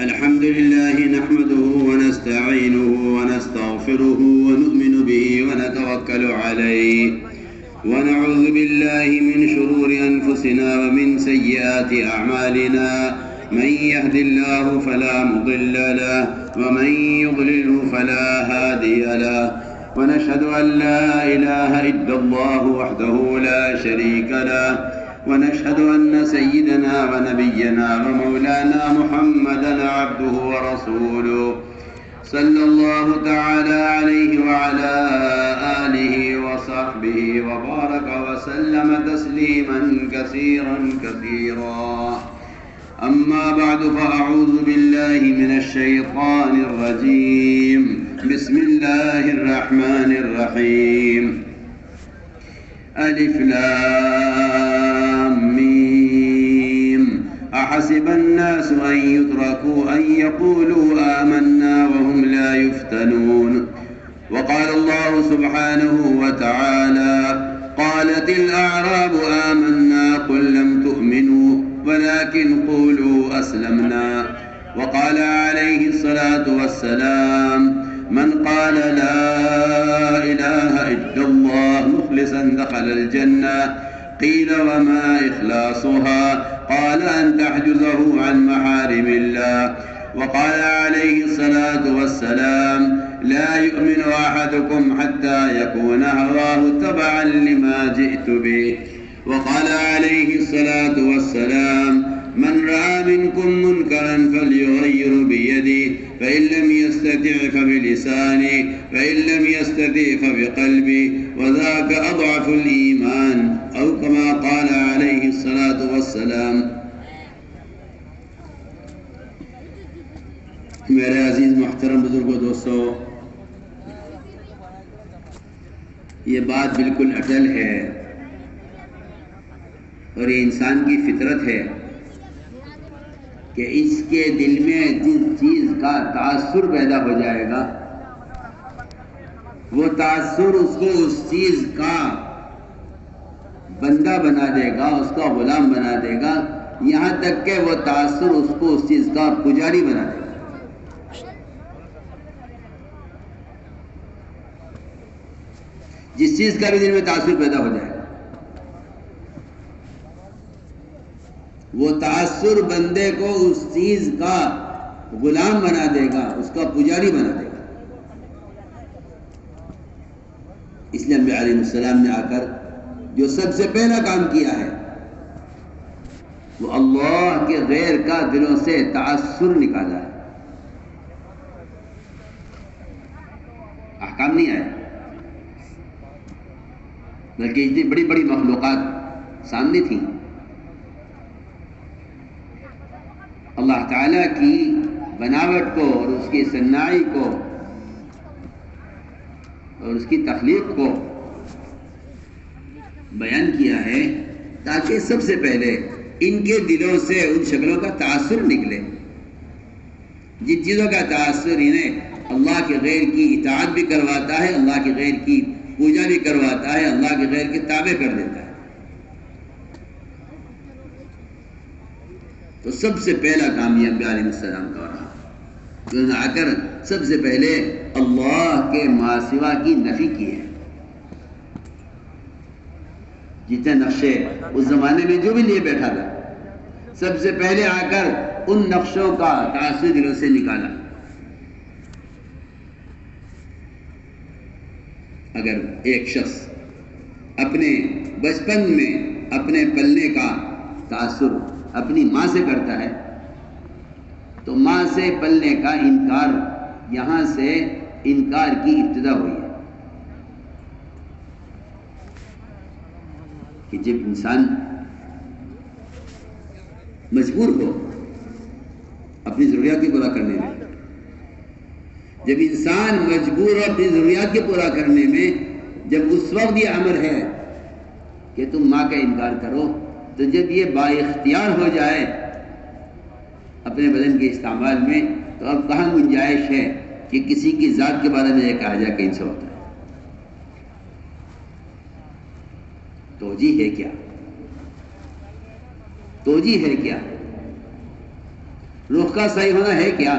الحمد لله نحمده ونستعينه ونستغفره ونؤمن به ونتوكل عليه ونعوذ بالله من شرور أنفسنا ومن سيئات أعمالنا من يهد الله فلا مضل له ومن يضلله فلا هادي له ونشهد أن لا إله إلا الله وحده لا شريك له ونشهد أن سيدنا ونبينا ومولانا محمدا عبده ورسوله صلى الله تعالى عليه وعلى آله وصحبه وبارك وسلم تسليما كثيرا كثيرا. أما بعد فأعوذ بالله من الشيطان الرجيم. بسم الله الرحمن الرحيم. ألف لام ميم أحسب الناس أن يتركوا أن يقولوا آمنا وهم لا يفتنون. وقال الله سبحانه وتعالى قالت الأعراب آمنا قل لم تؤمنوا ولكن قولوا أسلمنا. وقال عليه الصلاة والسلام من قال لا إله إلا الله مخلصا دخل الجنة. قيل وما إخلاصها؟ قال أن تحجزه عن محارم الله. وقال عليه الصلاة والسلام لا يؤمن أحدكم حتى يكون هواه تبعا لما جئت به. وقال عليه الصلاة والسلام من رأى منكم منكرا فليغير بيده فإن لم يستطع فبلسانه فإن لم يستطع فبقلبه وذاك أضعف الإيمان أو كما قال عليه الصلاة والسلام. میرے عزیز محترم بزرگوں دوستو، یہ بات بالکل اٹل ہے اور یہ انسان کی فطرت ہے کہ اس کے دل میں جس چیز کا تاثر پیدا ہو جائے گا وہ تاثر اس کو اس چیز کا بندہ بنا دے گا، اس کا غلام بنا دے گا، یہاں تک کہ وہ تاثر اس کو اس چیز کا پجاری بنا دے گا. جس چیز کا بھی دل میں تاثر پیدا ہو جائے گا وہ تاثر بندے کو اس چیز کا غلام بنا دے گا، اس کا پجاری بنا دے گا. اس لیے انبیاء علیہ السلام نے آ کر جو سب سے پہلا کام کیا ہے وہ اللہ کے غیر کا دلوں سے تاثر نکالا ہے. احکام نہیں آئے بلکہ اتنی بڑی بڑی مخلوقات سامنے تھیں. اللہ تعالیٰ کی بناوٹ کو اور اس کی صنائی کو اور اس کی تخلیق کو بیان کیا ہے تاکہ سب سے پہلے ان کے دلوں سے ان شکلوں کا تاثر نکلے. جن چیزوں کا تاثر انہیں اللہ کے غیر کی اطاعت بھی کرواتا ہے، اللہ کے غیر کی پوجا بھی کرواتا ہے، اللہ کے غیر کے تابع کر دیتا ہے. تو سب سے پہلا کام یہ انبیاء علیہ السلام کا رہا. انہوں نے آ کر سب سے پہلے اللہ کے ما سوا کی نفی کی ہے. جتنے نقشے اس زمانے میں جو بھی لیے بیٹھا تھا سب سے پہلے آ کر ان نقشوں کا تاثر دلوں سے نکالا. اگر ایک شخص اپنے بچپن میں اپنے پلنے کا تاثر اپنی ماں سے کرتا ہے تو ماں سے پلنے کا انکار، یہاں سے انکار کی ابتدا ہوئی ہے. کہ جب انسان مجبور ہو اپنی ضروریات کو پورا کرنے میں، جب انسان مجبور ہو اپنی ضروریات کے پورا کرنے میں، جب اس وقت یہ امر ہے کہ تم ماں کا انکار کرو، تو جب یہ با اختیار ہو جائے اپنے بدن کے استعمال میں تو اب کہاں گنجائش ہے کہ کسی کی ذات کے بارے میں یہ کہا جائے کہ ان سے ہوتا ہے. توجیہ ہے کیا؟ توجیہ ہے کیا؟ رخ کا صحیح ہونا ہے کیا؟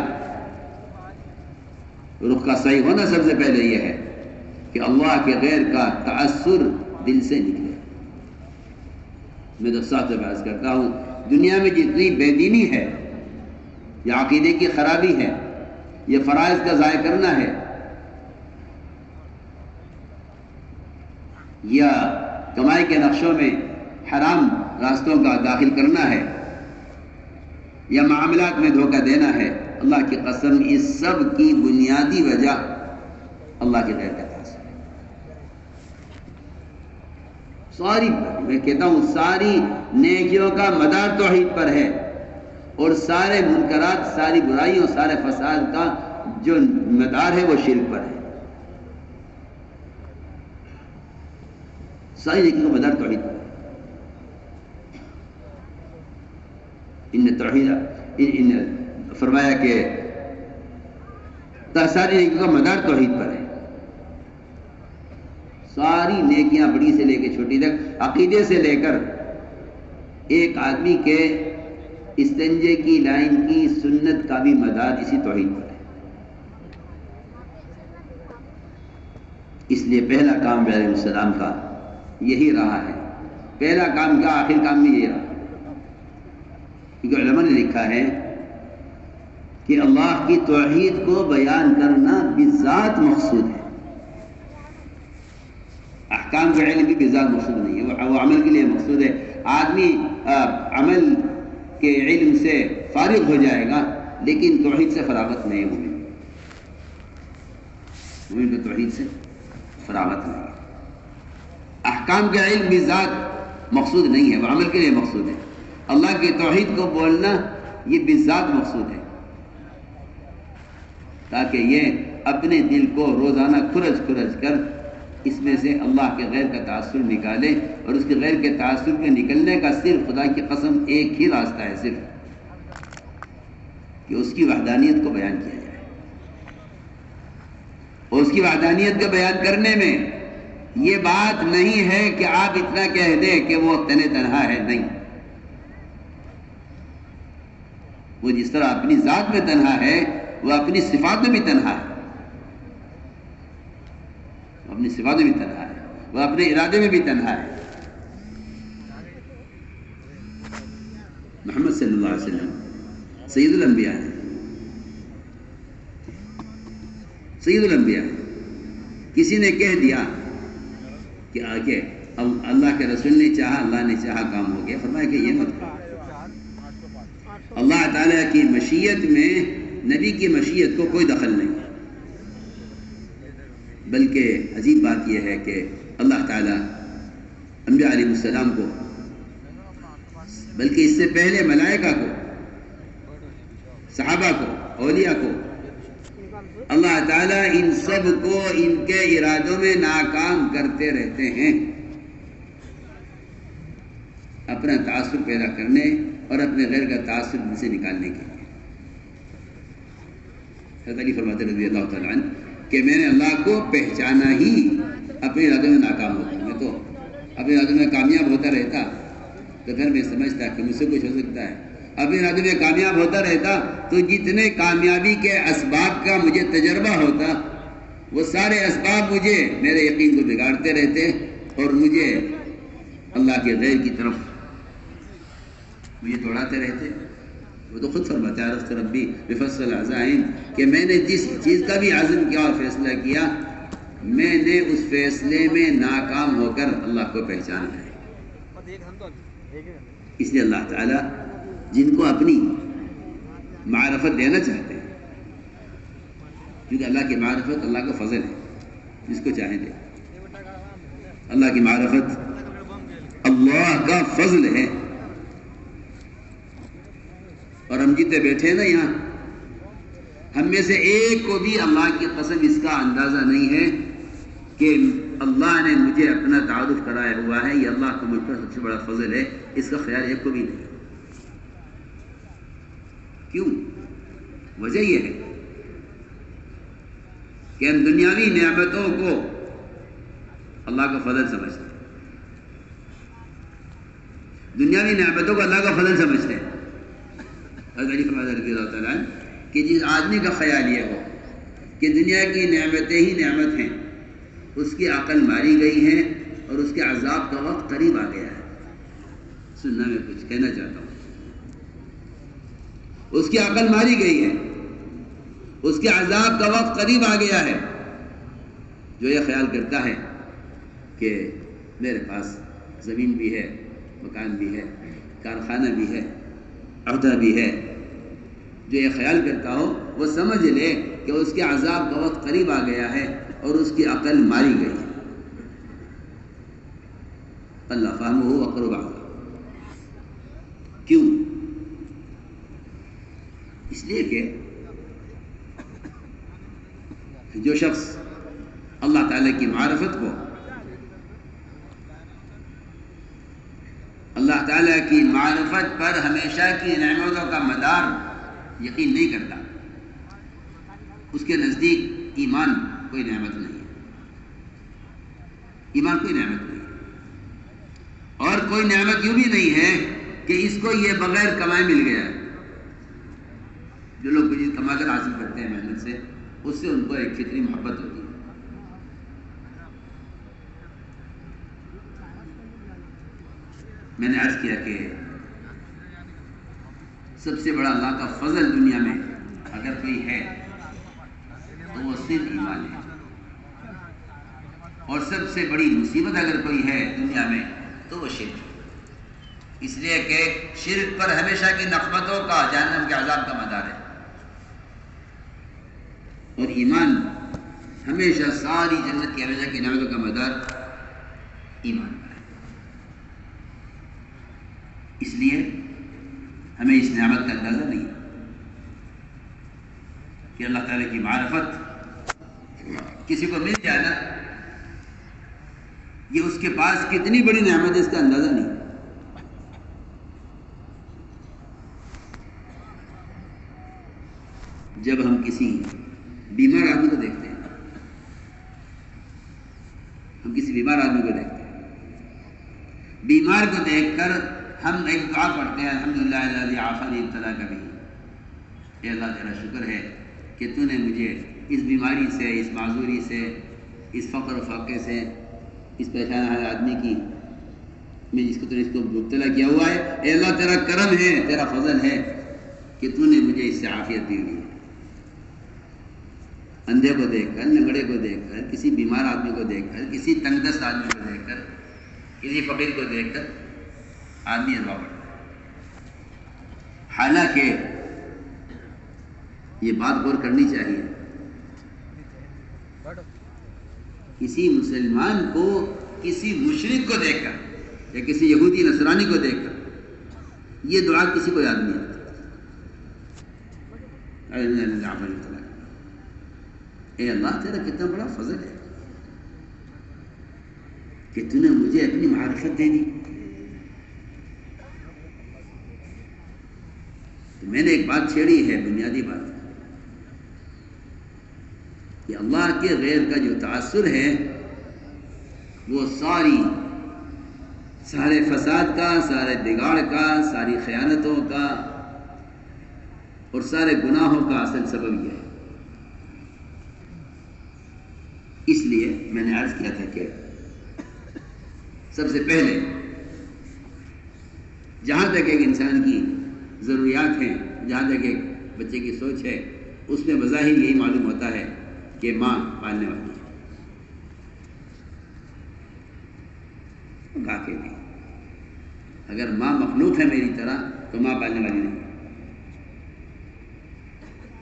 رخ کا صحیح ہونا سب سے پہلے یہ ہے کہ اللہ کے غیر کا تأثر دل سے نکلے۔ میں تو صاف بحث کرتا ہوں، دنیا میں جتنی بے دینی ہے، یا عقیدے کی خرابی ہے، یا فرائض کا ضائع کرنا ہے، یا کمائی کے نقشوں میں حرام راستوں کا داخل کرنا ہے، یا معاملات میں دھوکہ دینا ہے، اللہ کی قسم اس سب کی بنیادی وجہ اللہ کے غیر کا تاثر ہے۔ ساری، میں کہتا ہوں ساری نیکیوں کا مدار توحید پر ہے، اور سارے منکرات، ساری برائیوں، سارے فساد کا جو مدار ہے وہ شرک پر ہے۔ ساری نیکیوں کا مدار توحید پر ہے۔ ان فرمایا کہ ساری نیکیوں کا مدار توحید پر ہے۔ ساری نیکیاں بڑی سے لے کے چھوٹی تک، عقیدے سے لے کر ایک آدمی کے استنجے کی لائن کی سنت کا بھی مدار اسی توحید پر ہے۔ اس لیے پہلا کام علیہ السلام کا یہی رہا ہے۔ پہلا کام کا آخر کام بھی یہی رہا، کیونکہ علماء نے لکھا ہے کہ اللہ کی توحید کو بیان کرنا بذات مقصود ہے۔ احکام کا علم بھی بذات مقصود نہیں ہے، وہ عمل کے لیے مقصود ہے۔ آدمی عمل کے علم سے فارغ ہو جائے گا، لیکن توحید سے فراغت نہیں ہے۔ مومن کو توحید سے فراغت نہیں ہے۔ احکام کا علم بذات مقصود نہیں ہے، وہ عمل کے لیے مقصود ہے۔ اللہ کی توحید کو بولنا یہ بذات مقصود ہے، تاکہ یہ اپنے دل کو روزانہ کھرچ کر اس میں سے اللہ کے غیر کا تاثر نکالے، اور اس کے غیر کے تاثر کے نکلنے کا صرف خدا کی قسم ایک ہی راستہ ہے، صرف کہ اس کی وحدانیت کو بیان کیا جائے۔ اور اس کی وحدانیت کو بیان کرنے میں یہ بات نہیں ہے کہ آپ اتنا کہہ دیں کہ وہ تنہا ہے، نہیں۔ وہ جس طرح اپنی ذات میں تنہا ہے، وہ اپنی صفات میں بھی تنہا ہے، اپنی صفات میں بھی تنہا ہے، وہ اپنے ارادے میں بھی تنہا ہے۔ محمد صلی اللہ علیہ وسلم سید الانبیاء ہیں، سید الانبیاء ہیں۔ کسی نے کہہ دیا کہ آگے اللہ کے رسول نے چاہا، اللہ نے چاہا، کام ہو گیا، فرمایا کہ یہ مت کرو۔ اللہ تعالیٰ کی مشیت میں نبی کی مشیت کو کوئی دخل نہیں، بلکہ عجیب بات یہ ہے کہ اللہ تعالیٰ انبیاء علیہ السلام کو، بلکہ اس سے پہلے ملائکہ کو، صحابہ کو، اولیاء کو، اللہ تعالیٰ ان سب کو ان کے ارادوں میں ناکام کرتے رہتے ہیں، اپنا تعصب پیدا کرنے اور اپنے غیر کا تعصب ان سے نکالنے کے لیے۔ حضرت علی فرماتے رضی اللہ تعالیٰ عنہ کہ میں نے اللہ کو پہچانا ہی اپنے ارادوں میں ناکام ہوتا۔ میں تو اپنے ارادوں میں کامیاب ہوتا رہتا تو پھر میں سمجھتا کہ مجھ سے کچھ ہو سکتا ہے۔ اپنے ارادوں میں کامیاب ہوتا رہتا تو جتنے کامیابی کے اسباب کا مجھے تجربہ ہوتا، وہ سارے اسباب مجھے میرے یقین کو بگاڑتے رہتے اور مجھے اللہ کے غیر کی طرف مجھے دوڑاتے رہتے۔ وہ تو خود فرماتا ہے عرفت ربی بفصل العزائم کہ میں نے جس چیز کا بھی عزم کیا اور فیصلہ کیا، میں نے اس فیصلے میں ناکام ہو کر اللہ کو پہچانا ہے۔ اس لیے اللہ تعالیٰ جن کو اپنی معرفت دینا چاہتے ہیں، کیونکہ اللہ کی معرفت اللہ کا فضل ہے، جس کو چاہیں دے۔ اللہ کی معرفت اللہ کا فضل ہے، اور ہم جتنے بیٹھے نا یہاں، ہم میں سے ایک کو بھی اللہ کی قسم اس کا اندازہ نہیں ہے کہ اللہ نے مجھے اپنا تعارف کرایا ہوا ہے، یہ اللہ کا مجھ پر سب سے بڑا فضل ہے، اس کا خیال ایک کو بھی نہیں۔ کیوں؟ وجہ یہ ہے کہ ہم دنیاوی نعمتوں کو اللہ کا فضل سمجھتے ہیں، دنیاوی نعمتوں کو اللہ کا فضل سمجھتے ہیں، حضرت علی فرماتے رضی اللہ تعالیٰ عنہ کہ جس آدمی کا خیال یہ ہو کہ دنیا کی نعمتیں ہی نعمت ہیں، اس کی عقل ماری گئی ہے اور اس کے عذاب کا وقت قریب آ گیا ہے۔ سننا میں کچھ کہنا چاہتا ہوں، اس کی عقل ماری گئی ہے، اس کے عذاب کا وقت قریب آ گیا ہے۔ جو یہ خیال کرتا ہے کہ میرے پاس زمین بھی ہے، مکان بھی ہے، کارخانہ بھی ہے، عہدہ بھی ہے، جو یہ خیال کرتا ہو وہ سمجھ لے کہ اس کے عذاب کا وقت قریب آ گیا ہے اور اس کی عقل ماری گئی ہے۔ اللہ فہمہ اقرب عذاب۔ کیوں؟ اس لیے کہ جو شخص اللہ تعالیٰ کی معرفت کو، اللہ تعالیٰ کی معرفت پر ہمیشہ کی نعمتوں کا مدار یقین نہیں کرتا، اس کے نزدیک ایمان کوئی نعمت نہیں ہے، ایمان کوئی نعمت نہیں ہے، اور کوئی نعمت یوں بھی نہیں ہے کہ اس کو یہ بغیر کمائے مل گیا ہے۔ جو لوگ کچھ کما کر حاصل کرتے ہیں محنت سے، اس سے ان کو ایک فطری محبت ہوتی ہے۔ میں نے عرض کیا کہ سب سے بڑا اللہ کا فضل دنیا میں اگر کوئی ہے تو وہ صرف ایمان ہے، اور سب سے بڑی مصیبت اگر کوئی ہے دنیا میں تو وہ شرک ہے، اس لیے کہ شرک پر ہمیشہ کی نقمتوں کا، جہنم کے عذاب کا مدار ہے، اور ایمان ہمیشہ ساری جنت کی ہمیشہ کی نعمتوں کا مدار ایمان پر ہے۔ اس لیے ہمیں اس نعمت کا اندازہ نہیں کہ اللہ تعالیٰ کی معرفت کسی کو مل جائے نا، یہ اس کے پاس کتنی بڑی نعمت ہے، اس کا اندازہ نہیں۔ جب ہم کسی بیمار آدمی کو دیکھتے ہیں، ہم کسی بیمار آدمی کو دیکھتے ہیں، بیمار کو دیکھ کر ہم ایک دعا پڑھتے ہیں، الحمدللہ الذی عافانی ابتلاک بہ، اے اللہ تیرا شکر ہے کہ تو نے مجھے اس بیماری سے، اس معذوری سے، اس فقر و فاقے سے، اس پریشان حال آدمی کی میں جس کو تو نے اس کو مبتلا کیا ہوا ہے، اے اللہ تیرا کرم ہے، تیرا فضل ہے کہ تو نے مجھے اس سے عافیت دی ہوئی ہے۔ اندھے کو دیکھ کر، لنگڑے کو دیکھ کر، کسی بیمار آدمی کو دیکھ کر، کسی تنگ دست آدمی کو دیکھ کر، کسی فقیر کو دیکھ کر آدمی دعا پڑھتا ہے۔ حالانکہ یہ بات غور کرنی چاہیے، کسی مسلمان کو، کسی مشرک کو دیکھ کر یا کسی یہودی نصرانی کو دیکھ کر یہ دعا کسی کو یاد نہیں آتی۔ اے اللہ تیرا کتنا بڑا فضل ہے کہ تو نے مجھے اپنی معرفت دے دی۔ تو میں نے ایک بات چھیڑی ہے، بنیادی بات، کہ اللہ کے غیر کا جو تأثر ہے وہ سارے فساد کا، سارے بگاڑ کا، ساری خیانتوں کا اور سارے گناہوں کا اصل سبب یہ ہے۔ اس لیے میں نے عرض کیا تھا کہ سب سے پہلے جہاں تک ایک انسان کی ضروریات ہیں، جہاں تک ایک بچے کی سوچ ہے، اس میں بظاہر یہی معلوم ہوتا ہے کہ ماں پالنے والی ہے۔ واقعی نہیں، اگر ماں مخلوق ہے میری طرح تو ماں پالنے والی نہیں۔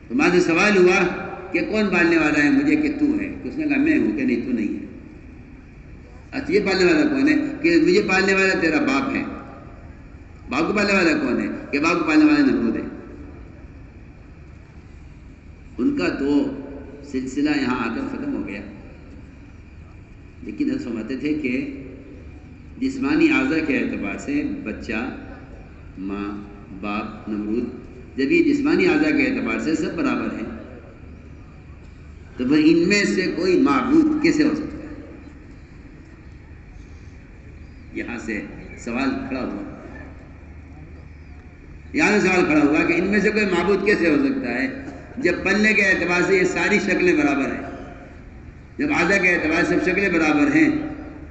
تو ماں سے سوال ہوا کہ کون پالنے والا ہے مجھے، کہ تو ہے؟ اس نے کہا میں ہوں۔ کہ نہیں تو نہیں ہے۔ اچھا یہ پالنے والا کون ہے؟ کہ مجھے پالنے والا تیرا باپ ہے۔ باپ کو پالنے والا کون ہے؟ کہ باپ کو پالنے والا نمرود ہے۔ ان کا تو سلسلہ یہاں آ کر ختم ہو گیا، لیکن ہم سمجھتے تھے کہ جسمانی اعضاء کے اعتبار سے بچہ، ماں، باپ، نمرود، جب یہ جسمانی اعضاء کے اعتبار سے سب برابر ہیں تو پھر ان میں سے کوئی معبود کیسے ہو سکتا ہے؟ یہاں سے سوال کھڑا ہوا، یہاں سوال کھڑا ہوا کہ ان میں سے کوئی معبود کیسے ہو سکتا ہے جب پلنے کے اعتبار سے یہ ساری شکلیں برابر ہیں، جب اعضاء کے اعتبار سے سب شکلیں برابر ہیں،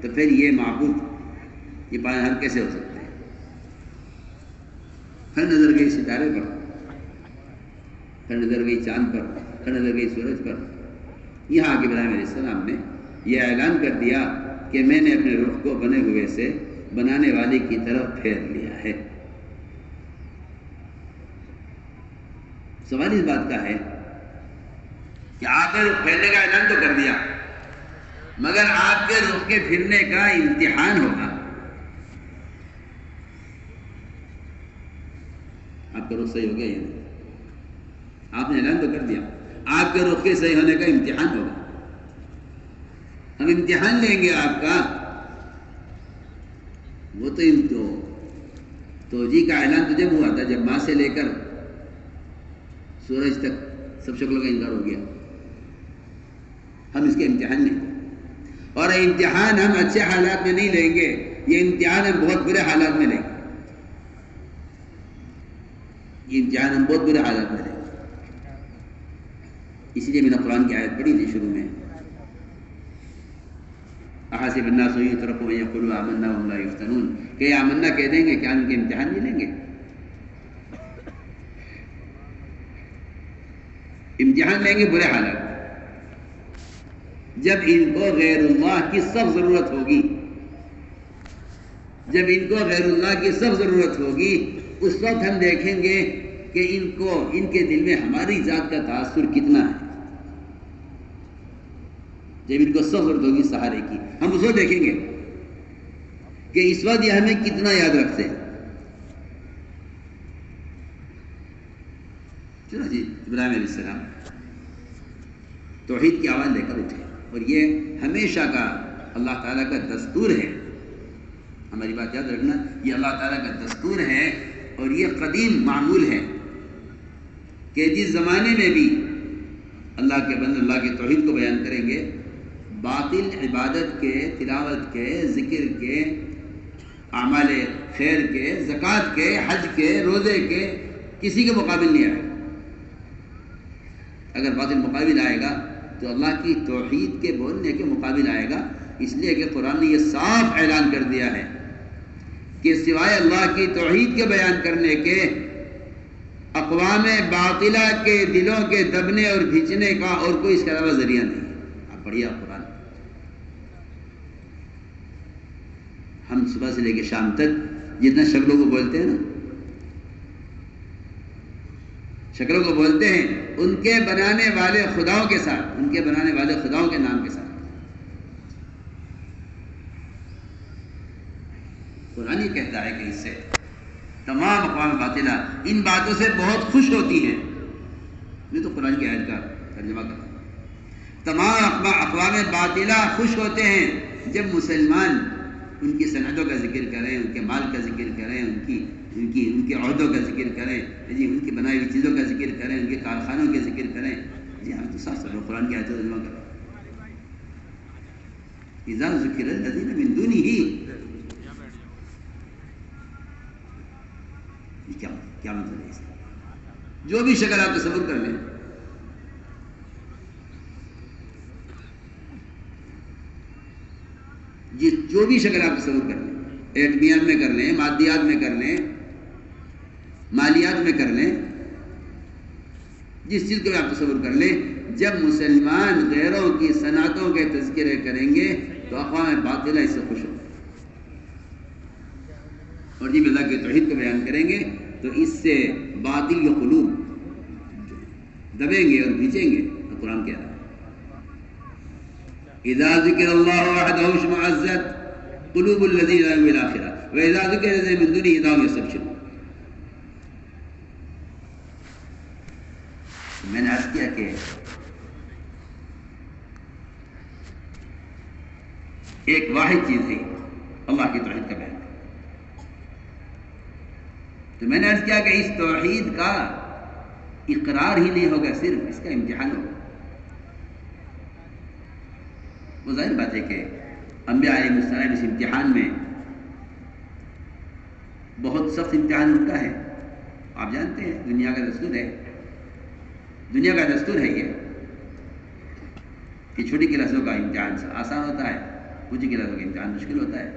تو پھر یہ معبود یہ پالنہار کیسے ہو سکتے ہیں؟ پھر نظر گئی ستارے پر، پھر نظر گئی چاند پر، پھر نظر گئی سورج پر. یہاں کے ابراہیم علیہ السلام نے یہ اعلان کر دیا کہ میں نے اپنے رخ کو بنے ہوئے سے بنانے والے کی طرف پھیر لیا ہے. سوال اس بات کا ہے کہ آپ نے رخ پھیرنے کا اعلان تو کر دیا، مگر آپ کے رخ کے پھرنے کا امتحان ہوگا. آپ کا رخ صحیح ہو گیا یا نہیں؟ آپ نے اعلان تو کر دیا، آپ کے رخ کے صحیح ہونے کا امتحان ہوگا. ہم امتحان لیں گے آپ کا. وہ تو توجیہ کا اعلان تو جب ہوا تھا جب ماں سے لے کر سورج تک سب شکلوں کا انکار ہو گیا. ہم اس کے امتحان لیں گے، اور امتحان ہم اچھے حالات میں نہیں لیں گے، یہ امتحان ہم بہت برے حالات میں لیں گے. یہ امتحان ہم بہت برے حالات میں لیں گے. اسی لیے میں نے قرآن کی آیت پڑھی تھی شروع میں، احاسب الناس ان یترکوا ان یقولوا آمنا وهم لا یفتنون، کہ آمنا کہہ دیں گے، کیا ان کے امتحان نہیں لیں گے؟ امتحان لیں گے برے حالات. جب ان کو غیر اللہ کی سخت ضرورت ہوگی، جب ان کو غیر اللہ کی سخت ضرورت ہوگی، اس وقت ہم دیکھیں گے کہ ان کے دل میں ہماری ذات کا تاثر کتنا ہے. جب ان کو سخت ضرورت ہوگی سہارے کی، ہم اس کو دیکھیں گے کہ اس وقت یہ ہمیں کتنا یاد رکھتے ہیں. چلو جی، ابراہیم علیہ السلام توحید کی آواز لے کر اٹھے، اور یہ ہمیشہ کا اللہ تعالیٰ کا دستور ہے. ہماری بات یاد رکھنا، یہ اللہ تعالیٰ کا دستور ہے، اور یہ قدیم معمول ہے کہ جس زمانے میں بھی اللہ کے بندے اللہ کی توحید کو بیان کریں گے، باطل عبادت کے، تلاوت کے، ذکر کے، اعمال خیر کے، زکوٰۃ کے، حج کے، روزے کے کسی کے مقابل نہیں آئے گا. اگر باطل مقابل آئے گا تو اللہ کی توحید کے بولنے کے مقابل آئے گا. اس لیے کہ قرآن نے یہ صاف اعلان کر دیا ہے کہ سوائے اللہ کی توحید کے بیان کرنے کے اقوام باطلہ کے دلوں کے دبنے اور کھینچنے کا اور کوئی اس کے علاوہ ذریعہ نہیں ہے. آپ پڑھیے قرآن، ہم صبح سے لے کے شام تک جتنا شکلوں کو بولتے ہیں نا، شکلوں کو بولتے ہیں ان کے بنانے والے خداؤں کے ساتھ، ان کے بنانے والے خداؤں کے نام کے ساتھ. قرآن یہ کہتا ہے کہ اس سے تمام اقوام باطلہ ان باتوں سے بہت خوش ہوتی ہیں. میں تو قرآن کی آیت کا ترجمہ کرتا ہوں. تمام اقوام باطلہ خوش ہوتے ہیں جب مسلمان ان کی صنعتوں کا ذکر کریں، ان کے مال کا ذکر کریں، ان کے عہدوں کا ذکر کریں، جی ان کی بنائی ہوئی چیزوں کا ذکر کریں، ان کے کارخانوں کے ذکر کریں. جی ہم تو ساتھ ساتھ قرآن کی آیت کا ترجمہ کریں. اذا ذکر الذین من دونہ، کیا مطلب ہے اس کا؟ جو بھی شکل آپ تصور کر لیں، جو بھی شکل آپ تصور کر لیں، ایٹمیات میں کر لیں، مادیات میں کر لیں، مالیات میں کر لیں، جس چیز کو بھی آپ تصور کر لیں، جب مسلمان غیروں کی صنعتوں کے تذکرے کریں گے تو اقوام باطلہ اس سے خوش ہوں گے، اور جب اللہ کی توحید کو بیان کریں گے تو اس سے باطل کے قلوب دبیں گے اور بھیجیں گے. قرآن کہہ رہا ہے اذا ذکر اللہ وحدہ اشمئزت قلوب الذین لا یؤمنون بالآخرہ واذا ذکر الذین من دونہ اذا ھم یستبشرون. میں نے عرض کیا کہ ایک واحد چیز ہے اللہ کی توحید کا بیان. تو میں نے عرض کیا کہ اس توحید کا اقرار ہی نہیں ہوگا، صرف اس کا امتحان ہوگا. وہ ظاہر بات ہے کہ انبیاء علیہ السلام اس امتحان میں بہت سخت امتحان ہوتا ہے. آپ جانتے ہیں دنیا کا دستور ہے، دنیا کا دستور ہے یہ کہ چھوٹی کلاسوں کا امتحان آسان ہوتا ہے، اونچی کلاسوں کا امتحان مشکل ہوتا ہے.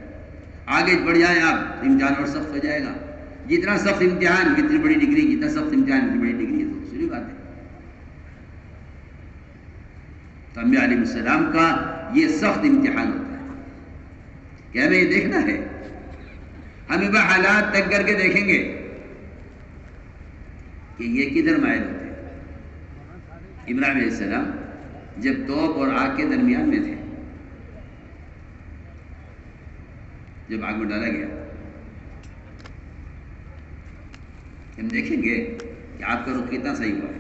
آگے بڑھ جائیں آپ، امتحان اور سخت ہو جائے گا. جتنا سخت امتحان کتنی بڑی ڈگری، جتنا سخت امتحان کتنی بڑی ڈگری، تو دوسری بات ہے. تو انبیاء علیہ السلام کا یہ سخت امتحان ہوتا ہے کہ ہمیں یہ دیکھنا ہے، ہمیں وہ حالات تک کر کے دیکھیں گے کہ یہ کدھر مائل ہوتے ہیں. ابراہیم علیہ السلام جب توپ اور آگ کے درمیان میں تھے، جب آگ میں ڈالا گیا، ہم دیکھیں گے کہ آپ کا رخ کتنا صحیح ہوا ہے.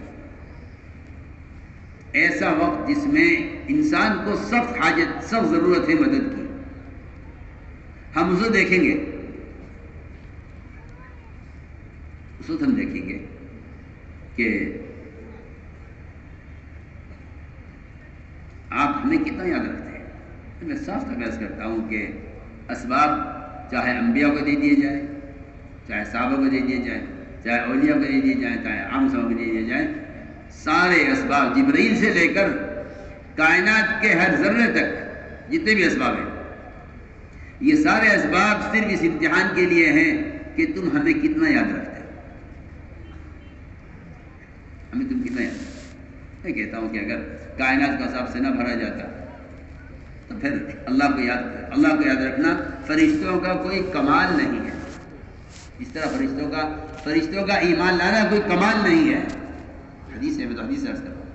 ایسا وقت جس میں انسان کو سخت حاجت، سخت ضرورت ہے مدد کی، ہم اسے دیکھیں گے. اس وقت ہم دیکھیں گے کہ آپ ہمیں کتنا یاد رکھتے ہیں. میں صاف تبیز کرتا ہوں کہ اسباب چاہے انبیاء کو دے دیے جائیں، چاہے صحابہ کو دے دیے جائیں، چاہے اولیاء کو دے دیے جائیں، چاہے عام صحابہ کو دے دیے جائیں، سارے اسباب جبرائیل سے لے کر کائنات کے ہر ذرے تک جتنے بھی اسباب ہیں، یہ سارے اسباب صرف اس امتحان کے لیے ہیں کہ تم ہمیں کتنا یاد رکھتے ہیں. ہمیں تم کتنا یاد رکھتے. میں کہتا ہوں کہ اگر کائنات کا حساب سے نہ بھرا جاتا تو پھر اللہ کو یاد رکھنا فرشتوں کا کوئی کمال نہیں ہے. اس طرح فرشتوں کا ایمان لانا کوئی کمال نہیں ہے. حدیث ہے، میں تو حدیث سے عرض کرتا ہوں،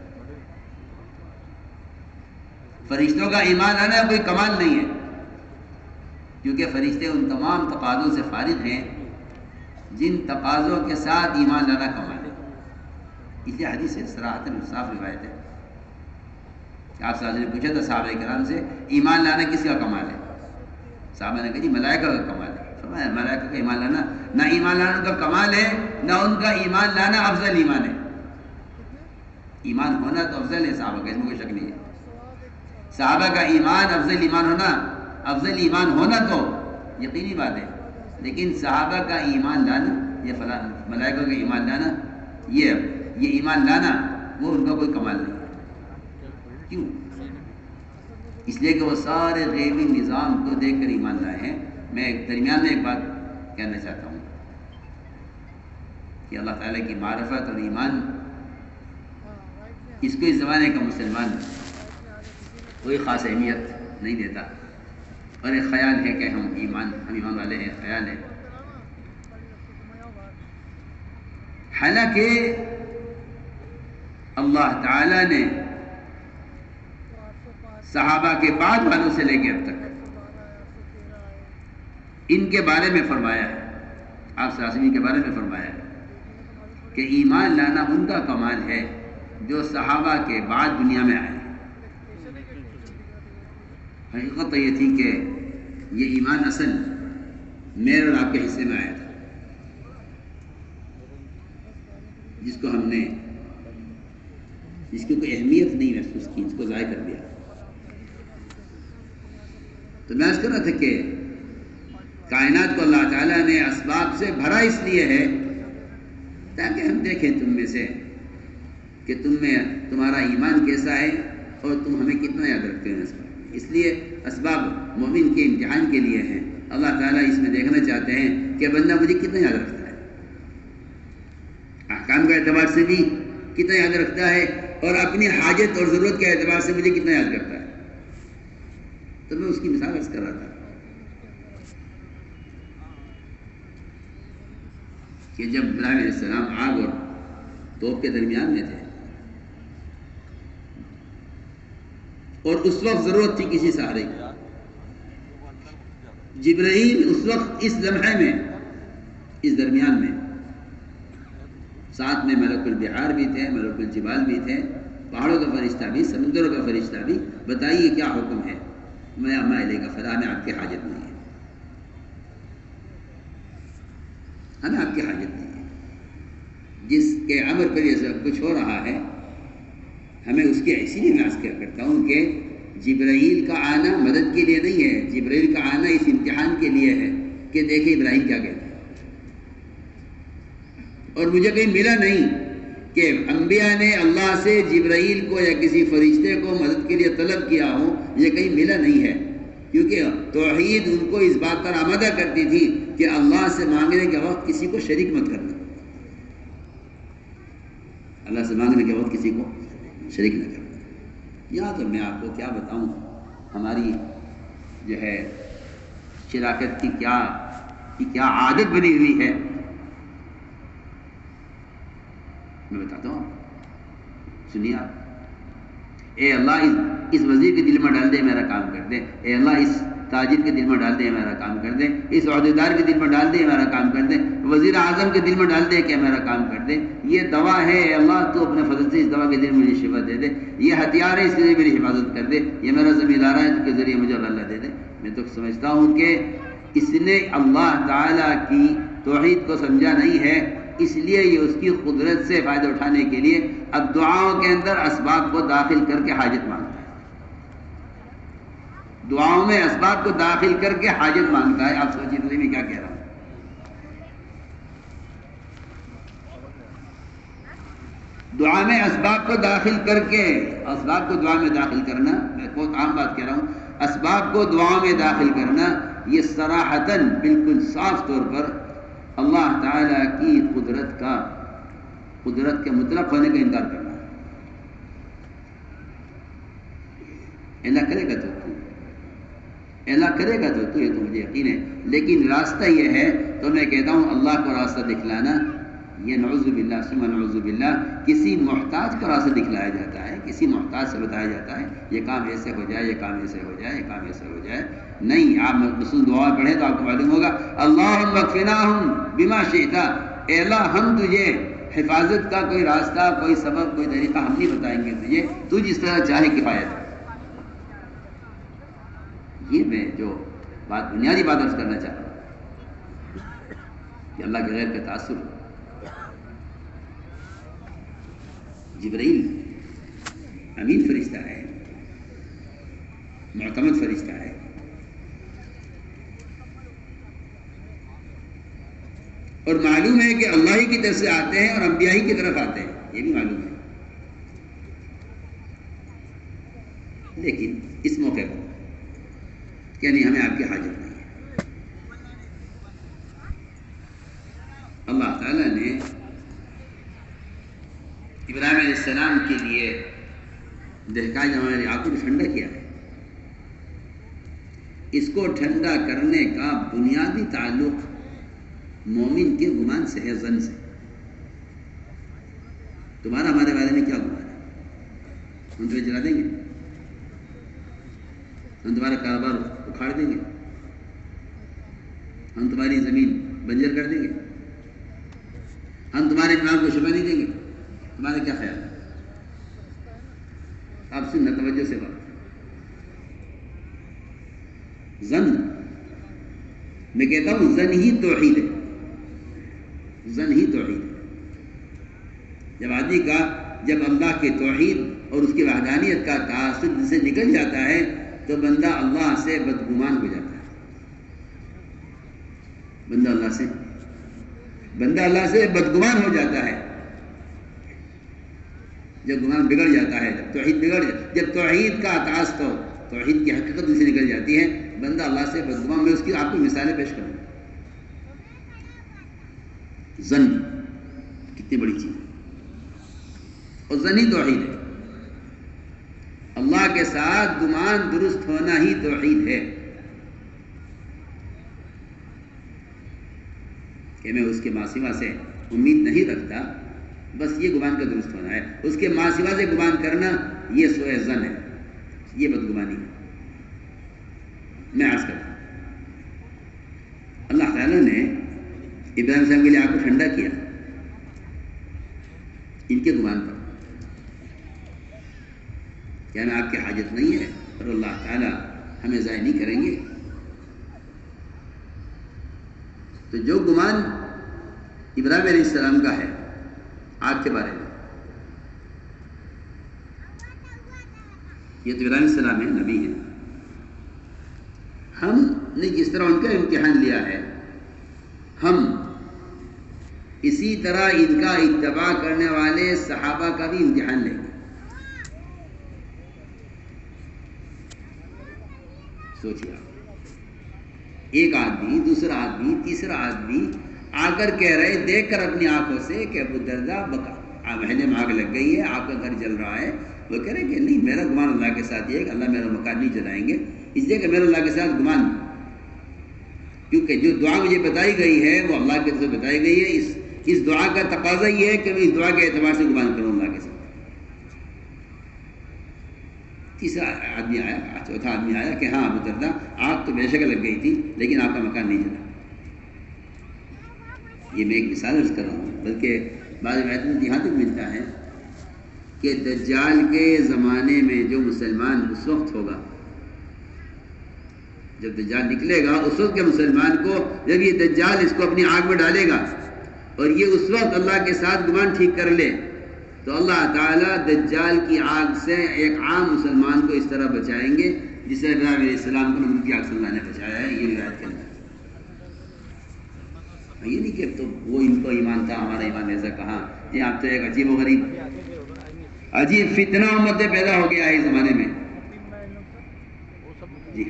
فرشتوں کا ایمان لانا کوئی کمال نہیں ہے، کیونکہ فرشتے ان تمام تقاضوں سے فارغ ہیں جن تقاضوں کے ساتھ ایمان لانا کمال ہے. اس لیے حدیث سے صراحتاً صاف روایت ہے کہ آپ صلی اللہ علیہ وسلم نے پوچھا تھا صحابہ کرام سے، ایمان لانا کس کا کمال ہے؟ صحابہ نے کہا جی ملائکہ کا کمال ہے. فرمایا ملائکہ کا ایمان لانا، نہ ایمان لانا ان کا کمال ہے، نہ ان کا ایمان لانا افضل ایمان ہے. ایمان ہونا تو افضل ہے صحابہ کا، اس میں کوئی شک نہیں ہے. صحابہ کا ایمان افضل ایمان ہونا تو یقینی بات ہے، لیکن صحابہ کا ایمان لانا یا ملائکہ کا ایمان لانا، یہ ایمان لانا وہ ان کا کوئی کمال نہیں. کیوں؟ اس لیے کہ وہ سارے غیبی نظام کو دیکھ کر ایمان لائے ہیں. میں درمیان میں ایک بات کہنا چاہتا ہوں کہ اللہ تعالیٰ کی معرفت اور ایمان، اس کو اس زمانے کا مسلمان کوئی خاص اہمیت نہیں دیتا، اور ایک خیال ہے کہ ہم ایمان والے ہیں، خیال ہے. حالانکہ اللہ تعالیٰ نے صحابہ کے بعد والوں سے لے کے اب تک ان کے بارے میں فرمایا ہے، آپ صلی اللہ علیہ وسلم کے بارے میں فرمایا ہے کہ ایمان لانا ان کا کمال ہے جو صحابہ کے بعد دنیا میں آئے. حقیقت تو یہ تھی کہ یہ ایمان اصل میرے اور آپ کے حصے میں آیا تھا، جس کو ہم نے، جس کی کوئی اہمیت نہیں محسوس کی، اس کو ضائع کر دیا. تو میں عرض کر رہا تھا کہ کائنات کو اللہ تعالیٰ نے اسباب سے بھرا اس لیے ہے تاکہ ہم دیکھیں تم میں سے کہ تمہارا ایمان کیسا ہے اور تم ہمیں کتنا یاد رکھتے ہیں. اس لیے اسباب مومن کے امتحان کے لیے ہیں. اللہ تعالیٰ اس میں دیکھنا چاہتے ہیں کہ بندہ مجھے کتنا یاد رکھتا ہے، احکام کا اعتبار سے بھی کتنا یاد رکھتا ہے، اور اپنی حاجت اور ضرورت کے اعتبار سے مجھے کتنا یاد کرتا ہے. تو میں اس کی مثال عرض کر رہا تھا کہ جب ابراہیم علیہ السلام آگ اور توپ کے درمیان میں تھے اور اس وقت ضرورت تھی کسی سہارے کی، جبرائیل اس وقت اس لمحے میں، اس درمیان میں، ساتھ میں ملک البحار بھی تھے، ملک الجبال بھی تھے، پہاڑوں کا فرشتہ بھی، سمندروں کا فرشتہ بھی. بتائیے کیا حکم ہے؟ میں لے گا فلاں میں آپ کی حاجت نہیں ہے، ہمیں آپ کی حاجت نہیں ہے. جس کے امر پر یہ سب کچھ ہو رہا ہے ہمیں اس کے، اسی لیے میں عرض کرتا ہوں کہ جبرائیل کا آنا مدد کے لیے نہیں ہے، جبرائیل کا آنا اس امتحان کے لیے ہے کہ دیکھیں ابراہیم کیا کہتے ہیں. اور مجھے کہیں ملا نہیں کہ انبیاء نے اللہ سے جبرائیل کو یا کسی فرشتے کو مدد کے لیے طلب کیا ہو، یہ کہیں ملا نہیں ہے، کیونکہ توحید ان کو اس بات پر آمادہ کرتی تھی کہ اللہ سے مانگنے کے وقت کسی کو شریک مت کرنا، اللہ سے مانگنے کے وقت کسی کو شریک نہ کرنا۔ یہاں تو میں آپ کو کیا بتاؤں، ہماری جو ہے شراکت کی کیا عادت بنی ہوئی ہے، میں بتاتا ہوں، سنیے آپ۔ اے اللہ اس وزیر کے دل میں ڈال دے میرا کام کر دے، اے اللہ اس تاجر کے دل میں ڈال دے میرا کام کر دے، اس عہدیدار کے دل میں ڈال دے میرا کام کر دے، وزیر اعظم کے دل میں ڈال دے کہ میرا کام کر دے، یہ دوا ہے اے اللہ تو اپنے فضل سے اس دوا کے دل میں مجھے شفا دے دے، یہ ہتھیار ہے اس کے ذریعے میری حفاظت کر دے، یہ میرا زمیندار ہے اس کے ذریعے مجھے اللہ دے دے۔ میں تو سمجھتا ہوں کہ اس نے اللہ تعالیٰ کی توحید کو سمجھا نہیں ہے، اس لیے یہ اس کی قدرت سے فائدہ اٹھانے کے لیے اب دعاؤں کے اندر اسباب کو داخل کر کے حاجت مانگتا ہے، دعاؤں میں اسباب کو داخل کر کے حاجت مانگتا ہے۔ آپ سوچیے تو میں کیا کہہ رہا ہوں، دعا میں اسباب کو داخل کر کے، اسباب کو دعا میں داخل کرنا، میں بہت عام بات کہہ رہا ہوں، اسباب کو دعا میں داخل کرنا یہ صراحتاً بالکل صاف طور پر اللہ تعالیٰ کی قدرت کے مطلق ہونے کا انکار کرنا ہے۔ اللہ کرے گا تو یہ تو مجھے یقین ہے، لیکن راستہ یہ ہے تو میں کہتا ہوں اللہ کو راستہ دکھلانا، یہ نعوذ باللہ ثم نعوذ باللہ کسی محتاج کو راستہ دکھلایا جاتا ہے، کسی محتاج سے بتایا جاتا ہے یہ کام ایسے ہو جائے، یہ کام ایسے ہو جائے، یہ کام ایسے ہو جائے، نہیں۔ آپ مسلم دعا پڑھیں تو آپ کو معلوم ہوگا اللہم اکفناہم بما شئت، اے اللہ ہم تجھے حفاظت کا کوئی راستہ، کوئی سبب، کوئی طریقہ ہم نہیں بتائیں گے تجھے، تو جس طرح چاہے کفایت ہے۔ یہ میں جو بنیادی بات عرض کرنا چاہتا ہوں کہ اللہ کے غیر کا تعصب، جبرائیل امین فرشتہ ہے، معتمد فرشتہ ہے، اور معلوم ہے کہ اللہ ہی کی طرف سے آتے ہیں اور انبیاء ہی کی طرف آتے ہیں، یہ بھی معلوم ہے، لیکن اس موقع پر کہ نہیں ہمیں آپ کی حاجت نہیں ہے۔ اللہ تعالیٰ نے ابراہیم علیہ السلام کے لیے دہقان ہمارے آنکھوں کو ٹھنڈا کیا ہے، اس کو ٹھنڈا کرنے کا بنیادی تعلق مومن کے گمان سے ہے، ظن سے۔ تمہارا ہمارے بارے میں کیا گمان ہے؟ ہم تمہیں جلا دیں گے، ہم تمہارا کاروبار اکھاڑ دیں گے، ہم تمہاری زمین بنجر کر دیں گے، ہم تمہارے امام کو شفا نہیں دیں گے، تمہارا کیا خیال ہے؟ آپ سننا توجہ سے بات، ظن، میں کہتا ہوں ظن ہی توحید ہے، ظن ہی توحید ہے۔ جب آدمی کا جب اللہ کے توحید اور اس کی وحدانیت کا تعصب سے نکل جاتا ہے تو بندہ اللہ سے بدگمان ہو جاتا ہے، بندہ اللہ سے بدگمان ہو جاتا ہے۔ جب گمان بگڑ جاتا ہے، جب توحید جب توحید کا تعصب ہو، توحید کی حقیقت ان سے نکل جاتی ہے، بندہ اللہ سے بدگمان۔ میں اس کی آپ کو مثالیں پیش کروں، ظن کتنی بڑی چیز ہے، اور ظن ہی توحید ہے۔ اللہ کے ساتھ گمان درست ہونا ہی توحید ہے، کہ میں اس کے ماسوا سے امید نہیں رکھتا، بس یہ گمان کا درست ہونا ہے۔ اس کے ماسوا سے گمان کرنا یہ سوء ظن ہے، یہ بدگمانی ہے۔ میں عرض کرتا ہوں اللہ تعالیٰ نے ابراہیم صاحب کے لیے آپ کو ٹھنڈا کیا ان کے گمان پر، کیا میں آپ کی حاجت نہیں ہے اور اللہ تعالیٰ ہمیں ضائع نہیں کریں گے؟ تو جو گمان ابراہیم علیہ السلام کا ہے آپ کے بارے میں، یہ تو ابراہیم علیہ السلام ہے، نبی ہیں، ہم نے جس طرح ان کا امتحان لیا ہے، ہم اسی طرح ان کا اتباع کرنے والے صحابہ کا بھی امتحان لیں گے. سوچیے آپ، ایک آدمی، دوسرا آدمی، تیسرا آدمی آ کر کہہ رہے، دیکھ کر اپنی آنکھوں سے کہ ابو درداء محلے میں آگ لگ گئی ہے، آپ کا گھر جل رہا ہے. وہ کہہ رہے کہ نہیں، میرا گمان اللہ کے ساتھ یہ ہے کہ اللہ میرا مکان نہیں جلائیں گے، اس لیے کہ میرا اللہ کے ساتھ گمان نہیں، کیونکہ جو دعا مجھے بتائی گئی ہے وہ اللہ کی طرف سے بتائی گئی ہے. اس دعا کا تقاضا یہ ہے کہ میں اس دعا کے اعتبار سے گمان کروں اللہ کے ساتھ. تیسرا آدمی آیا، چوتھا آدمی آیا کہ ہاں ابو درداء آگ تو بے شک لگ گئی تھی لیکن آپ کا مکان نہیں جلا. یہ میں ایک مثال عرض کر رہا ہوں، بلکہ بعض روایت میں یہاں تک ملتا ہے کہ دجال کے زمانے میں جو مسلمان اس وقت ہوگا، جب دجال نکلے گا اس وقت کے مسلمان کو، جب یہ دجال اس کو اپنی آگ میں ڈالے گا اور یہ اس وقت اللہ کے ساتھ گمان ٹھیک کر لے، تو اللہ تعالیٰ دجال کی آگ سے ایک عام مسلمان کو اس طرح بچائیں گے جس طرح ابراہیم علیہ السلام کو نمرود کی آگ سے اللہ نے بچایا ہے. یہ روایت کے اندر یہ نہیں کہ تو وہ ان کو ایمان تھا ہمارا ایمان ایسا کہاں. یہ آپ تو ایک عجیب و غریب عجیب فتنہ امت پیدا ہو گیا ہے اس زمانے میں. جی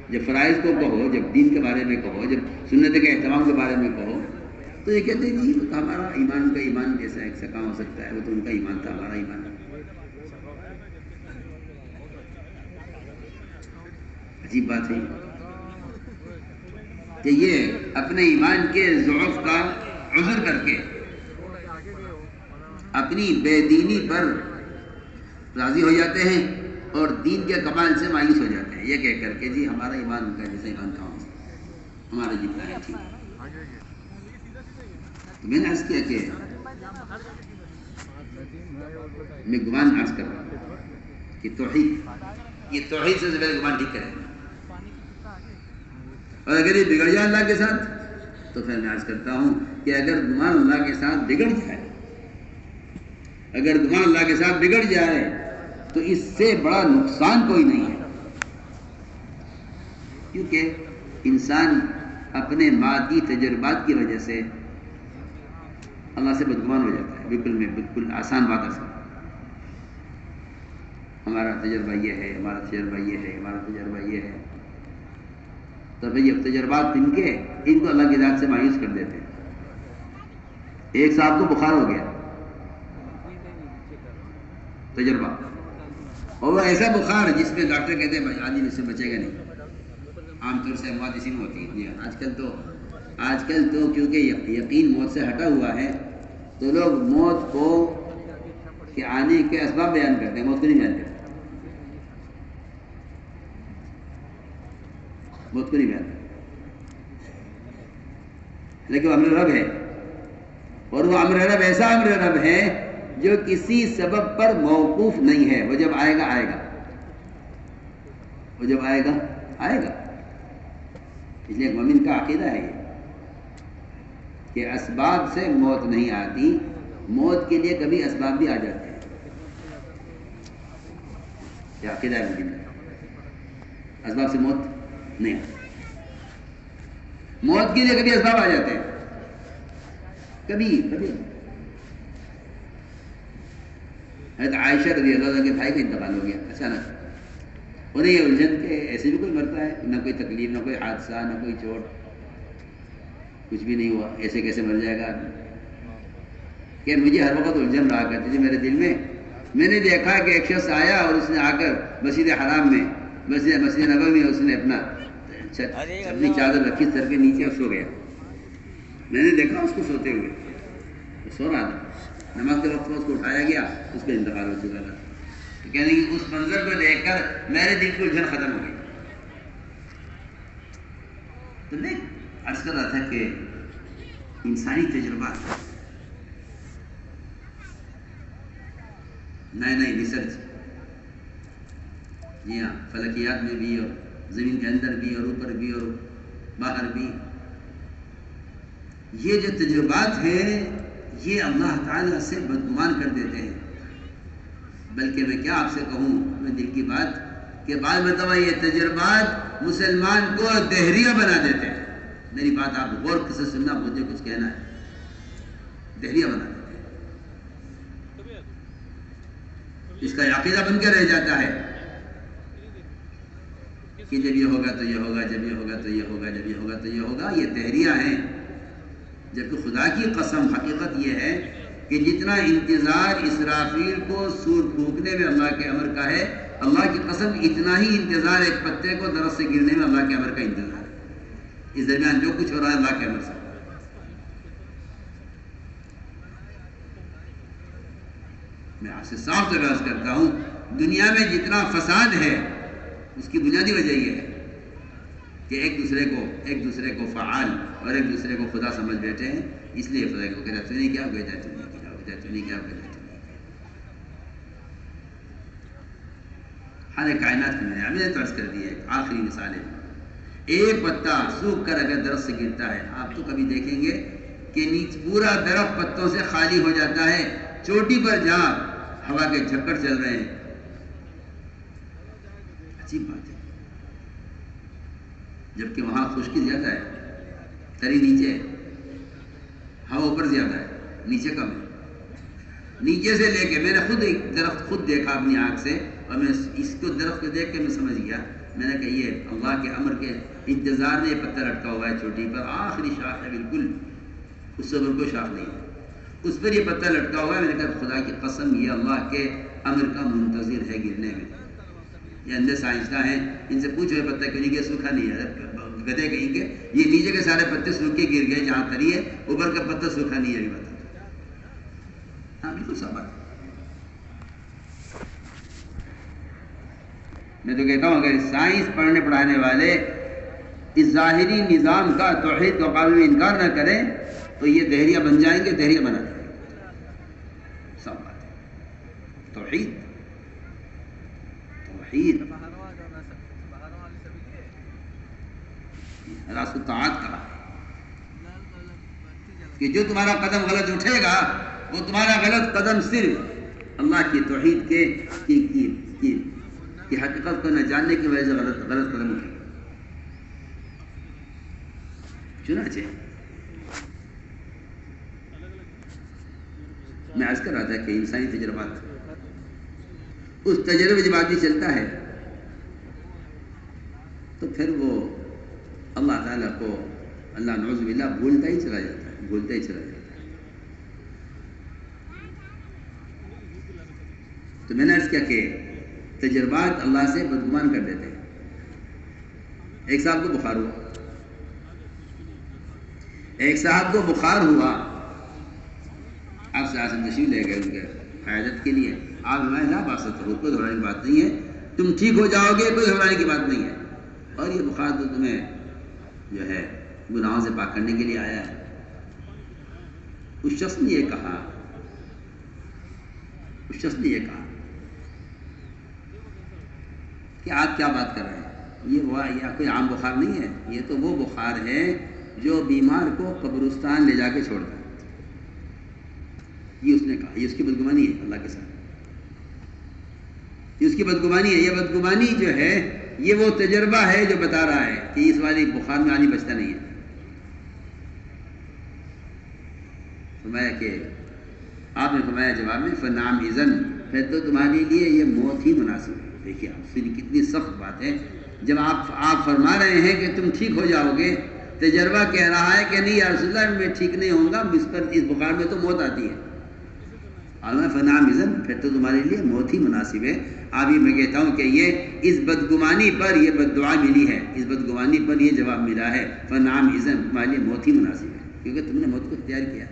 جب فرائض کو کہو، جب دین کے بارے میں کہو، جب سنت کے اہتمام کے بارے میں کہو، تو یہ کہتے ہیں جی ہمارا ایمان کا ایمان کیسا ایک سکا ہو سکتا ہے، وہ تو ان کا ایمان تھا ہمارا ایمان. عجیب بات ہے کہ یہ اپنے ایمان کے ضعف کا عذر کر کے اپنی بے دینی پر راضی ہو جاتے ہیں اور دین کے کمال سے مایوس ہو جاتے ہیں، یہ کہہ کر کے جی ہمارا ایمان ان کا جیسا ایمان تھا ہمارا جتنا ہے ٹھیک. تو میں نے عرض کیا کہ میں گمان عرض کر رہا ہوں کہ توحید، یہ توحید سے پہلے گمان ٹھیک کریں، اور اگر یہ بگڑ جائے اللہ کے ساتھ تو پھر میں عرض کرتا ہوں کہ اگر گمان اللہ کے ساتھ بگڑ جائے، اگر گمان اللہ کے ساتھ بگڑ جائے تو اس سے بڑا نقصان کوئی نہیں ہے، کیونکہ انسان اپنے مادی تجربات کی وجہ سے اللہ سے بدگمان ہو جاتا ہے. بالکل آسان بات ہے. ہمارا تجربہ یہ ہے، ہمارا تجربہ یہ ہے، ہمارا تجربہ یہ ہے، تو بھئی اب تجربات ان کو اللہ کی ذات سے مایوس کر دیتے ہیں. ایک صاحب کو بخار ہو گیا، تجربہ، اور وہ ایسا بخار جس میں ڈاکٹر کہتے ہیں آدمی اس سے بچے گا نہیں. عام طور سے اموات اسی میں ہوتی ہے. آج کل تو کیونکہ یقین موت سے ہٹا ہوا ہے تو لوگ موت کو کے آنے کے اسباب بیان کرتے ہیں، موت کو نہیں بیان کرتے. موت کو نہیں بیان کرتے، لیکن وہ امر رب ہے، اور وہ امر رب ایسا امر رب ہے جو کسی سبب پر موقوف نہیں ہے. وہ جب آئے گا آئے گا، وہ جب آئے گا آئے گا. اس لیے مومن کا عقیدہ ہے یہ کہ اسباب سے موت نہیں آتی، موت کے لیے کبھی اسباب بھی آ جاتے ہیں. یہ عقیدہ ہے مومن کا، اسباب سے موت نہیں آتی. موت کے لیے کبھی اسباب آ جاتے ہیں، کبھی حضرت عائشہ رضی اللہ عنہ کے بھائی کا انتقال ہو گیا اچانک. انہیں یہ الجھن کہ ایسے بھی کوئی مرتا ہے، نہ کوئی تکلیف، نہ کوئی حادثہ، نہ کوئی چوٹ، کچھ بھی نہیں ہوا، ایسے کیسے مر جائے گا آدمی. کہ مجھے ہر وقت الجھن رہا کرتی تھی میرے دل میں. میں نے دیکھا کہ ایک شخص آیا اور اس نے آ کر مسجد حرام میں، مسجد نبوی میں اس نے اپنا اپنی چادر رکھی سر کے نیچے اور سو گیا. میں نے دیکھا اس کو سوتے ہوئے، وہ سو رہا تھا. نماز کے وقت میں اس کو اٹھایا گیا، اس کا انتقال ہو چکا تھا. کہنے کہ اس منظر کو دیکھ کر میرے دل کی الجھن ختم ہو گئی. تو میں عرض کر رہا تھا کہ انسانی تجربات، نئے ریسرچ، جی ہاں، فلکیات میں بھی اور زمین کے اندر بھی اور اوپر بھی اور باہر بھی، یہ جو تجربات ہیں یہ اللہ تعالیٰ سے بدگمان کر دیتے ہیں. بلکہ میں کیا آپ سے کہوں اپنے دل کی بات کہ بعض مرتبہ یہ تجربات مسلمان کو دہریہ بنا دیتے ہیں. میری بات آپ غور سے سننا، مجھے کچھ کہنا ہے. دہریہ بنا دیتے ہیں. اس کا عقیدہ بن کے رہ جاتا ہے کہ جب یہ ہوگا تو یہ ہوگا، جب یہ ہوگا تو یہ ہوگا، جب یہ ہوگا تو یہ ہوگا. یہ دہریہ ہیں. جبکہ خدا کی قسم حقیقت یہ ہے کہ جتنا انتظار اسرافیل کو سور پھونکنے میں اللہ کے امر کا ہے، اللہ کی قسم اتنا ہی انتظار ایک پتے کو درخت سے گرنے میں اللہ کے امر کا انتظار ہے. اس درمیان جو کچھ ہو رہا ہے اللہ کے امر سے. میں آپ سے صاف طور عرض کرتا ہوں، دنیا میں جتنا فساد ہے اس کی بنیادی وجہ یہ ہے کہ ایک دوسرے کو فعال اور ایک دوسرے کو خدا سمجھ بیٹھے ہیں. اس لیے خدا کو کہتا ہے تو نہیں کیا کہتا ہے، تو نہیں کیا کہتا ہے، تو نہیں کیا کہتا ہے. ہر کائنات کی میں نے عرض کر دی ہے. آخری مثال ہے، ایک پتا سوکھ کر اگر درخت سے گرتا ہے، آپ تو کبھی دیکھیں گے کہ نیچے پورا درخت پتوں سے خالی ہو جاتا ہے، چوٹی پر جہاں ہوا کے جھکڑ چل رہے ہیں. عجیب بات ہے. جبکہ وہاں خشکی زیادہ ہے، تری نیچے ہے، ہوا اوپر زیادہ ہے، نیچے کم ہے. نیچے سے لے کے میں نے درخت خود دیکھا اپنی آنکھ سے، اور میں اس کو درخت کو دیکھ کے میں سمجھ گیا. میں نے کہا یہ اللہ کے امر کے انتظار میں یہ پتھر لٹکا ہوا ہے چوٹی پر، آخری شاخ ہے بالکل، اس سے اوپر کوئی شاخ نہیں ہے، اس پر یہ پتھر لٹکا ہوا ہے. میں نے کہا خدا کی قسم یہ اللہ کے امر کا منتظر ہے گرنے میں. یہ اندھے سائنسداں ہیں، ان سے پوچھو یہ پتہ کیوں نہیں گیا، سوکھا نہیں ہے. گدھے کہیں گے یہ نیچے کے سارے پتے سوکھ کے گر گئے جہاں تری ہے، اوپر کا پتہ سوکھا نہیں ہے. یہ بتا ہاں بالکل سب بات. میں تو کہتا ہوں اگر سائنس پڑھنے پڑھانے والے اس ظاہری نظام کا توحید کا قابل انکار نہ کریں تو یہ دہریہ بن جائیں گے، دہریہ بنا دیں گے. سب بات ہے. توحید راست طاعت کا کہ جو تمہارا قدم غلط اٹھے گا وہ تمہارا غلط قدم صرف اللہ کی توحید کی حقیقت کو نہ جاننے کی وجہ سے غلط قدم اٹھے گا. چنانچہ میں عرض کر رہا تھا کہ انسانی تجربات، اس تجربے جب آدمی چلتا ہے تو پھر وہ اللہ تعالیٰ کو اللہ نعوذ باللہ بھولتا ہی چلا جاتا ہے. تو میں نے عرض کیا کہ تجربات اللہ سے بدگمان کر دیتے ہیں. ایک صاحب کو بخار ہوا، آپ سے آسم تشریف لے گئے ان کے حیادت کے لیے. آپ ہمارے لا باسط ہو، کوئی گھبرانے کی بات نہیں ہے، تم ٹھیک ہو جاؤ گے، کوئی گھبرانے کی بات نہیں ہے. اور یہ بخار تو تمہیں جو ہے گناہوں سے پاک کرنے کے لیے آیا ہے. اس شخص نے یہ کہا کہ آپ کیا بات کر رہے ہیں، یہ کوئی عام بخار نہیں ہے، یہ تو وہ بخار ہے جو بیمار کو قبرستان لے جا کے چھوڑتا ہے. یہ اس نے کہا. یہ اس کی بدگمانی ہے اللہ کے ساتھ، یہ اس کی بدگمانی ہے. یہ بدگمانی جو ہے یہ وہ تجربہ ہے جو بتا رہا ہے کہ اس والی بخار میں آدمی بچتا نہیں ہے. فرمایا کہ آپ نے فرمایا جواب میں فنعم اذن، پھر تو تمہارے لیے یہ موت ہی مناسب ہے. دیکھیے آپ سے کتنی سخت بات ہے. جب آپ فرما رہے ہیں کہ تم ٹھیک ہو جاؤ گے، تجربہ کہہ رہا ہے کہ نہیں یا رسول اللہ میں ٹھیک نہیں ہوں گا، اس بخار میں تو موت آتی ہے. فنعم اذن، پھر تو تمہارے لیے موت ہی مناسب ہے. ابھی میں کہتا ہوں کہ یہ اس بدگمانی پر یہ بددعا ملی ہے، اس بدگمانی پر یہ جواب ملا ہے فنعم اذن، تمہارے لیے موت ہی مناسب ہے، کیونکہ تم نے موت کو اختیار کیا،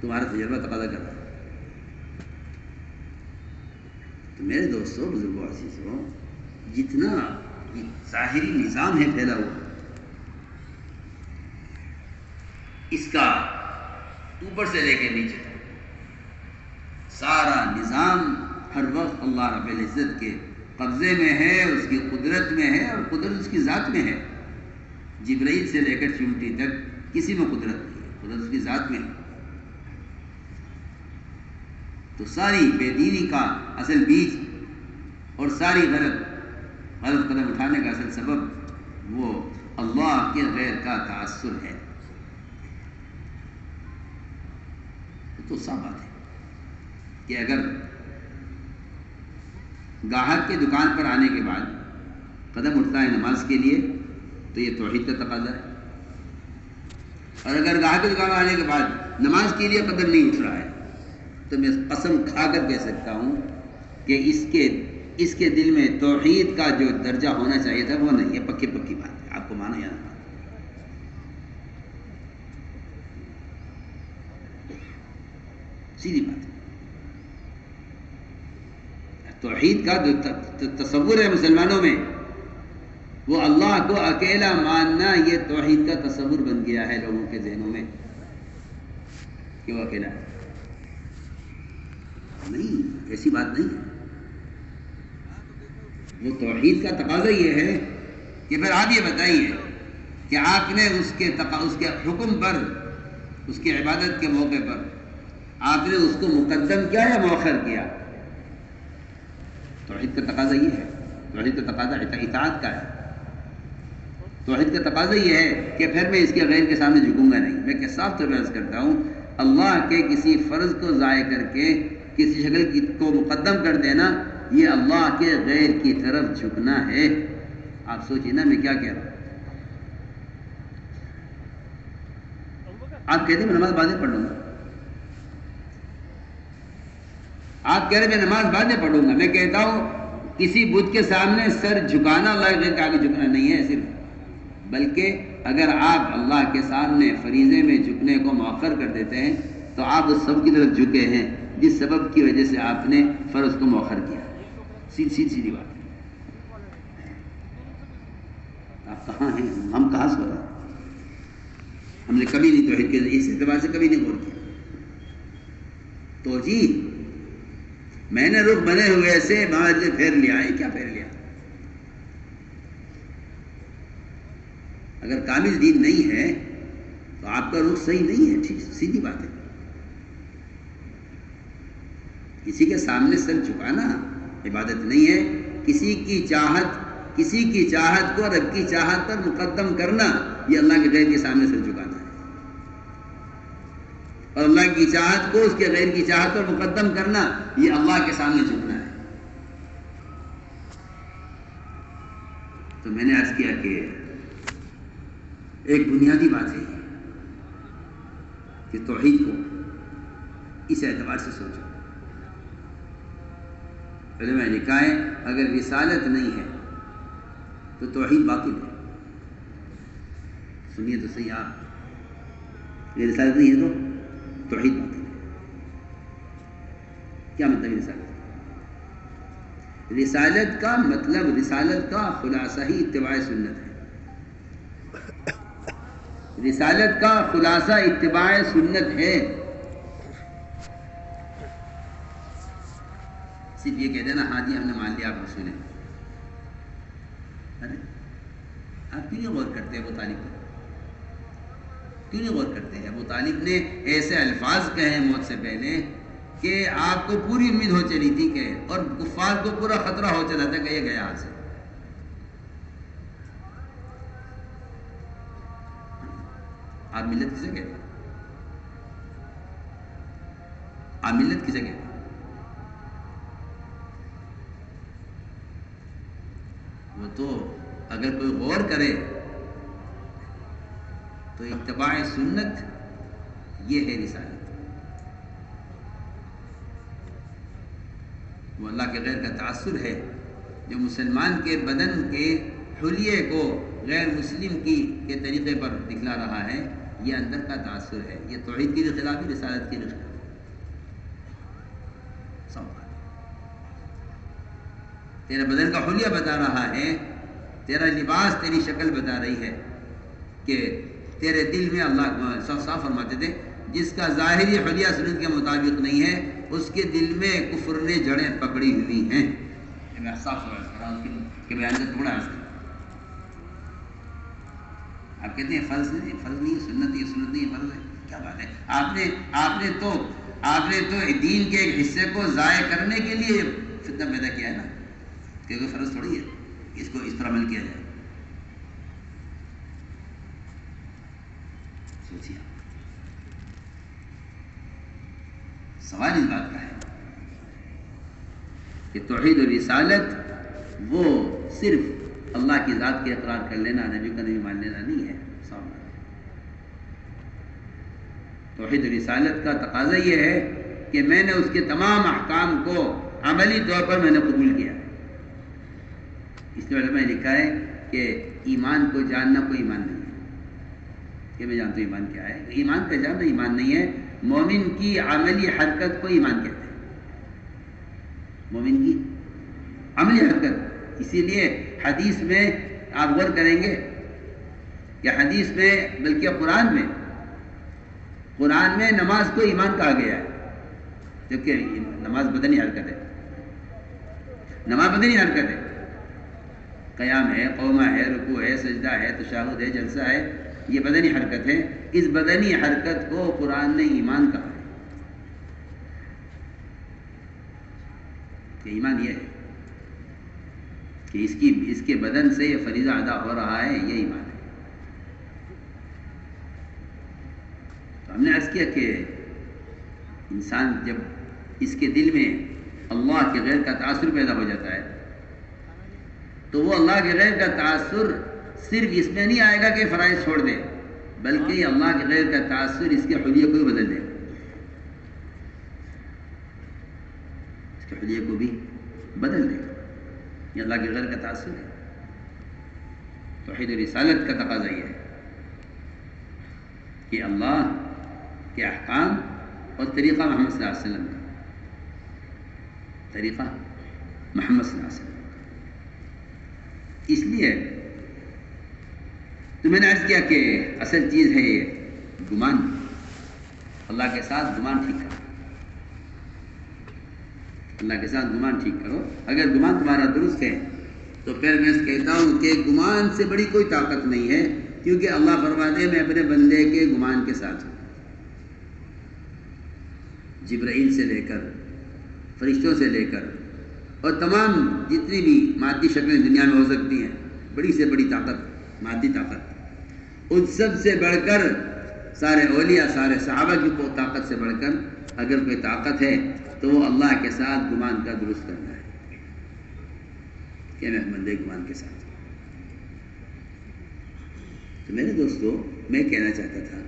تمہارا تجربہ تقاضا کر رہا ہے. تو میرے دوستوں، بزرگوں، عزیزوں، جتنا ظاہری نظام ہے پھیلا ہوا، اس کا اوپر سے لے کے نیچے سارا نظام ہر وقت اللہ رب العزت کے قبضے میں ہے، اس کی قدرت میں ہے، اور قدرت اس کی ذات میں ہے. جبرائیل سے لے کر چونٹی تک کسی میں قدرت نہیں ہے، قدرت اس کی ذات میں ہے. تو ساری بے دینی کا اصل بیج اور ساری غلط قدم اٹھانے کا اصل سبب وہ اللہ کے غیر کا تعصب ہے. تو صاف بات ہے کہ اگر گاہک کے دکان پر آنے کے بعد قدم اٹھتا ہے نماز کے لیے تو یہ توحید کا تقاضا ہے، اور اگر گاہک کے دکان پر آنے کے بعد نماز کے لیے قدم نہیں اٹھ رہا ہے تو میں قسم کھا کر کہہ سکتا ہوں کہ اس کے دل میں توحید کا جو درجہ ہونا چاہیے تھا وہ نہیں ہے. پکی بات ہے، آپ کو مانو یا نہ مانو. سیدھی بات ہے. توحید کا جو تصور ہے مسلمانوں میں، وہ اللہ کو اکیلا ماننا، یہ توحید کا تصور بن گیا ہے لوگوں کے ذہنوں میں کہ وہ اکیلا ہے. نہیں، ایسی بات نہیں ہے. وہ توحید کا تقاضا یہ ہے کہ پھر آپ یہ بتائیے کہ آپ نے اس کے حکم پر، اس کی عبادت کے موقع پر آپ نے اس کو مقدم کیا یا مؤخر کیا؟ توحید کا تقاضا یہ ہے. توحید کا تقاضا اطاعت کا ہے. توحید کا تقاضا یہ ہے کہ پھر میں اس کے غیر کے سامنے جھکوں گا نہیں. میں صاف طور پر عرض کرتا ہوں، اللہ کے کسی فرض کو ضائع کر کے کسی شکل کو مقدم کر دینا، یہ اللہ کے غیر کی طرف جھکنا ہے. آپ سوچئے نا میں کیا کہہ رہا ہوں. آپ کہتے ہیں میں نماز بعد میں پڑھ لوں گا، آپ کہہ رہے ہیں میں نماز بعد میں پڑھوں گا. میں کہتا ہوں کسی بت کے سامنے سر جھکانا اللہ کے آگے جھکنا نہیں ہے صرف، بلکہ اگر آپ اللہ کے سامنے فریضے میں جھکنے کو مؤخر کر دیتے ہیں تو آپ اس سب کی طرف جھکے ہیں جس سبب کی وجہ سے آپ نے فرض کو مؤخر کیا. سیدھی بات ہے. آپ کہاں ہیں؟ ہم کہاں سو رہے ہیں؟ ہم نے کبھی نہیں توحید کے اس اعتبار سے کبھی نہیں غور کیا. تو جی میں نے رخ بنے ہوئے سے باہر پھیر لیا ہے. کیا پھیر لیا؟ اگر کامل دین نہیں ہے تو آپ کا رخ صحیح نہیں ہے. ٹھیک، سیدھی بات ہے. کسی کے سامنے سر جھکانا عبادت نہیں ہے. کسی کی چاہت کو رب کی چاہت پر مقدم کرنا، یہ اللہ کے غیر کے سامنے سر جھکانا ہے. اور اللہ کی چاہت کو اس کے غیر کی چاہت پر مقدم کرنا، یہ اللہ کے سامنے جھکنا ہے. تو میں نے عرض کیا کہ ایک بنیادی بات ہے کہ توحید کو اس اعتبار سے سوچو. علماء نے لکھا ہے اگر رسالت نہیں ہے تو توحید باطل ہے. سنیے تو صحیح آپ، اگر رسالت نہیں ہے تو توحید باطل ہے. کیا مطلب رسالت؟ رسالت کا مطلب، رسالت کا خلاصہ ہی اتباع سنت ہے. رسالت کا خلاصہ اتباع سنت ہے. صرف یہ کہہ دینا ہاں جی ہم نے مان لیا آپ رسول ہیں. ارے آپ کیوں نہیں غور کرتے؟ ابو طالب پر کیوں نہیں غور کرتے ہیں؟ ابو طالب نے ایسے الفاظ کہے موت سے پہلے کہ آپ کو پوری امید ہو چلی تھی کہ، اور کفار کو پورا خطرہ ہو چلا تھا کہ یہ گیا ہاتھ سے. آپ ملت کسے کہتے ہیں؟ آپ ملت کسے کہتے ہیں؟ وہ تو اگر کوئی غور کرے تو اتباع سنت یہ ہے رسالت. وہ اللہ کے غیر کا تعصر ہے جو مسلمان کے بدن کے حلیے کو غیر مسلم کے طریقے پر دکھلا رہا ہے. یہ اندر کا تعصر ہے. یہ توحید کی خلاف ہے، رسالت کی خلاف. تیرے بدن کا حلیہ بتا رہا ہے، تیرا لباس تیری شکل بتا رہی ہے کہ تیرے دل میں، اللہ صاف فرماتے تھے جس کا ظاہری حلیہ سنت کے مطابق نہیں ہے اس کے دل میں کفر نے جڑیں پکڑی ہوئی ہیں. میں صاف کے بیان کا ٹکڑا ہے. آپ کہتے ہیں فرض نہیں، فرض نہیں، سنت ہی سنت نہیں، فرض ہے. کیا بات ہے؟ آپ نے تو دین کے ایک حصے کو ضائع کرنے کے لیے فتنہ پیدا کیا ہے نا، کیونکہ فرض تھوڑی ہے اس کو اس پر عمل کیا جائے. سوچیے سوال اس بات کا ہے کہ توحید و رسالت وہ صرف اللہ کی ذات کے اقرار کر لینا، نبی کا نبی مان لینا نہیں ہے. توحید و رسالت کا تقاضا یہ ہے کہ میں نے اس کے تمام احکام کو عملی طور پر میں نے قبول کیا. اس لیے علماء نے لکھا ہے کہ ایمان کو جاننا کوئی ایمان نہیں ہے کہ میں جانتا ہوں ایمان کیا ہے. ایمان کا جاننا ایمان نہیں ہے. مومن کی عملی حرکت کو ایمان کہتے ہیں. مومن کی عملی حرکت. اسی لیے حدیث میں آپ غور کریں گے یا حدیث میں بلکہ قرآن میں نماز کو ایمان کہا گیا ہے، جبکہ نماز بدنی حرکت ہے. نماز بدنی حرکت ہے. قیام ہے، قومہ ہے، رکوع ہے، سجدہ ہے، تشہد ہے، جلسہ ہے، یہ بدنی حرکت ہے. اس بدنی حرکت کو قرآن نے ایمان کہا ہے. کہ ایمان یہ ہے کہ اس کے بدن سے یہ فریضہ ادا ہو رہا ہے، یہ ایمان ہے. تو ہم نے عرض کیا کہ انسان جب اس کے دل میں اللہ کے غیر کا تاثر پیدا ہو جاتا ہے تو وہ اللہ کے غیر کا تاثر صرف اس میں نہیں آئے گا کہ فرائض چھوڑ دے، بلکہ یہ اللہ کے غیر کا تاثر اس کے حلیے کو بھی بدل دے گا. اس کے حلیے کو بھی بدل دے گا. یہ اللہ کے غیر کا تاثر ہے. توحید و رسالت کا تقاضا یہ ہے کہ اللہ کے احکام اور طریقہ محمد صلی اللہ علیہ وسلم کا، طریقہ محمد صلی اللہ علیہ وسلم. اس لیے تو میں نے عرض کیا کہ اصل چیز ہے یہ گمان. اللہ کے ساتھ گمان ٹھیک کرو. اللہ کے ساتھ گمان ٹھیک کرو. اگر گمان تمہارا درست ہے تو پھر میں کہتا ہوں کہ گمان سے بڑی کوئی طاقت نہیں ہے، کیونکہ اللہ فرماتے ہیں میں اپنے بندے کے گمان کے ساتھ ہوں. جبرائیل سے لے کر فرشتوں سے لے کر اور تمام جتنی بھی مادی شکلیں دنیا میں ہو سکتی ہیں، بڑی سے بڑی طاقت، مادی طاقت، ان سب سے بڑھ کر سارے اولیاء، سارے صحابہ کی طاقت سے بڑھ کر اگر کوئی طاقت ہے تو وہ اللہ کے ساتھ گمان کا درست کرنا ہے کہ میں بندے گمان کے ساتھ. تو میرے دوستو، میں کہنا چاہتا تھا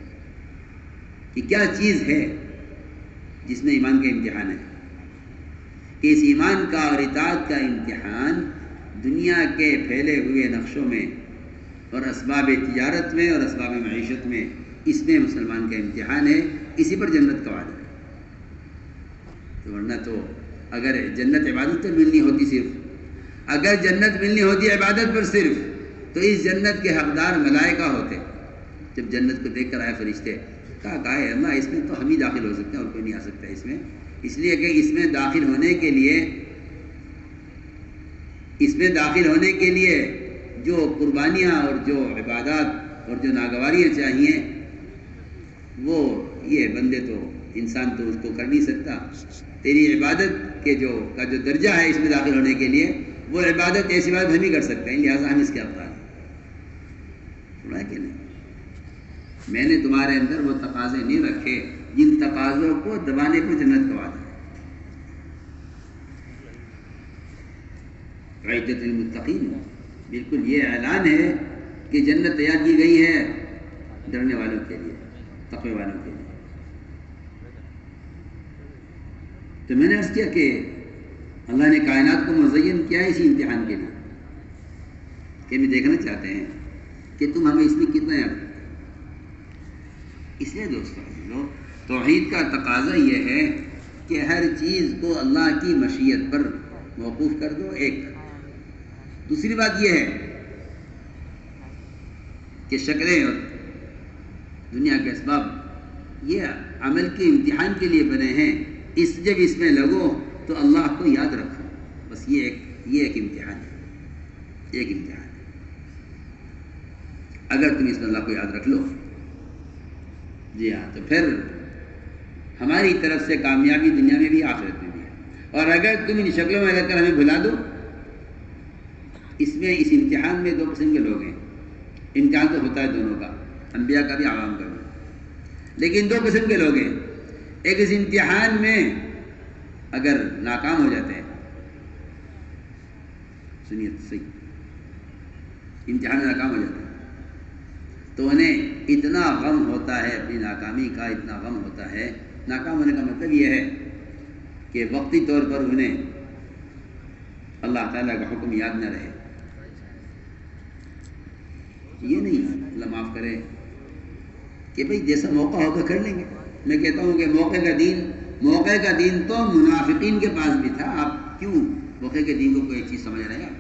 کہ کیا چیز ہے جس میں ایمان کا امتحان ہے، کہ اس ایمان کا اور اطاعت کا امتحان دنیا کے پھیلے ہوئے نقشوں میں اور اسباب تجارت میں اور اسباب معیشت میں، اس میں مسلمان کا امتحان ہے. اسی پر جنت کا وعدہ ہے. تو ورنہ تو اگر جنت عبادت پر ملنی ہوتی، صرف اگر جنت ملنی ہوتی عبادت پر صرف، تو اس جنت کے حقدار ملائکہ ہوتے. جب جنت کو دیکھ کر آئے فرشتے، کہا ہے اللہ اس میں تو ہم ہی داخل ہو سکتے ہیں اور کوئی نہیں آ سکتا اس میں. اس لیے کہ اس میں داخل ہونے کے لیے جو قربانیاں اور جو عبادات اور جو ناگواریاں چاہیے، وہ یہ بندے تو انسان تو اس کو کر نہیں سکتا. تیری عبادت کے جو درجہ ہے اس میں داخل ہونے کے لیے، وہ عبادت ایسی بات ہم ہی کر سکتے ہیں، لہٰذا ہم اس کے افضل ہیں. سنا ہے کہ نہیں؟ میں نے تمہارے اندر وہ تقاضے نہیں رکھے جن تقاضوں کو دبانے پر جنت کا وعدہ ہے. عدت للمتقین، بالکل یہ اعلان ہے کہ جنت تیار کی گئی ہے ڈرنے والوں کے لیے، تقوی والوں کے لیے. تو میں نے عرض کیا کہ اللہ نے کائنات کو مزین کیا ہے اسی امتحان کے لیے کہ ہمیں دیکھنا چاہتے ہیں کہ تم ہمیں اس میں کتنا یاد کرتے. اس لیے دوستوں، توحید کا تقاضا یہ ہے کہ ہر چیز کو اللہ کی مشیت پر موقوف کر دو. ایک دوسری بات یہ ہے کہ شکلیں اور دنیا کے اسباب یہ عمل کے امتحان کے لیے بنے ہیں. جب اس میں لگو تو اللہ کو یاد رکھو. بس یہ ایک امتحان ہے، ایک امتحان ہے. اگر تم اس میں اللہ کو یاد رکھ لو، جی ہاں، تو پھر ہماری طرف سے کامیابی دنیا میں بھی آخرت میں بھی ہے. اور اگر تم ان شکلوں میں رکھ کر ہمیں بھلا دو، اس امتحان میں دو قسم کے لوگ ہیں. امتحان تو ہوتا ہے دونوں کا، انبیاء کا بھی، عوام کا بھی. لیکن دو قسم کے لوگ ہیں. ایک اس امتحان میں اگر ناکام ہو جاتے ہیں، سنیے صحیح، امتحان میں ناکام ہو جاتے ہیں تو انہیں اتنا غم ہوتا ہے، اپنی ناکامی کا اتنا غم ہوتا ہے. ناکام ہونے کا مطلب یہ ہے کہ وقتی طور پر انہیں اللہ تعالیٰ کا حکم یاد نہ رہے. یہ نہیں اللہ معاف کرے کہ بھئی جیسا موقع ہوگا کر لیں گے. میں کہتا ہوں کہ موقع کا دین تو منافقین کے پاس بھی تھا. آپ کیوں موقع کے دین کو کوئی چیز سمجھ رہے ہیں؟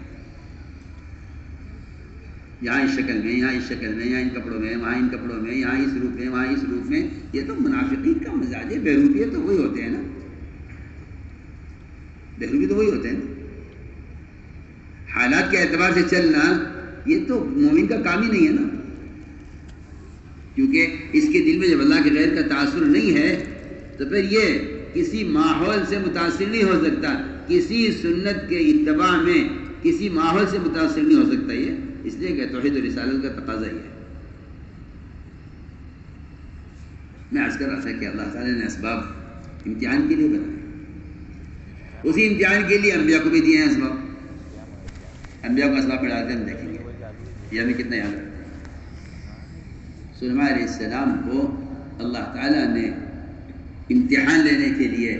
یہاں اس شکل میں، یہاں اس شکل میں، یہاں ان کپڑوں میں، وہاں ان کپڑوں میں، یہاں اس روپ میں، وہاں اس روپ میں. یہ تو منافقین کا مزاج ہے. بیروپی تو وہی ہوتے ہیں نا، بیروپی تو وہی ہوتے ہیں نا. حالات کے اعتبار سے چلنا یہ تو مومن کا کام ہی نہیں ہے نا. کیونکہ اس کے دل میں جب اللہ کے غیر کا تاثر نہیں ہے تو پھر یہ کسی ماحول سے متاثر نہیں ہو سکتا، کسی سنت کے اتباع میں کسی ماحول سے متاثر نہیں ہو سکتا. یہ اس لیے کہ توحید و رسالت کا تقاضا ہی ہے. میں عرض کر رہا تھا کہ اللہ تعالیٰ نے اسباب امتحان کے لیے بنائے. اسی امتحان کے لیے انبیاء کو بھی دیے ہیں اسباب. انبیاء کو اسباب پڑھاتے ہیں، ہم دیکھیں گے یہ ہمیں کتنا یاد رکھتے ہیں. سلیمان علیہ السلام کو اللہ تعالیٰ نے امتحان لینے کے لیے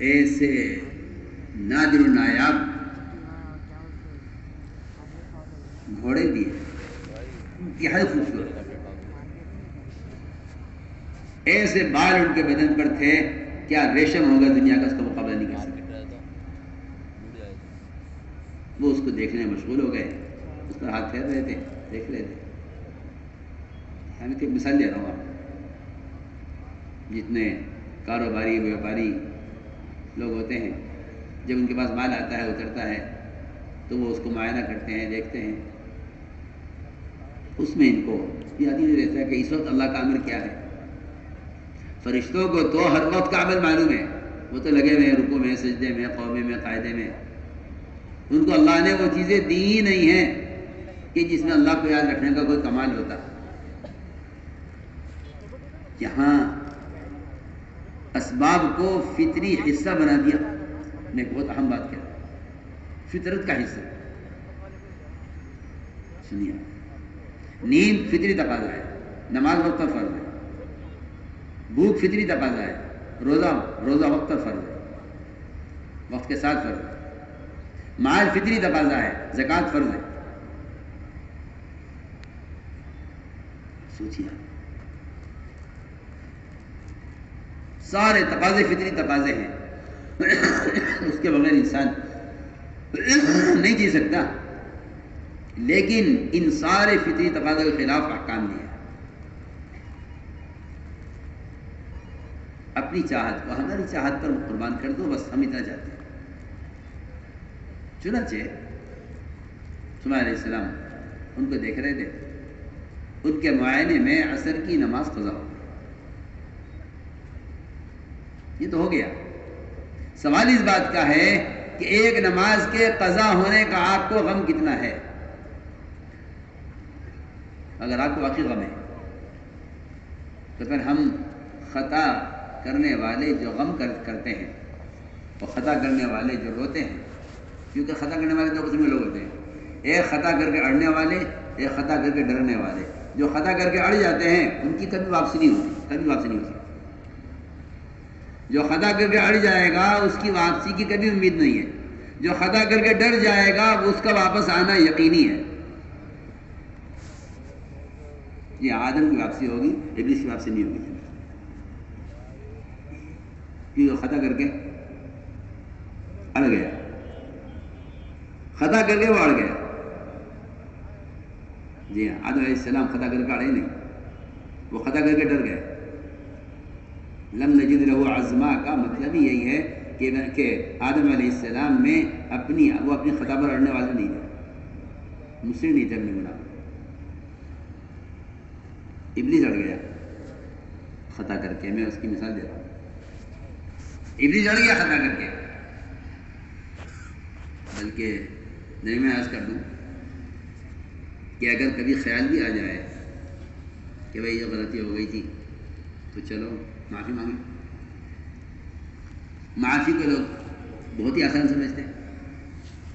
ایسے نادر و نایاب گھوڑے دیے، انتہائی خوبصورت. ایسے بال ان کے بدن پر تھے، کیا ریشم ہوگا دنیا کا اس کا مقابلہ نہیں کر سکتا. وہ اس کو دیکھنے میں مشغول ہو گئے، اس پر ہاتھ پھیر رہے تھے، دیکھ رہے تھے. میں مثال دے رہا ہوں آپ. جتنے کاروباری بیوپاری لوگ ہوتے ہیں، جب ان کے پاس مال آتا ہے اترتا ہے تو وہ اس کو معائنہ کرتے ہیں، دیکھتے ہیں. اس میں ان کو یاد ہی نہیں رہتا ہے کہ اس وقت اللہ کا امر کیا ہے. فرشتوں کو تو ہر وقت کا عمل معلوم ہے، وہ تو لگے ہوئے ہیں رکوع میں، سجدے میں، قومے میں، قاعدے میں. ان کو اللہ نے وہ چیزیں دی ہی نہیں ہیں کہ جس میں اللہ کو یاد رکھنے کا کوئی کمال ہوتا. یہاں اسباب کو فطری حصہ بنا دیا. میں ایک بہت اہم بات کہہ رہا ہوں، فطرت کا حصہ. سنیے، نیند فطری تقاضا ہے، نماز وقت پر فرض ہے. بھوک فطری تقاضا ہے، روزہ وقت پر فرض ہے، وقت کے ساتھ فرض ہے. مال فطری تقاضا ہے، زکوٰۃ فرض ہے. سوچیے، سارے تقاضے فطری تقاضے ہیں. اس کے بغیر انسان نہیں جی سکتا. لیکن ان سارے فطری تقاضوں کے خلاف احکام نہیں ہے. اپنی چاہت کو ہماری چاہت پر قربان کر دو، بس ہم اتنا چاہتے ہیں. چنانچہ سلیمان علیہ السلام ان کو دیکھ رہے تھے. ان کے معائنے میں عصر کی نماز قضا ہو گئی. یہ تو ہو گیا. سوال اس بات کا ہے کہ ایک نماز کے قضا ہونے کا آپ کو غم کتنا ہے؟ اگر آپ کو واقعی غم ہے تو پھر ہم خطا کرنے والے جو غم کرتے ہیں، اور خطا کرنے والے جو روتے ہیں. کیونکہ خطا کرنے والے دو قسم کے لوگ ہوتے ہیں، ایک خطا کر کے اڑنے والے، ایک خطا کر کے ڈرنے والے. جو خطا کر کے اڑ جاتے ہیں ان کی کبھی واپسی نہیں ہوتی، کبھی واپسی نہیں ہوتی. جو خطا کر کے اڑ جائے گا اس کی واپسی کی کبھی امید نہیں ہے. جو خطا کر کے ڈر جائے گا اس کا واپس آنا یقینی ہے. یہ آدم کی واپسی ہوگی، ابلیس کی واپسی نہیں ہوگی. کیوں؟ خطا کر کے اڑ گیا، خطا کر کے وہ اڑ گیا. جی ہاں، آدم علیہ السلام خطا کر کے اڑے نہیں، وہ خطا کر کے ڈر گئے. لم نجد له عزما کا مطلب ہی یہی ہے کہ آدم علیہ السلام میں وہ اپنی خطا پر اڑنے والے نہیں تھے، مسلم نہیں تھے اپنے گناہ پر. ابلیس اڑ گیا خطا کر کے. میں اس کی مثال دے رہا ہوں. ابلیس اڑ گیا خطا کر کے. بلکہ نہیں، میں عرض کر دوں کہ اگر کبھی خیال بھی آ جائے کہ بھائی یہ غلطی ہو گئی تھی تو چلو معافی مانگیں، معافی کو لوگ بہت ہی آسان سمجھتے ہیں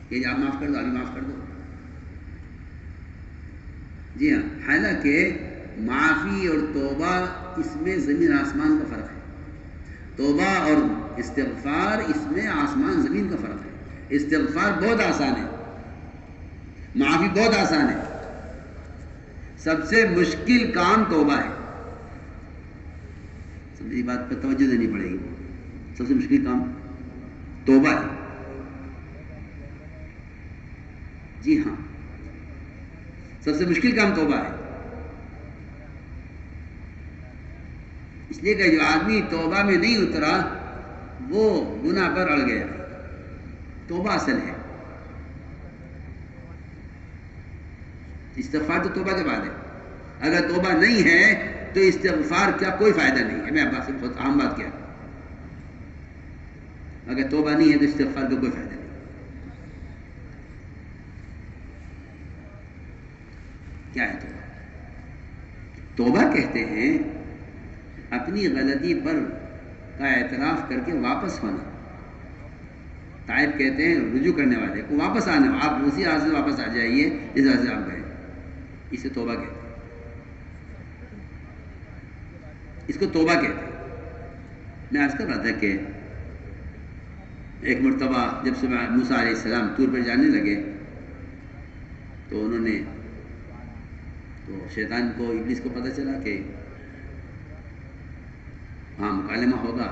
کہ آپ معاف کر دو، ابھی معاف کر دو. جی ہاں، حالانکہ معافی اور توبہ اس میں زمین آسمان کا فرق ہے. توبہ اور استغفار اس میں آسمان زمین کا فرق ہے. استغفار بہت آسان ہے، معافی بہت آسان ہے. سب سے مشکل کام توبہ ہے. میری بات پر توجہ دینی پڑے گی. سب سے مشکل کام توبہ ہے. جی ہاں، سب سے مشکل کام توبہ ہے. اس لیے کہ جو آدمی توبہ میں نہیں اترا وہ گناہ پر اڑ گیا. توبہ اصل ہے. استغفار تو توبہ کے بعد ہے. اگر توبہ نہیں ہے تو استغفار کا کوئی فائدہ نہیں ہے. میں آپ سے بہت اہم بات کیا، اگر توبہ نہیں ہے تو استغفار کا کوئی فائدہ نہیں. کیا ہے توبہ؟ توبہ کہتے ہیں اپنی غلطی پر کا اعتراف کر کے واپس ہونا. تائب کہتے ہیں رجوع کرنے والے کو واپس آنا. آپ اسی راہ سے واپس آ جائیے جس راہ سے آپ گئے. اسے توبہ کہتے ہیں. اس کو توبہ کہتے ہیں. میں عرض کر رہا تھا کہ ایک مرتبہ جب سے موسیٰ علیہ السلام طور پر جانے لگے تو انہوں نے تو شیطان کو، ابلیس کو پتہ چلا کہ وہاں مکالمہ ہوگا،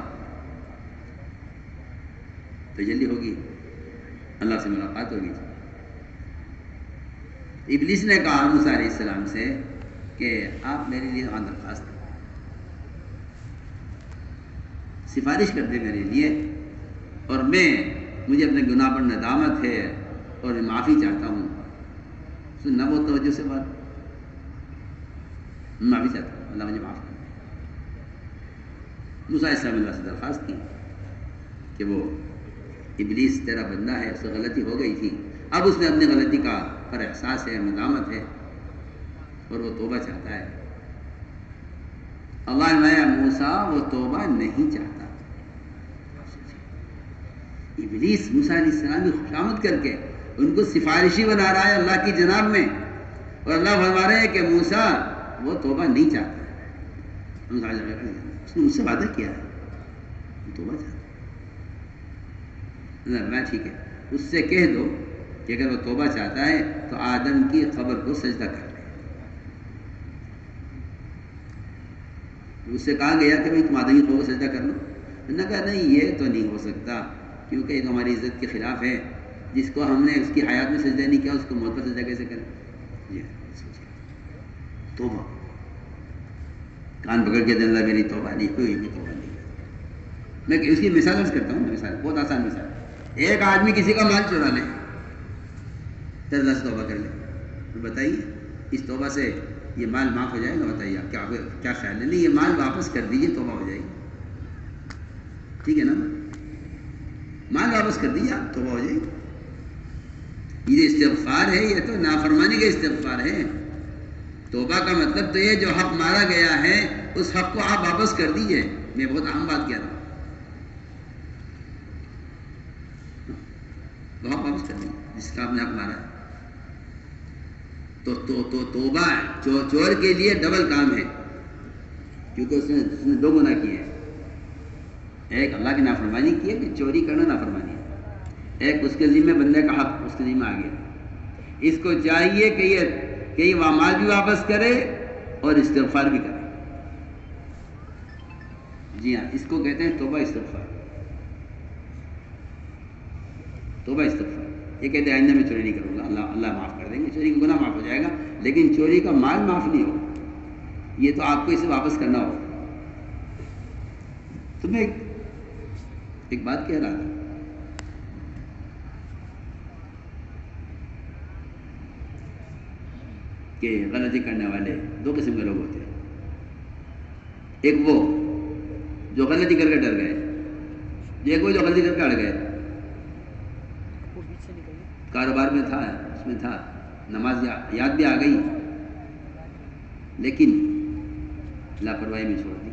تجلی ہوگی، اللہ سے ملاقات ہوگی. ابلیس نے کہا موسیٰ علیہ السلام سے کہ آپ میرے لیے درخواست کریں، سفارش کر دیں میرے لیے، اور مجھے اپنے گناہ پر ندامت ہے اور میں معافی چاہتا ہوں. سننا بہت توجہ سے بات. میں معافی چاہتا ہوں، اللہ مجھے معاف کر. موسیٰ علیہ السلام اللہ سے درخواست کی کہ وہ ابلیس تیرا بندہ ہے، اس سے غلطی ہو گئی تھی، اب اس میں اپنی غلطی کا پر احساس ہے، ندامت ہے اور وہ توبہ چاہتا ہے. اللہ نے موسیٰ وہ توبہ نہیں چاہتا. ابلیس موسیٰ علیہ السلام کی خوشامد کر کے ان کو سفارشی بنا رہا ہے اللہ کی جناب میں، اور اللہ فرما رہے ہیں کہ موسیٰ وہ توبہ نہیں چاہتا. اس نے مجھ سے وعدہ کیا ہے وہ توبہ چاہتا ہے. میں ٹھیک ہے، اس سے کہہ دو کہ اگر وہ توبہ چاہتا ہے تو آدم کی قبر کو سجدہ کر لے. اس سے کہا گیا کہ بھائی تم آدم کی قبر کو سجدہ کر لو. انہوں نے کہا نہیں، یہ تو نہیں ہو سکتا کیونکہ یہ تو ہماری عزت کے خلاف ہے. جس کو ہم نے اس کی حیات میں سجدہ نہیں کیا اس کو موت پر سجدہ کیسے کریں. توبہ کان پکڑ کے اللہ میری توبہ نہیں ہوئی، میں توبہ نہیں. میں اس کی مثال عرض کرتا ہوں. مثال بہت آسان مثال. ایک آدمی کسی کا مال چورا لے، تو اللہ سے توبہ کر لے. بتائیے اس توبہ سے یہ مال معاف ہو جائے گا؟ بتائیے آپ کیا خیال ہے؟ نہیں، یہ مال واپس کر دیجیے، توبہ ہو جائے گی. ٹھیک ہے نا؟ مال واپس کر دیجیے آپ، توبہ ہو جائے گی. یہ استغفار ہے، یہ تو نافرمانی کا استغفار ہے. توبہ کا مطلب تو یہ جو حق مارا گیا ہے اس حق کو آپ واپس کر دیجیے. میں بہت اہم بات کہہ رہا ہوں. تو حق واپس کر دیجیے جس کا آپ نے حق مارا ہے. تو توبہ چور کے لیے ڈبل کام ہے، کیونکہ اس نے دو گناہ کیے ہیں. ایک اللہ کی نافرمانی کی ہے کہ چوری کرنا نافرمانی ہے، ایک اس کے ذمہ بندے کا حق اس کے ذمہ آ گیا. اس کو چاہیے کہ یہ مال بھی واپس کرے اور استغفار بھی کرے. جی ہاں، اس کو کہتے ہیں توبہ استغفار. توبہ استغفار. یہ کہتے ہیں آئندہ میں چوری نہیں کروں گا، اللہ معاف کر دیں گے. چوری کا گناہ معاف ہو جائے گا لیکن چوری کا مال معاف نہیں ہوگا. یہ تو آپ کو اسے واپس کرنا ہوگا. تو میں ایک بات کہہ رہا تھا کہ غلطی کرنے والے دو قسم کے لوگ ہوتے ہیں. ایک وہ جو غلطی کر کے ڈر گئے، ایک وہ جو غلطی کر کے اڑ گئے. کاروبار میں تھا، اس میں تھا، نماز یاد بھی آ گئی لیکن لاپرواہی میں چھوڑ دی.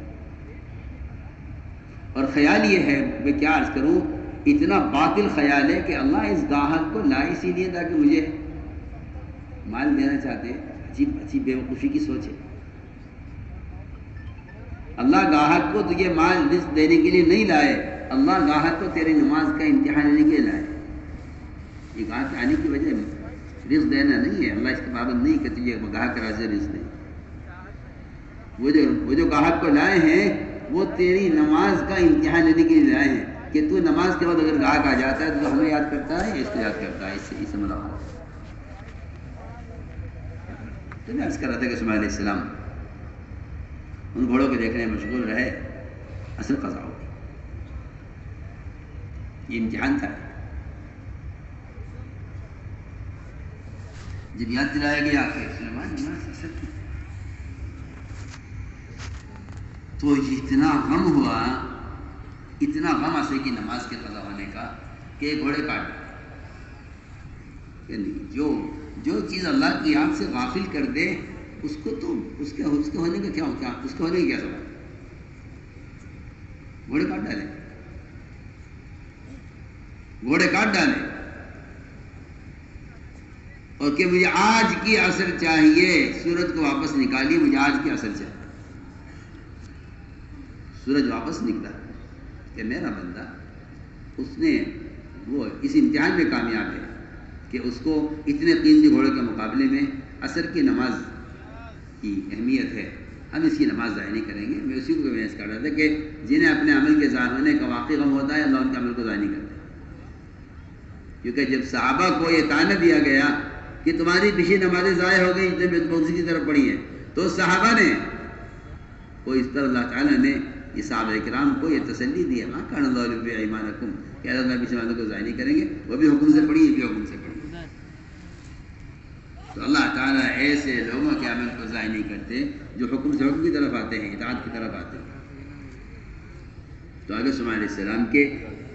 اور خیال یہ ہے، میں کیا عرض کروں، اتنا باطل خیال ہے کہ اللہ اس گاہک کو لائے اسی لیے تاکہ مجھے مال دینا چاہتے ہیں۔ عجیب عجیب بے وقوفی کی سوچ ہے۔ اللہ گاہک کو تجھے مال رزق دینے کے لیے نہیں لائے، اللہ گاہک کو تیری نماز کا امتحان لینے کے لیے لائے۔ یہ گاہک آنے کی وجہ رزق دینا نہیں ہے، اللہ اس کے پابند نہیں کہ تجھے گاہک راضی رزق دے۔ وہ جو گاہک کو لائے ہیں وہ تیری نماز کا امتحان لینے کے لیے لائے ہیں کہ تو نماز کے بعد اگر گاہک آ جاتا ہے تو ہمیں یاد کرتا ہے، اس کو یاد کرتا ہے، اس سے ملاقات۔ تو میں عرض کر رہا تھا کہ اسماعیل علیہ السلام ان گھوڑوں کے دیکھنے میں مشغول رہے، اصل قضا ہو گئی۔ یہ امتحان تھا۔ جب یاد دلایا گیا کہ سلیمان نماز اثر کی تو اتنا غم ہوا، اتنا غم اثر کی نماز کے قضا ہونے کا کہ گھوڑے کاٹ ڈالے۔ جو چیز اللہ کی یاد سے غافل کر دے اس کو تو اس کے ہونے کا کیا اس کے ہونے کی کیا سبب؟ گھوڑے کاٹ ڈالے اور کہ مجھے آج کی عصر چاہیے، سورج کو واپس نکالیے، مجھے آج کی عصر چاہیے۔ سورج واپس نکلا کہ میرا بندہ اس نے وہ اس امتحان میں کامیاب ہے کہ اس کو اتنے قیمتی گھوڑے کے مقابلے میں عصر کی نماز کی اہمیت ہے، ہم اس کی نماز ضائع نہیں کریں گے۔ میں اسی کو بحث کر رہا تھا کہ جنہیں اپنے عمل کے ضائع ہونے کا واقعی غم ہوتا ہے، اللہ ان کے عمل کو ضائع نہیں کرتا، کیونکہ جب صحابہ کو یہ طعنہ دیا گیا کہ تمہاری پچھلی نمازیں ضائع ہو گئی جتنے بیت مقدس کی طرف پڑھی ہیں، تو صحابہ نے کو اس پر اللہ تعالیٰ نے یہ صحابہ کرام کو یہ تسلی دی، ما کان اللہ لیضیع ایمانکم، کہ اللہ پچھلی نمازوں کو ضائع نہیں کریں گے، وہ بھی حکم سے پڑھی، یہ بھی حکم سے پڑھی۔ تو اللہ تعالیٰ ایسے لوگوں کے عمل کو ضائع نہیں کرتے جو حکم سے حکم کی طرف آتے ہیں، اطاعت کی طرف آتے ہیں۔ تو آگے سلیمان علیہ السلام کے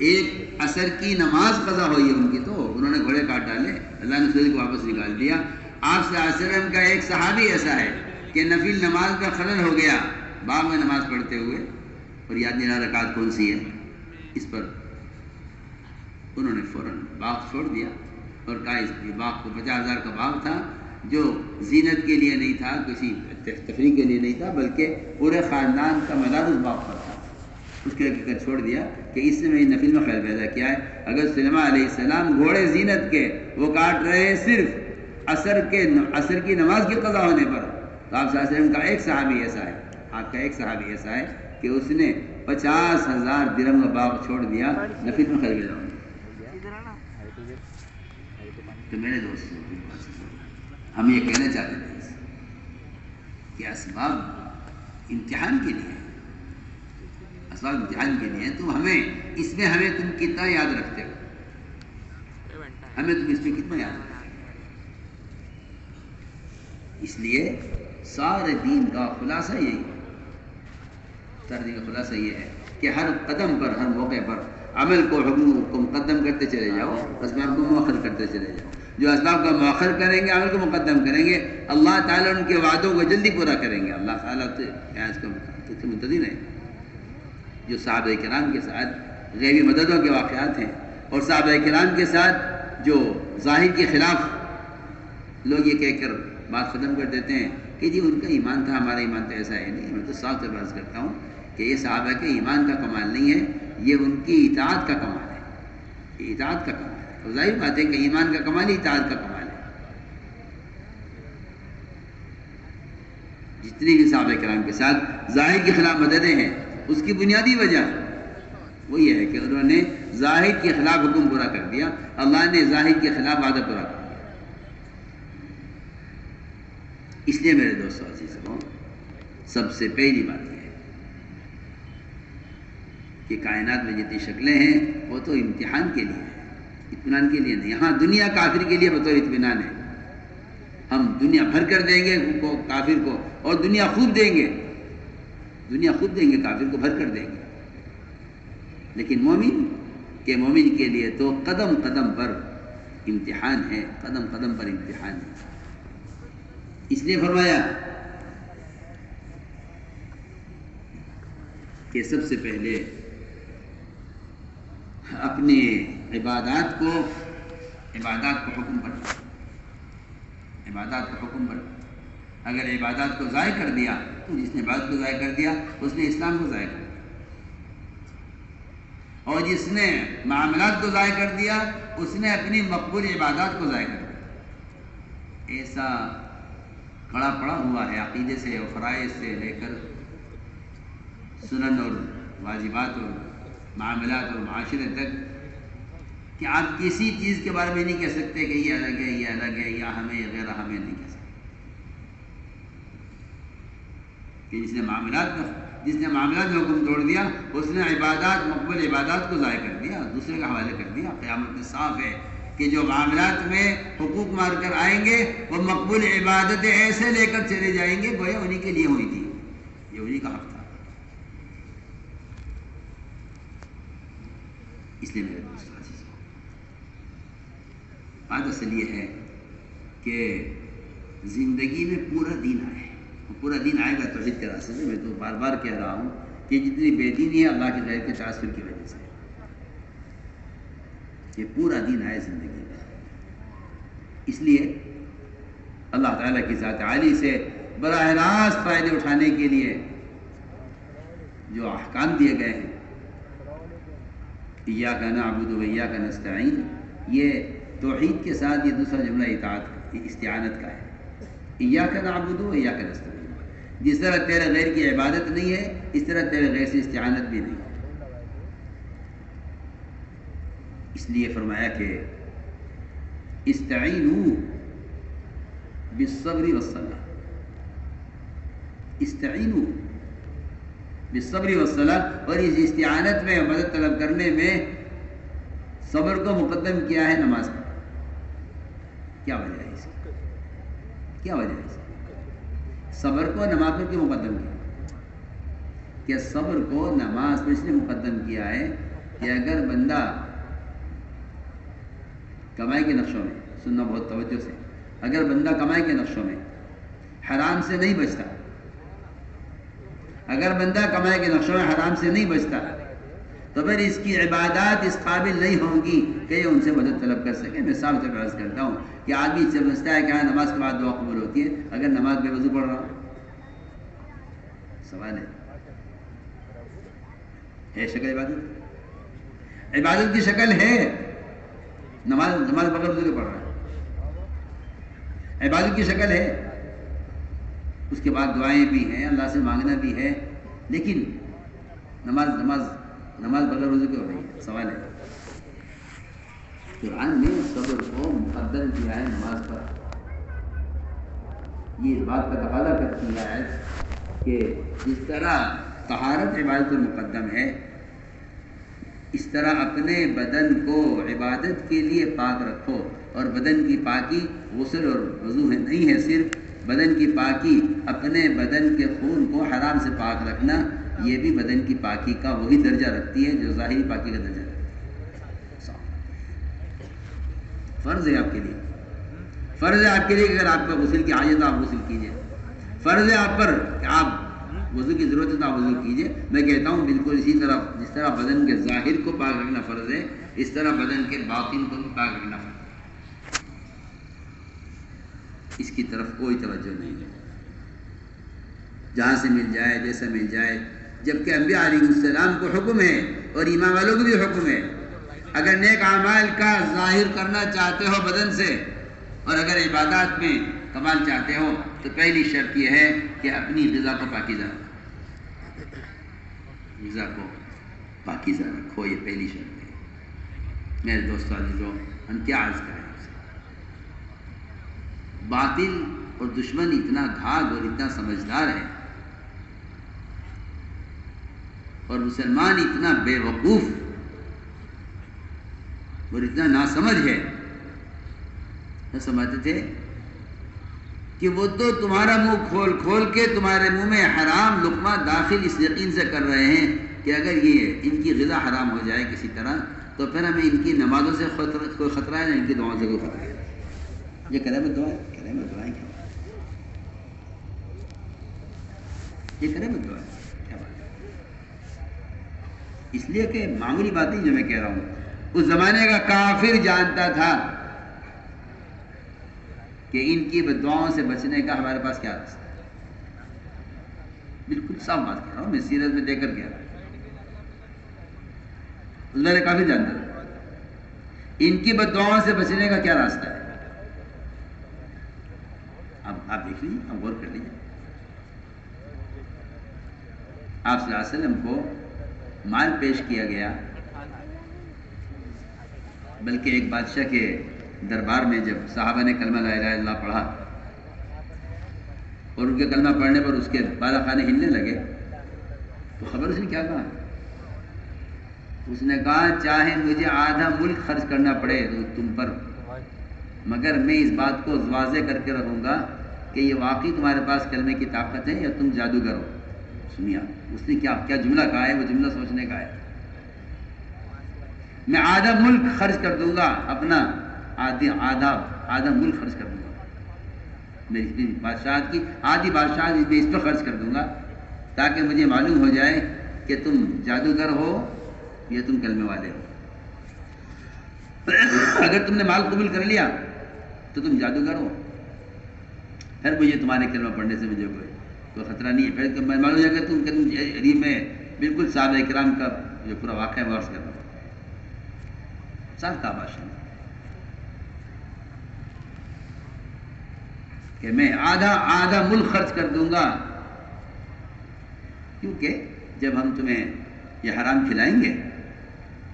ایک عصر کی نماز قضا ہوئی ہے ان کی، تو انہوں نے گھوڑے کاٹ ڈالے، اللہ نے سورج کو واپس نکال دیا۔ آپ صلی اللہ علیہ وسلم کا ایک صحابی ایسا ہے کہ نفل نماز کا خلل ہو گیا باغ میں نماز پڑھتے ہوئے، اور یاد نہیں رہا رکعت کون سی ہے، اس پر انہوں نے فوراً باغ چھوڑ دیا اور کہا اس باغ کو 50,000 کا باغ تھا جو زینت کے لیے نہیں تھا، کسی تفریح کے لیے نہیں تھا، بلکہ پورے خاندان کا مدار اس باغ پر تھا، اس کے حقیقت چھوڑ دیا کہ اس نے میری نفل میں خیر پیدا کیا ہے۔ اگر سلیمان علیہ السلام گھوڑے زینت کے وہ کاٹ رہے ہیں صرف عصر کی نماز کی قضا ہونے پر، تو آپ صلی اللہ علیہ وسلم کا ایک صحابی ایسا ہے، آپ کا ایک صحابی ایسا ہے کہ اس نے 50,000 درہم کا باغ چھوڑ دیا نفل میں خیر پیدا ہونے۔ تو میرے دوستوں ہم یہ کہنا چاہتے تھے کہ اسباب امتحان کے لیے، اسباب امتحان کے لیے، تو ہمیں تم کتنا یاد رکھتے ہو، ہمیں تم اس میں کتنا یاد رکھتے ہو۔ اس لیے سارے دین کا خلاصہ یہی ہے، سارے دین کا خلاصہ یہ ہے کہ ہر قدم پر، ہر موقع پر عمل کو، حکم کو مقدم کرتے چلے جاؤ، اسباب کو مؤخر کرتے چلے جاؤ۔ جو اسباب کا مؤخر کریں گے، عمل کو مقدم کریں گے، اللہ تعالیٰ ان کے وعدوں کو جلدی پورا کریں گے۔ اللہ تعالیٰ سے منتظر ہے۔ جو صحابہ کرام کے ساتھ غیبی مددوں کے واقعات ہیں، اور صحابہ کرام کے ساتھ جو ظاہر کے خلاف لوگ یہ کہہ کر بات ختم کر دیتے ہیں کہ جی ان کا ایمان تھا، ہمارا ایمان تو ایسا ہے نہیں، میں تو صاف طور عرض کرتا ہوں کہ یہ صحابہ کے ایمان کا کمال نہیں ہے، یہ ان کی اطاعت کا کمال ہے، یہ اطاعت کا کمال ہے۔ اور ظاہر بات ہے کہ ایمان کا کمال ہی اطاعت کا کمال ہے۔ جتنی بھی صحابہ کرام کے ساتھ ظاہر کے خلاف مددیں ہیں، اس کی بنیادی وجہ وہ یہ ہے کہ انہوں نے ظاہر کے خلاف حکم پورا کر دیا، اللہ نے ظاہر کے خلاف وعدہ پورا کر دیا۔ اس لیے میرے دوستوں عزیزوں، سب سے پہلی بات یہ ہے کہ کائنات میں جتنی شکلیں ہیں وہ تو امتحان کے لیے ہے، اطمینان کے لیے نہیں۔ ہاں دنیا کافر کے لیے بطور اطمینان ہے، ہم دنیا بھر کر دیں گے کافر کو، اور دنیا خوب دیں گے، کافر کو بھر کر دیں گے، لیکن مومن کے لیے تو قدم قدم پر امتحان ہے، قدم قدم پر امتحان ہے۔ اس لیے فرمایا کہ سب سے پہلے اپنے عبادات کو حکم پر، عبادات کو حکم پر، اگر عبادات کو ضائع کر دیا تو جس نے عبادت کو ضائع کر دیا اس نے اسلام کو ضائع کر دیا، اور جس نے معاملات کو ضائع کر دیا اس نے اپنی مقبول عبادات کو ضائع کر دیا۔ ایسا کڑا پڑا ہوا ہے عقیدے سے اور فرائض سے لے کر سنن اور واجبات اور معاملات اور معاشرے تک کہ آپ کسی چیز کے بارے میں نہیں کہہ سکتے کہ یہ الگ ہے، یہ الگ ہے، یا ہمیں یا غیر ہمیں نہیں کہہ سکتے، کہ جس نے معاملات میں حکم توڑ دیا اس نے عبادات، مقبول عبادات کو ضائع کر دیا، دوسرے کا حوالے کر دیا۔ قیامت میں صاف ہے کہ جو معاملات میں حقوق مار کر آئیں گے وہ مقبول عبادتیں ایسے لے کر چلے جائیں گے گویا انہی کے لیے ہوئی تھی، یہ انہی کا حق تھا۔ اس لیے میرے دوستوں، بات اصل یہ ہے کہ زندگی میں پورا دین آئے، پورا دین آئے گا توحید کے راستے سے۔ میں تو بار بار کہہ رہا ہوں کہ جتنی بے دینی ہے اللہ کے غیر کے تعصب کی وجہ سے، یہ پورا دین آئے زندگی میں۔ اس لیے اللہ تعالیٰ کی ذات عالی سے براہ راست فائدے اٹھانے کے لیے جو احکام دیے گئے ہیں، ایاک نعبد و ایاک نستعین، یہ توحید کے ساتھ یہ دوسرا جملہ اطاعت استعانت کا ہے۔ ایاک نعبد و ایاک نستعین، جس طرح تیرے غیر کی عبادت نہیں ہے اس طرح تیرے غیر سے استعانت بھی نہیں ہے۔ اس لیے فرمایا کہ استعینوا بالصبر والصلاۃ، استعینوا بالصبر والصلاۃ، اور اس استعانت میں مدد طلب کرنے میں صبر کو مقدم کیا ہے نماز پر۔ کیا وجہ ہے اس کی؟ کیا وجہ ہے اس کی؟ صبر کو نماز پر کیوں مقدم کیا؟ کہ صبر کو نماز پر اس لیے مقدم کیا ہے کہ اگر بندہ کمائی کے نقشوں میں، سننا بہت توجہ سے، اگر بندہ کمائی کے نقشوں میں حرام سے نہیں بچتا، اگر بندہ کمائی کے نقشوں میں حرام سے نہیں بچتا تو پھر اس کی عبادات اس قابل نہیں ہوں گی کہ یہ ان سے مدد طلب کر سکے۔ میں صاف طور پر عرض کرتا ہوں کہ آدمی سمجھتا ہے کہ ہاں نماز کے بعد دعا قبول ہوتی ہے، اگر نماز بے وضو پڑھ رہا ہوں، سوال ہے شکل عبادت؟ عبادت کی شکل ہے، نماز بغیر وضو کے پڑھ رہا ہے، عبادت کی شکل ہے۔ اس کے بعد دعائیں بھی ہیں، اللہ سے مانگنا بھی ہے، لیکن نماز بغیر وضو کے ہو رہی ہے، سوال ہے۔ قرآن نے صبر کو مقدم کیا ہے نماز پر، یہ اس بات کا تقاضا کرتی ہے کہ جس طرح طہارت عبادت پر مقدم ہے، اس طرح اپنے بدن کو عبادت کے لیے پاک رکھو، اور بدن کی پاکی غسل اور وضو ہے نہیں ہے، صرف بدن کی پاکی اپنے بدن کے خون کو حرام سے پاک رکھنا، یہ بھی بدن کی پاکی کا وہی درجہ رکھتی ہے جو ظاہری پاکی کا درجہ رکھتی ہے۔ فرض ہے آپ کے لیے، فرض ہے آپ کے لیے کہ اگر آپ کا غسل کی حاجت ہے آپ غسل کیجئے، فرض ہے آپ پر کہ آپ وضو کی ضرورت ہے تو آپ وضو کیجئے۔ میں کہتا ہوں بالکل اسی طرح جس طرح بدن کے ظاہر کو پاک رکھنا فرض ہے، اس طرح بدن کے باطن کو بھی پاک رکھنا فرض ہے۔ اس کی طرف کوئی توجہ نہیں ہے، جہاں سے مل جائے جیسا مل جائے، جبکہ انبیاء علیہ السلام کو حکم ہے اور ایمان والوں کو بھی حکم ہے، اگر نیک اعمال کا ظاہر کرنا چاہتے ہو بدن سے اور اگر عبادات میں کمال چاہتے ہو تو پہلی شرط یہ ہے کہ اپنی غذا کو پاکیزہ رکھو، غذا کو پاکیزہ رکھو، یہ پہلی شرط ہے۔ میرے دوستو عزیزو، ہم کیا عرض کریں؟ باطل اور دشمن اتنا گھاگ اور اتنا سمجھدار ہے، اور مسلمان اتنا بے وقوف اور اتنا ناسمجھ ہے، نہ سمجھتے تھے کہ وہ تو تمہارا منہ کھول کھول کے تمہارے منہ میں حرام لقمہ داخل اس یقین سے کر رہے ہیں کہ اگر یہ ان کی غذا حرام ہو جائے کسی طرح تو پھر ہمیں ان کی نمازوں سے کوئی خطرہ ہے، نہ ان کی دعاؤں سے کوئی خطرہ ہے۔ یہ کرامت دعا ہے، کرامت دعائیں کیا؟ یہ کرامت دعا ہے، کیا بات ہے؟ اس لیے کہ معمولی بات نہیں جو میں کہہ رہا ہوں، اس زمانے کا کافر جانتا تھا کہ ان کی بددعاؤں سے بچنے کا ہمارے پاس کیا راستہ ہے. بالکل صاف بات کر رہا ہوں میں، سیرت میں دے کر گیا. اس زمانے کا کافر جانتا تھا ان کی بددعاؤں سے بچنے کا کیا راستہ ہے. اب آپ دیکھ لیجیے، اب غور کر لیجیے. آپ صلی اللہ علیہ وسلم کو مال پیش کیا گیا، بلکہ ایک بادشاہ کے دربار میں جب صحابہ نے کلمہ لا الہ الا اللہ پڑھا اور ان کے کلمہ پڑھنے پر اس کے بالا خانے ہلنے لگے، تو خبر اس نے کیا کہا؟ اس نے کہا چاہے مجھے آدھا ملک خرچ کرنا پڑے تو تم پر، مگر میں اس بات کو واضح کر کے رہوں گا کہ یہ واقعی تمہارے پاس کلمے کی طاقت ہے یا تم جادوگر ہو. سنیا اس نے کیا جملہ کہا ہے، وہ جملہ سوچنے کا ہے. میں آدھا ملک خرچ کر دوں گا، اپنا آدھا ملک خرچ کر دوں گا، میں اس بادشاہت کی آدھی بادشاہت میں اس پر خرچ کر دوں گا تاکہ مجھے معلوم ہو جائے کہ تم جادوگر ہو یا تم کلمے والے ہو. اگر تم نے مال قبول کر لیا تو تم جادوگر ہو، پھر مجھے تمہارے کلمہ پڑھنے سے مجھے کوئی خطرہ نہیں ہے. پھر میں معلوم ہو جائے کہ تم میں بالکل صحابہ کرام کا جو پورا واقعہ ہے عرض کر رہا ہوں. صاحب کا بادشاہ کہ میں آدھا ملک خرچ کر دوں گا، کیونکہ جب ہم تمہیں یہ حرام کھلائیں گے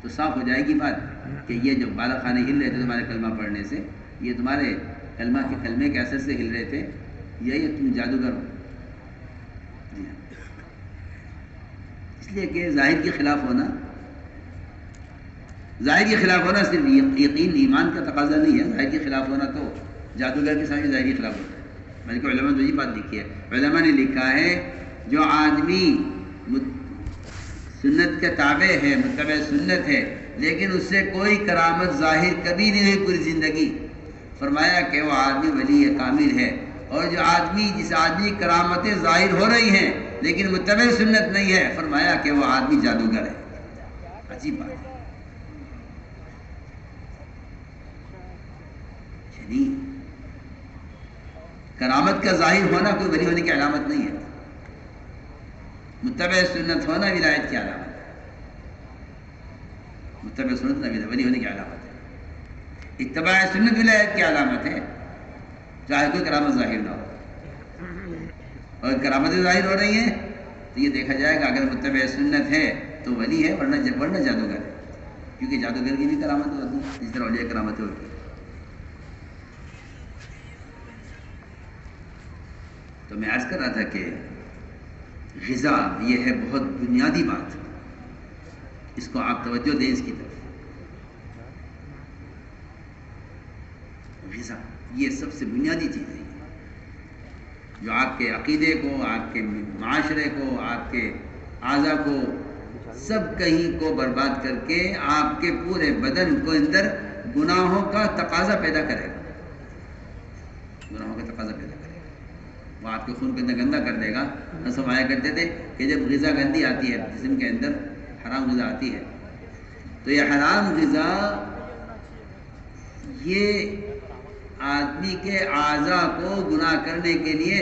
تو صاف ہو جائے گی بات کہ یہ جو بالا خانے ہل رہے تھے تمہارے کلمہ پڑھنے سے، یہ تمہارے کلمے کے اثر سے ہل رہے تھے، یہ تم جادوگر ہو. اس لیے کہ ظاہر کے خلاف ہونا صرف یقین ایمان کا تقاضا نہیں ہے. ظاہر کے خلاف ہونا تو جادوگر کے سامنے ظاہر کے خلاف ہوتا ہے. بلکہ علماء نے یہی بات لکھی ہے، علماء نے لکھا ہے جو آدمی سنت کے تابع ہے، متبع سنت ہے، لیکن اس سے کوئی کرامت ظاہر کبھی نہیں ہوئی پوری زندگی، فرمایا کہ وہ آدمی ولی کامل ہے. اور جس آدمی کرامتیں ظاہر ہو رہی ہیں لیکن متبع سنت نہیں ہے، فرمایا کہ وہ آدمی جادوگر ہے. عجیب بات ہے. یعنی کرامت کا ظاہر ہونا کوئی ولی ہونے کی علامت نہیں ہے. متبع سنت ہونا ولایت کی علامت ہے. متبع سنت نہ ولی ہونے کی علامت ہے. اتباع سنت ولایت کی علامت ہے، چاہے کوئی کرامت ظاہر نہ ہو. اور کرامتیں ظاہر ہو رہی ہیں تو یہ دیکھا جائے گا اگر متبع سنت ہے تو ولی ہے، ورنہ جادوگر ہے. کیونکہ جادوگر کی بھی کرامت ہوتی ہے جس طرح اولیاء کرامتیں ہوتی ہیں. تو میں عرض کر رہا تھا کہ غذا یہ ہے بہت بنیادی بات، اس کو آپ توجہ دیں اس کی طرف. غذا یہ سب سے بنیادی چیز ہے جو آپ کے عقیدے کو، آپ کے معاشرے کو، آپ کے اعضاء کو، سب کہیں کو برباد کر کے آپ کے پورے بدن کو اندر گناہوں کا تقاضا پیدا کرے گا. گناہوں کا تقاضا پیدا کرے گا، وہ آپ کے خون کو اندر گندا کر دے گا. ہم سب آیا کرتے تھے کہ جب غذا گندی آتی ہے جسم کے اندر، حرام غذا آتی ہے، تو یہ حرام غذا یہ آدمی کے اعضاء کو گناہ کرنے کے لیے،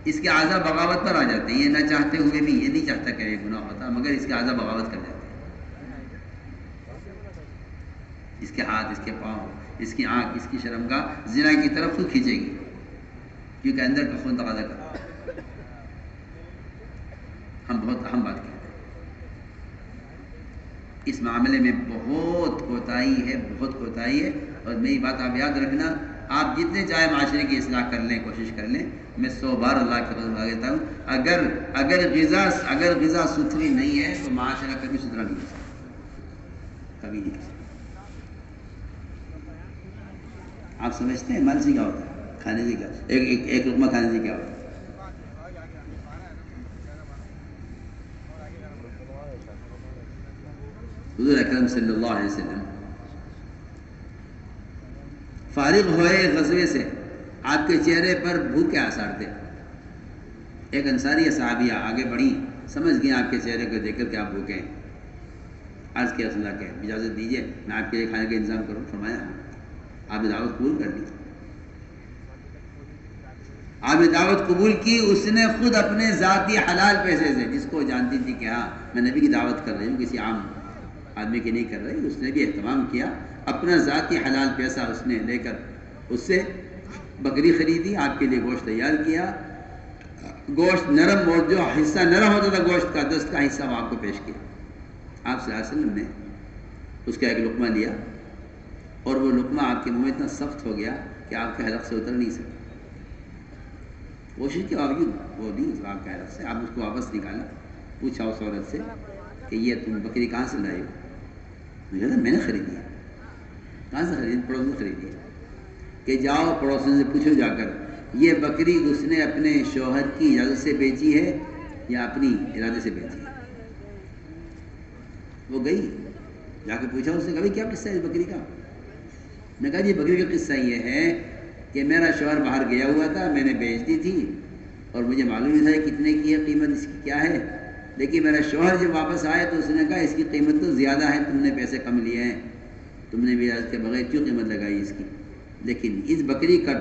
اس کے اعضاء بغاوت پر آ جاتے ہیں. یہ نہ چاہتے ہوئے بھی، یہ نہیں چاہتا کہ یہ گناہ ہوتا، مگر اس کے اعضاء بغاوت کر جاتے ہیں. اس کے ہاتھ، اس کے پاؤں، اس کی آنکھ، اس کی شرمگاہ زنا کی طرف خود کھینچے گی، کیونکہ اندر کا خون تقاضا کرتا ہے. ہم بہت اہم بات کہتے ہیں، اس معاملے میں بہت کوتاہی ہے، بہت کوتاہی ہے. اور میری بات آپ یاد رکھنا، آپ جتنے چاہے معاشرے کی اصلاح کر لیں، کوشش کر لیں، میں 100 بار اللہ کے قسم دیتا ہوں، اگر غذا ستھری نہیں ہے تو معاشرہ کبھی ستھرا نہیں ہو سکتا، کبھی نہیں ہو سکتا. آپ سمجھتے ہیں مال سے کیا ہوتا ہے، کھانے سے کیا، ایک لقمہ کھانے سے کیا ہوتا ہے؟ حضور اکرم صلی اللہ علیہ وسلم فارغ ہوئے غزوے سے، آپ کے چہرے پر بھوک کے آثار تھے. ایک انصاری صحابیہ آگے بڑھی، سمجھ گئے آپ کے چہرے کو دیکھ کر کہ آپ بھوکے ہیں. عرض کیا رسول اللہ کہ اجازت دیجیے میں آپ کے لیے کھانے کا انتظام کروں. فرمایا آپ نے دعوت قبول کر لی. آپ نے دعوت قبول کی. اس نے خود اپنے ذاتی حلال پیسے سے، جس کو جانتی تھی کہ ہاں میں نبی کی دعوت کر رہی ہوں، کسی عام آدمی کی نہیں کر رہی، اس نے بھی اہتمام کیا. اپنا ذاتی حلال پیسہ اس نے لے کر اس سے بکری خریدی، آپ کے لیے گوشت تیار کیا. گوشت نرم، اور جو حصہ نرم ہوتا تھا گوشت کا، دست کا حصہ وہ آپ کو پیش کیا. آپ صلی اللہ علیہ وسلم نے اس کا ایک لقمہ لیا، اور وہ لقمہ آپ کے منہ میں اتنا سخت ہو گیا کہ آپ کے حلق سے اتر نہیں سکا. کوشش کے باوجود وہ نہیں آپ کے حلق سے. آپ اس کو واپس نکالا. پوچھا اس عورت سے کہ یہ تم بکری کہاں سے لائے ہو؟ مجھے کہا میں نے خریدی ہے. کہاں سے خریدی؟ پڑوس میں خریدی ہے. کہ جاؤ پڑوسیوں سے پوچھو جا کر یہ بکری اس نے اپنے شوہر کی اجازت سے بیچی ہے یا اپنی ارادے سے بیچی ہے. وہ گئی، جا کے پوچھا اس سے، کبھی کیا قصہ ہے اس بکری کا؟ میں کہا جی بکری کا قصہ یہ ہے کہ میرا شوہر باہر گیا ہوا تھا، میں نے بیچ دی تھی، اور مجھے معلوم نہیں تھا کتنے کی ہے، قیمت اس کی کیا ہے. لیکن میرا شوہر جب واپس آیا تو اس نے کہا اس کی قیمت تو زیادہ ہے، تم نے پیسے کم لیے ہیں، تم نے بھی اجازت کے بغیر کیوں قیمت لگائی اس کی. لیکن اس بکری کا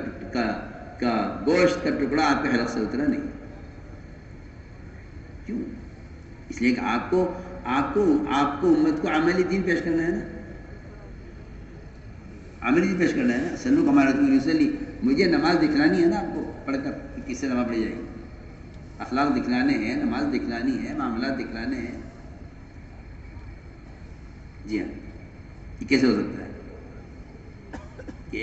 گوشت کا ٹکڑا آپ کے حلق سے اترا نہیں. کیوں؟ اس لیے کہ آپ کو امت کو عملی دین پیش کرنا ہے نا. عملی دین پیش کرنا ہے نا. سنو کمارت میں یوسلی مجھے نماز دکھلانی ہے نا آپ کو پڑھ کر کہ کس سے نماز پڑھی جائے گی. اخلاق دکھلانے ہیں، نماز دکھلانی ہے، معاملات دکھلانے ہیں. جی ہاں، یہ کیسے ہو سکتا ہے کہ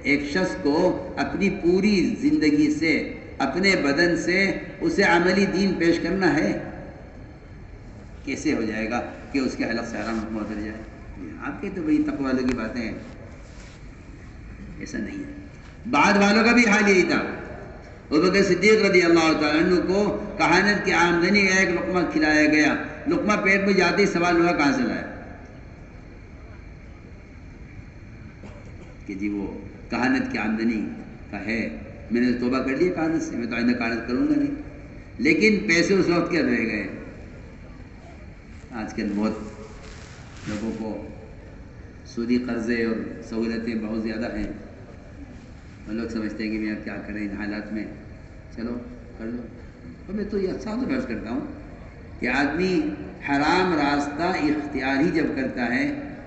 ایک شخص کو اپنی پوری زندگی سے، اپنے بدن سے اسے عملی دین پیش کرنا ہے؟ کیسے ہو جائے گا کہ اس کے حلق سے حرام حکم اتر جائے؟ آپ کے تو وہی تقوی والوں کی باتیں ہیں. ایسا نہیں ہے. بعد والوں کا بھی حال یہی تھا. ابوبکر صدیق رضی اللہ تعالیٰ عنہ کو کہانت کی آمدنی کا ایک لقمہ کھلایا گیا. لقمہ پیٹ میں جاتے ہی سوال ہوا کہاں سے لایا؟ کہ جی وہ کہانت کی آمدنی کا ہے، میں نے توبہ کر لیا کہانت سے، میں تو آئندہ کہانت کروں گا نہیں. لیکن پیسے اس وقت کیا رہ گئے. آج کل بہت لوگوں کو سودی قرضے اور سہولتیں بہت زیادہ ہیں، اور لوگ سمجھتے ہیں کہ میں اب کیا کریں ان حالات میں، چلو کر لو. اور میں تو یہ صاف بحث کرتا ہوں کہ آدمی حرام راستہ اختیاری جب کرتا ہے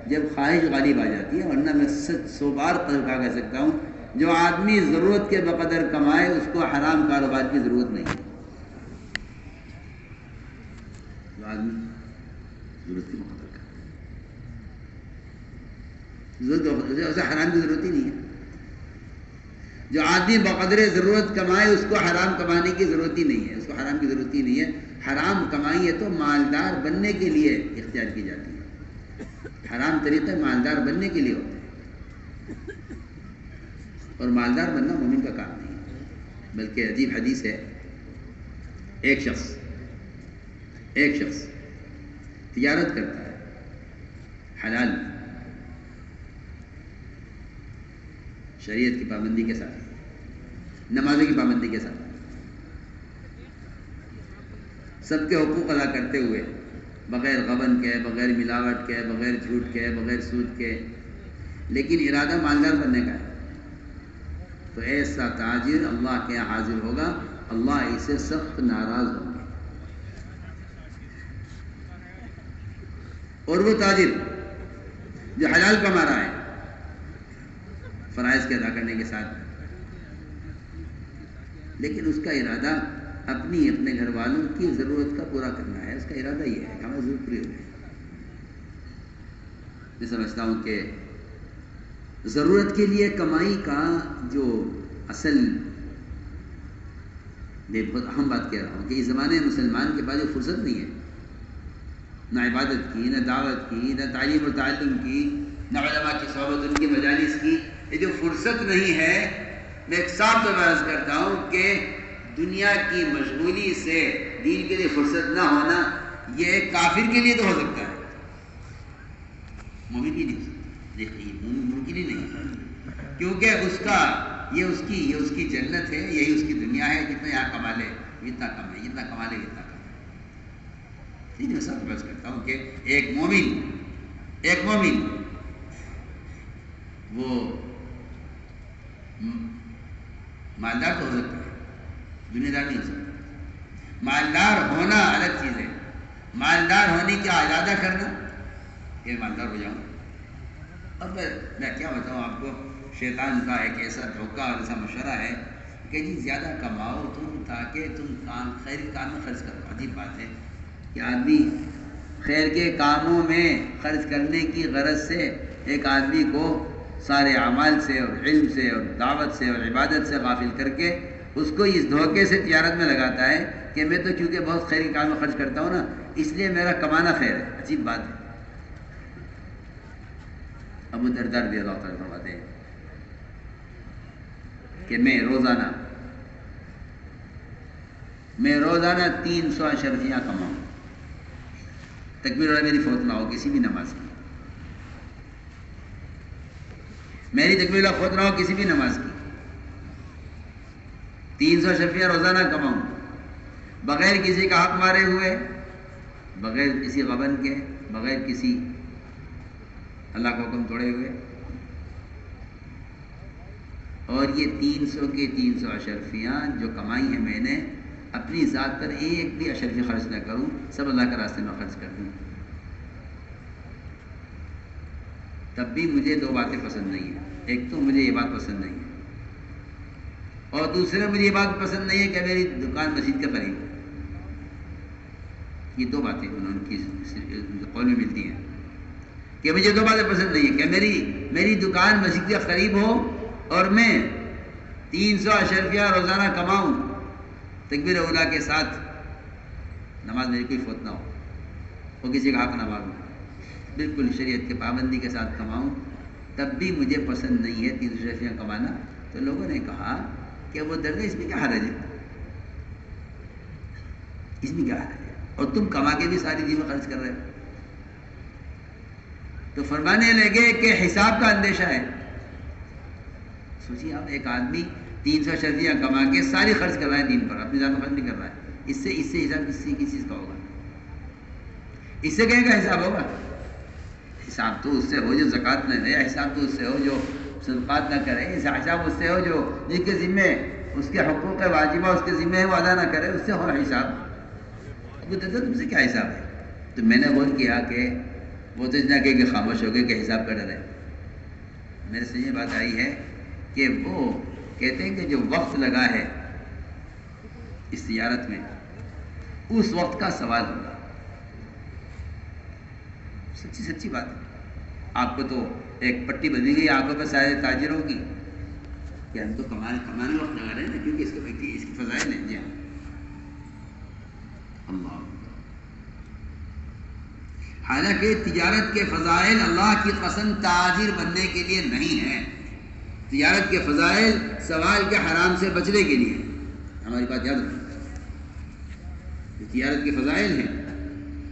جب خواہش غالب آ جاتی ہے. ورنہ میں 100 بار کہہ سکتا ہوں جو آدمی ضرورت کے بقدر کمائے اس کو حرام کاروبار کی ضرورت نہیں ہے. جو آدمی ضرورت کے بقدر کمائے اسے حرام کی ضرورت ہی نہیں ہے. جو آدمی بقدر ضرورت کمائے اس کو حرام کمانے کی ضرورت ہی نہیں ہے. اس کو حرام کی ضرورت ہی نہیں ہے. حرام کمائی ہے تو مالدار بننے کے لیے اختیار کی جاتی ہے. حرام طریقے مالدار بننے کے لیے ہوتے ہیں، اور مالدار بننا مومن کا کام نہیں ہے. بلکہ عجیب حدیث ہے، ایک شخص تجارت کرتا ہے حلال شریعت کی پابندی کے ساتھ، نمازوں کی پابندی کے ساتھ، سب کے حقوق ادا کرتے ہوئے، بغیر غبن کے، بغیر ملاوٹ کے، بغیر جھوٹ کے، بغیر سود کے، لیکن ارادہ مالدار بننے کا ہے، تو ایسا تاجر اللہ کے یہاں حاضر ہوگا، اللہ اسے سخت ناراض ہوں گے. اور وہ تاجر جو حلال کما رہا ہے فرائض کے ادا کرنے کے ساتھ، لیکن اس کا ارادہ اپنے گھر والوں کی ضرورت کا پورا کرنا ہے. اس کا ارادہ یہ ہے کہ ہمیں ضرورت پوری ہو جائے. میں سمجھتا ہوں کہ ضرورت کے لیے کمائی کا جو اصل، میں بہت اہم بات کہہ رہا ہوں کہ اس زمانے میں مسلمان کے پاس جو فرصت نہیں ہے، نہ عبادت کی، نہ دعوت کی، نہ تعلیم و تعلم کی، نہ علماء کی صحبت، ان کی مجالس کی، یہ جو فرصت نہیں ہے، میں ایک صاف طور پر عرض کرتا ہوں کہ دنیا کی مشغولی سے دین کے لیے فرصت نہ ہونا یہ کافر کے لیے تو ہو سکتا ہے، مومن کی نہیں. دیکھیے مومن کی نہیں، کیونکہ یہ اس کی جنت ہے، یہی اس کی دنیا ہے. جتنا یہاں کما لے اتنا کم ہے، جتنا کما لے اتنا کم ہے. میں سب بس کرتا ہوں کہ ایک مومن وہ مالدار تو ہو سکتا ہے، دنیا دار نہیں ہو سکتا۔ مالدار ہونا الگ چیز ہے، مالدار ہونے کا ارادہ کرنا کہ مالدار ہو جاؤں۔ اور میں کیا بتاؤں آپ کو، شیطان کا ایک ایسا دھوکہ اور ایسا مشورہ ہے کہ جی زیادہ کماؤ تم تاکہ تم خیر کے کام میں خرچ کرو۔ عجیب بات ہے کہ آدمی خیر کے کاموں میں خرچ کرنے کی غرض سے ایک آدمی کو سارے اعمال سے اور علم سے اور دعوت سے اور عبادت سے غافل کر کے اس کو اس دھوکے سے تجارت میں لگاتا ہے کہ میں تو چونکہ بہت خیر کے کام میں خرچ کرتا ہوں نا، اس لیے میرا کمانا خیر ہے۔ عجیب بات ہے۔ ابو درداء رضی اللہ تعالیٰ فرماتے ہیں کہ میں روزانہ 300 اشرفیاں کماؤں، تکبیر والا میری فوت نہ ہو کسی بھی نماز کی، میری تکبیر والا فوت نہ ہو کسی بھی نماز کی، 300 اشرفیاں روزانہ کماؤں، بغیر کسی کا حق مارے ہوئے، بغیر کسی غبن کے، بغیر کسی اللہ کا حکم توڑے ہوئے۔ اور یہ 300 کے 300 اشرفیاں جو کمائی ہیں میں نے، اپنی ذات پر ایک بھی اشرفی خرچ نہ کروں، سب اللہ کے راستے میں خرچ کر دوں۔ تب بھی مجھے دو باتیں پسند نہیں ہیں۔ ایک تو مجھے یہ بات پسند نہیں ہے، اور دوسرے مجھے یہ بات پسند نہیں ہے کہ میری دکان مسجد کے قریب ہو۔ یہ دو باتیں انہوں کی قول میں ملتی ہیں کہ مجھے دو باتیں پسند نہیں ہیں کہ میری دکان مسجد کے قریب ہو اور میں 300 اشرفیہ روزانہ کماؤں، تکبیر اولیٰ کے ساتھ، نماز میری کوئی فوت نہ ہو، وہ کسی کا حق نہ ماروں، بالکل شریعت کے پابندی کے ساتھ کماؤں، تب بھی مجھے پسند نہیں ہے 300 اشرفیاں کمانا۔ تو لوگوں نے کہا کہ وہ درد ہے، اس میں کیا حرج ہے، اس میں کیا حرج ہے، اور تم کما کے بھی ساری چیزیں خرچ کر رہے ہو۔ تو فرمانے لگے کہ حساب کا اندیشہ ہے۔ سوچیے آپ، ایک آدمی 300 اشرفیاں کما کے ساری خرچ کر رہا ہے دین پر، اپنی ذات میں خرچ نہیں کر رہا ہے، اس سے حساب کس چیز کا ہوگا؟ اس سے کہیں کا حساب ہوگا؟ حساب تو اس سے ہو جو زکوٰۃ نہ دے، حساب تو اس سے ہو جو صدقات نہ کرے، حساب اس سے ہو جو جس کے ذمے اس کے حقوق واجبہ اس کے ذمے ہے وہ ادا نہ کرے، اس سے ہو حساب۔ ابو درداء تم سے کیا حساب ہے؟ تو میں نے غور کیا کہ وہ تو اتنا کہ خاموش ہو گئے کہ حساب کا ڈر ہے۔ میرے سے یہ بات آئی ہے کہ وہ کہتے ہیں کہ جو وقت لگا ہے اس تجارت میں، اس وقت کا سوال ہوگا۔ سچی بات ہے۔ آپ کو تو ایک پٹی بندھی گئی آنکھوں پہ سارے تاجروں کی کہ ہم تو کمانے وقت لگا رہے ہیں نا، کیونکہ اس کی فضائل ہیں۔ جی ہاں، اللہ۔ حالانکہ تجارت کے فضائل اللہ کی قسم تاجر بننے کے لیے نہیں ہیں، تجارت کے فضائل سوال کے حرام سے بچنے کے لیے۔ ہماری بات یاد رکھیں، تجارت کے فضائل ہیں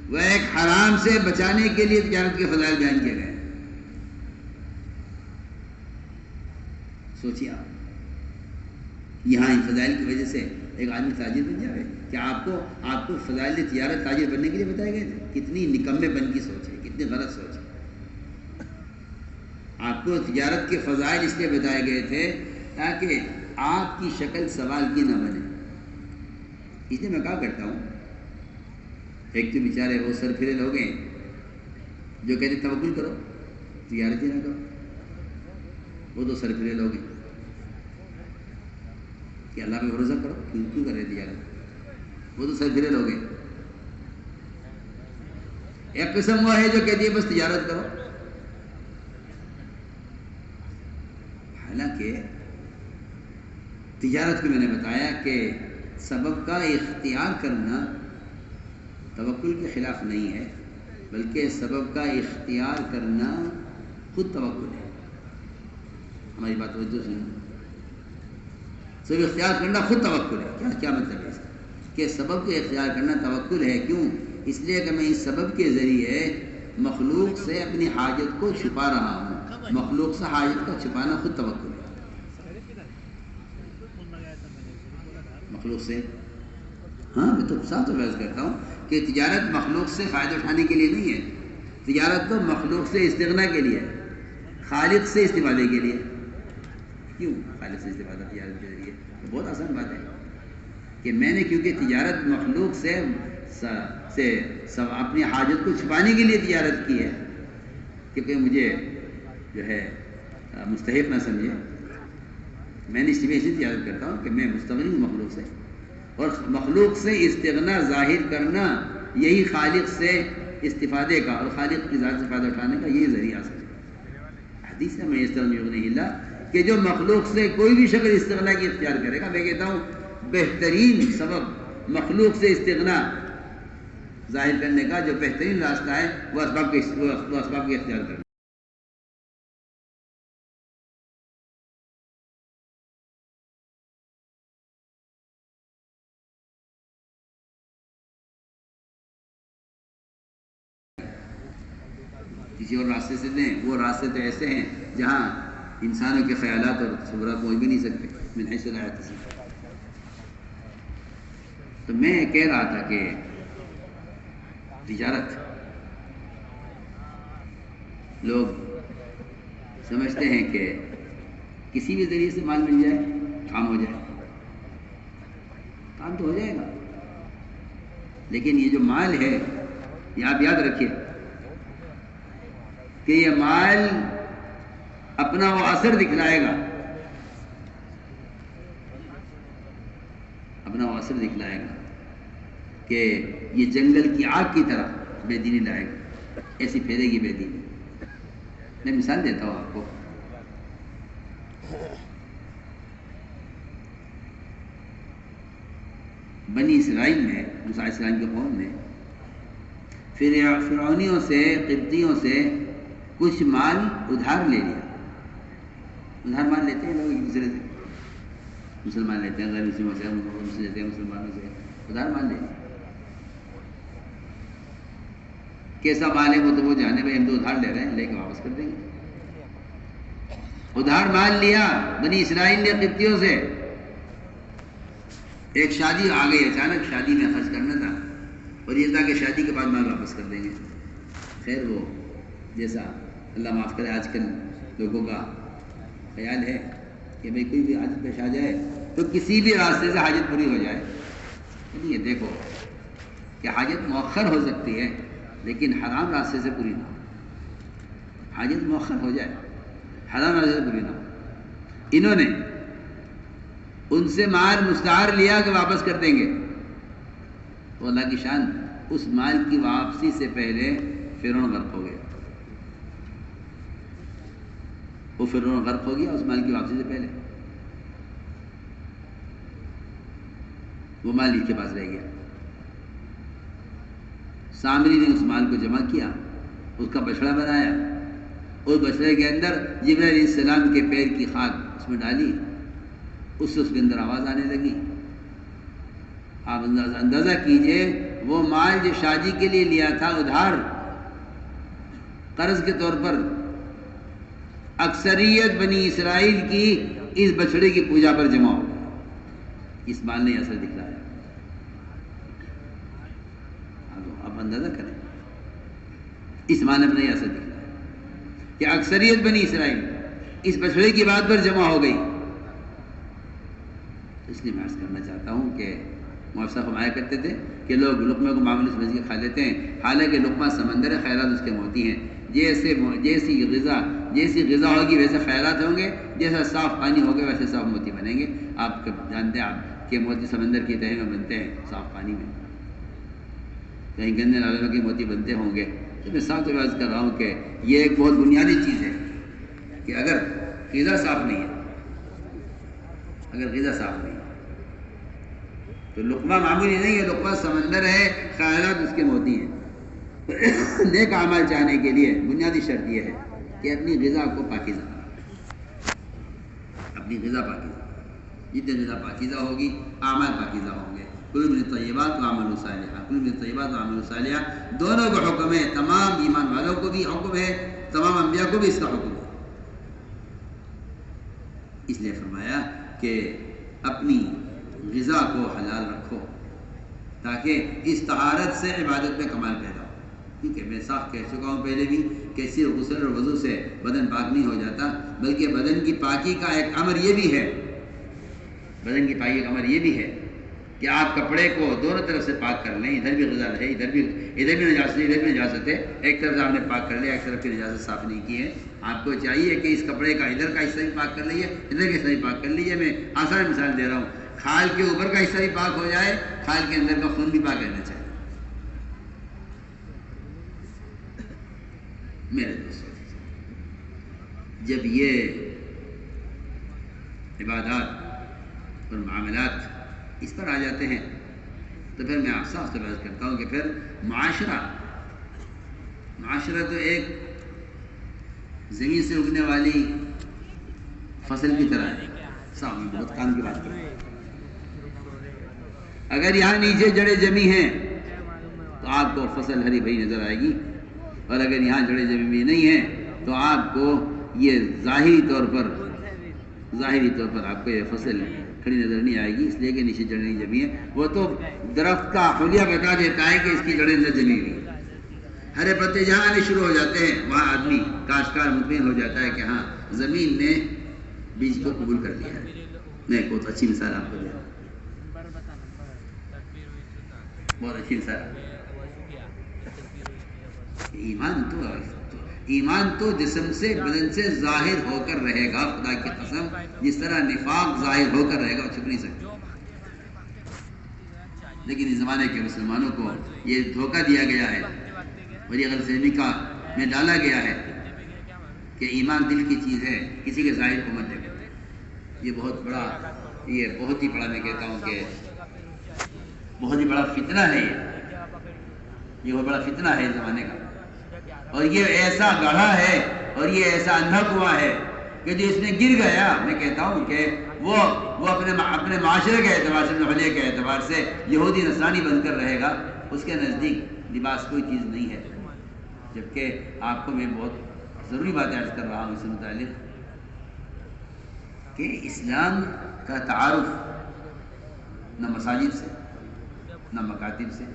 وہ ایک حرام سے بچانے کے لیے تجارت کے فضائل بیان کیے گئے۔ سوچیے آپ، یہاں ان فضائل کی وجہ سے ایک آدمی تاجر بن جائے۔ کیا آپ کو فضائل تجارت تاجر بننے کے لیے بتائے گئے تھے؟ کتنی نکمے پن کی سوچ ہے، کتنی غلط سوچ ہے۔ آپ کو تجارت کے فضائل اس لیے بتائے گئے تھے تاکہ آپ کی شکل سوال کی نہ بنے۔ اس لیے میں کہا کرتا ہوں، ایک تو بیچارے وہ سر پھرے لوگ ہیں جو کہتے توکل کرو، تجارت ہی نہ کرو، وہ تو سر پھرے لوگ ہیں کہ اللہ پہ بھروسہ کرو، کیوں کر رہے تجارت، وہ تو سر پھرے لوگ ہیں۔ ایک قسم وہ ہے جو کہتی ہے بس تجارت کرو۔ حالانکہ تجارت کو میں نے بتایا کہ سبب کا اختیار کرنا توکل کے خلاف نہیں ہے، بلکہ سبب کا اختیار کرنا خود توکل ہے۔ ہماری بات توجہ سنیں، سبب اختیار کرنا خود توکل ہے۔ کیا مطلب ہے اس کا؟ کہ سبب کو اختیار کرنا توکل ہے۔ کیوں؟ اس لیے کہ میں اس سبب کے ذریعے مخلوق سے اپنی حاجت کو چھپا رہا ہوں۔ مخلوق سے حاجت کا چھپانا خود توکل ہے۔ مخلوق سے، ہاں میں تو صاف تو بحث کرتا ہوں کہ تجارت مخلوق سے فائدہ اٹھانے کے لیے نہیں ہے، تجارت تو مخلوق سے استغنا کے لیے ہے، خالق سے استفادے کے لیے۔ کیوں خالق سے استفادہ تجارت کے ذریعے؟ تو بہت آسان بات ہے کہ میں نے کیونکہ تجارت مخلوق سے اپنی حاجت کو چھپانے کے لیے تجارت کی ہے کہ کوئی مجھے جو ہے مستحق نہ سمجھے، میں نے اس لیے ایسی تجارت کرتا ہوں کہ میں مستغنی ہوں مخلوق سے، اور مخلوق سے استغنا ظاہر کرنا یہی خالق سے استفادے کا اور خالق کی ذات سے فائدہ اٹھانے کا یہی ذریعہ ہے۔ حدیث ہے میں استغنی یغنیہ اللہ، کہ جو مخلوق سے کوئی بھی شکل استغنا کی اختیار کرے گا، میں کہتا ہوں بہترین سبب مخلوق سے استغنا ظاہر کرنے کا جو بہترین راستہ ہے وہ اسباب کے اختیار کرنا۔ کسی اور راستے سے دیں، وہ راستے تو ایسے ہیں جہاں انسانوں کے خیالات اور تصورات پہنچ بھی نہیں سکتے، من حیث لا یحتسب۔ تو میں کہہ رہا تھا کہ تجارت لوگ سمجھتے ہیں کہ کسی بھی ذریعے سے مال مل جائے کام ہو جائے، کام تو ہو جائے گا، لیکن یہ جو مال ہے یہ آپ یاد رکھیے کہ یہ مال اپنا وہ اثر دکھلائے گا، اپنا وہ اثر دکھلائے گا کہ یہ جنگل کی آگ کی طرح بے دینی لائے گا، ایسی پھیلے گی بے دینی۔ میں مثال دیتا ہوں آپ کو، بنی اسرائیل میں، موسیٰ علیہ السلام کی قوم نے فرعونیوں سے، قبطیوں سے کچھ مال ادھار لے لیا۔ ادھار مال لیتے ہیں لوگ ایک دوسرے سے، مسلمان لیتے ہیں غیر مسلموں سے، مسلم لیتے ہیں مسلمانوں سے، ادھار مال لے لیا۔ کیسا مال ہے وہ تو وہ جانے، بھائی ہم تو ادھار لے رہے ہیں، لے کے واپس کر دیں گے۔ ادھار مال لیا بنی اسرائیل نے قبطیوں سے، ایک شادی آ گئی اچانک، شادی میں خرچ کرنا تھا اور یہ تھا کہ شادی کے بعد مال واپس کر دیں گے۔ خیر وہ جیسا اللہ معاف کرے آج کل لوگوں کا خیال ہے کہ بھئی کوئی بھی حاجت پیش آ جائے تو کسی بھی راستے سے حاجت پوری ہو جائے۔ یہ دیکھو کہ حاجت مؤخر ہو سکتی ہے لیکن حرام راستے سے پوری نہ ہو، حاجت مؤخر ہو جائے حرام راستے سے پوری نہ ہو۔ انہوں نے ان سے مال مستعار لیا کہ واپس کر دیں گے، تو اللہ کی شان اس مال کی واپسی سے پہلے فرعون غرق ہو گیا، وہ فرعون غرق ہو گیا اس مال کی واپسی سے پہلے، وہ مال اس کے پاس رہ گیا۔ سامری نے اس مال کو جمع کیا، اس کا بچڑا بنایا، اس بچڑے کے اندر جبرائیل علیہ السلام کے پیر کی خاک اس میں ڈالی، اس سے اس کے اندر آواز آنے لگی۔ آپ اندازہ کیجئے وہ مال جو شادی کے لیے لیا تھا ادھار قرض کے طور پر، اکثریت بنی اسرائیل کی اس بچڑے کی پوجا پر جمع ہو گئی۔ اس مال نے اثر دکھلایا۔ آپ اندازہ کریں، اس مال نے اپنا یہ اثر دکھلایا کہ اکثریت بنی اسرائیل اس بچڑے کی بات پر جمع ہو گئی۔ اس لیے میں عرض کرنا چاہتا ہوں کہ مولانا صاحب فرمایا کرتے تھے کہ لوگ لقمے کو معمولی سمجھ کے کھا لیتے ہیں، حالانکہ لقمہ سمندر ہے، خیرات اس کے موتی ہیں۔ جیسی غذا ہوگی ویسے خیرات ہوں گے، جیسا صاف پانی ہوگا ویسے صاف موتی بنیں گے۔ آپ جانتے ہیں آپ کہ موتی سمندر کی تہہ میں بنتے ہیں، صاف پانی میں، کہیں گندے نالوں کے موتی بنتے ہوں گے۔ تو میں صاف عرض کر رہا ہوں کہ یہ ایک بہت بنیادی چیز ہے کہ اگر غذا صاف نہیں ہے، اگر غذا صاف نہیں ہے تو لقمہ معمولی نہیں ہے، لقمہ سمندر ہے، خیرات اس کے موتی ہیں۔ نیک اعمال چاہنے کے لیے بنیادی شرط یہ ہے کہ اپنی غذا کو پاکیزہ، اپنی غذا پاکیزہ، جتنی غذا پاکیزہ ہوگی اعمال پاکیزہ ہوں گے۔ کل من الطیبات وعملوا صالحا، کل من الطیبات وعملوا صالحا، دونوں کو حکم ہے، تمام ایمان والوں کو بھی حکم ہے، تمام انبیاء کو بھی اس کا حکم ہے۔ اس لیے فرمایا کہ اپنی غذا کو حلال رکھو، تاکہ اس طہارت سے عبادت میں کمال پیدا ہو. کیونکہ میں صاف کہہ چکا ہوں پہلے بھی کہ صرف غسل اور وضو سے بدن پاک نہیں ہو جاتا، بلکہ بدن کی پاکی کا ایک امر یہ بھی ہے، بدن کی پاکی کا امر یہ بھی ہے کہ آپ کپڑے کو دونوں طرف سے پاک کر لیں. ادھر بھی غسل ہے، ادھر بھی نجاست ہے، ادھر بھی نجاست ہے. ایک طرف سے آپ نے پاک کر لیا، ایک طرف کی نجاست صاف نہیں کی ہے. آپ کو چاہیے کہ اس کپڑے کا ادھر کا حصہ بھی پاک کر لیجیے، ادھر کا حصہ بھی پاک کر لیجیے. میں آسان مثال دے رہا ہوں. کھال کے اوپر کا حصہ بھی پاک ہو جائے، کھال کے اندر کا خون بھی پاک رہنا چاہیے. میرے دوستوں، جب یہ عبادات اور معاملات اس پر آ جاتے ہیں تو پھر میں آپ صاف سے بات کرتا ہوں کہ پھر معاشرہ تو ایک زمین سے اگنے والی فصل کی طرح ہے. صاحب میں بہت کام کی بات کروں. اگر یہاں نیچے جڑیں جمی ہیں تو آپ کو فصل ہری بھری نظر آئے گی، اور اگر یہاں جڑیں جمی بھی نہیں ہیں تو آپ کو یہ ظاہری طور پر آپ کو یہ فصل کھڑی نظر نہیں آئے گی، اس لیے کہ نیچے جڑیں نہیں جمی ہیں. وہ تو درخت کا حلیہ بتا دیتا ہے کہ اس کی جڑیں نہ جمی ہوئی. ہرے پتے جہاں آنے شروع ہو جاتے ہیں وہاں آدمی کاشتکار مطمئن ہو جاتا ہے کہ ہاں زمین نے بیج کو قبول کر لیا ہے. میں ایک بہت اچھی مثال آپ کو دے رہا ہوں، بہت اچھی مثال. ایمان تو جسم سے بدن سے ظاہر ہو کر رہے گا، خدا کی قسم. جس طرح نفاق ظاہر ہو کر رہے گا وہ چھپ نہیں سکتا. لیکن اس زمانے کے مسلمانوں کو یہ دھوکہ دیا گیا ہے اور یہ غلط فہمی کا میں ڈالا گیا ہے کہ ایمان دل کی چیز ہے، کسی کے ظاہر کو مت دیکھو. یہ بہت ہی بڑا میں کہتا ہوں کہ بہت ہی بڑا فتنہ ہے. یہ بہت بڑا فتنہ ہے اس زمانے کا، اور یہ ایسا گڑھا ہے اور یہ ایسا اندھا کنواں ہے کہ جو اس میں گر گیا، میں کہتا ہوں کہ وہ اپنے معاشرے کے اعتبار سے، اپنے حلیے کے اعتبار سے یہودی نصرانی بن کر رہے گا. اس کے نزدیک لباس کوئی چیز نہیں ہے. جبکہ آپ کو میں بہت ضروری بات عرض کر رہا ہوں اس سے متعلق کہ اسلام کا تعارف نہ مساجد سے، نہ مکاتب سے،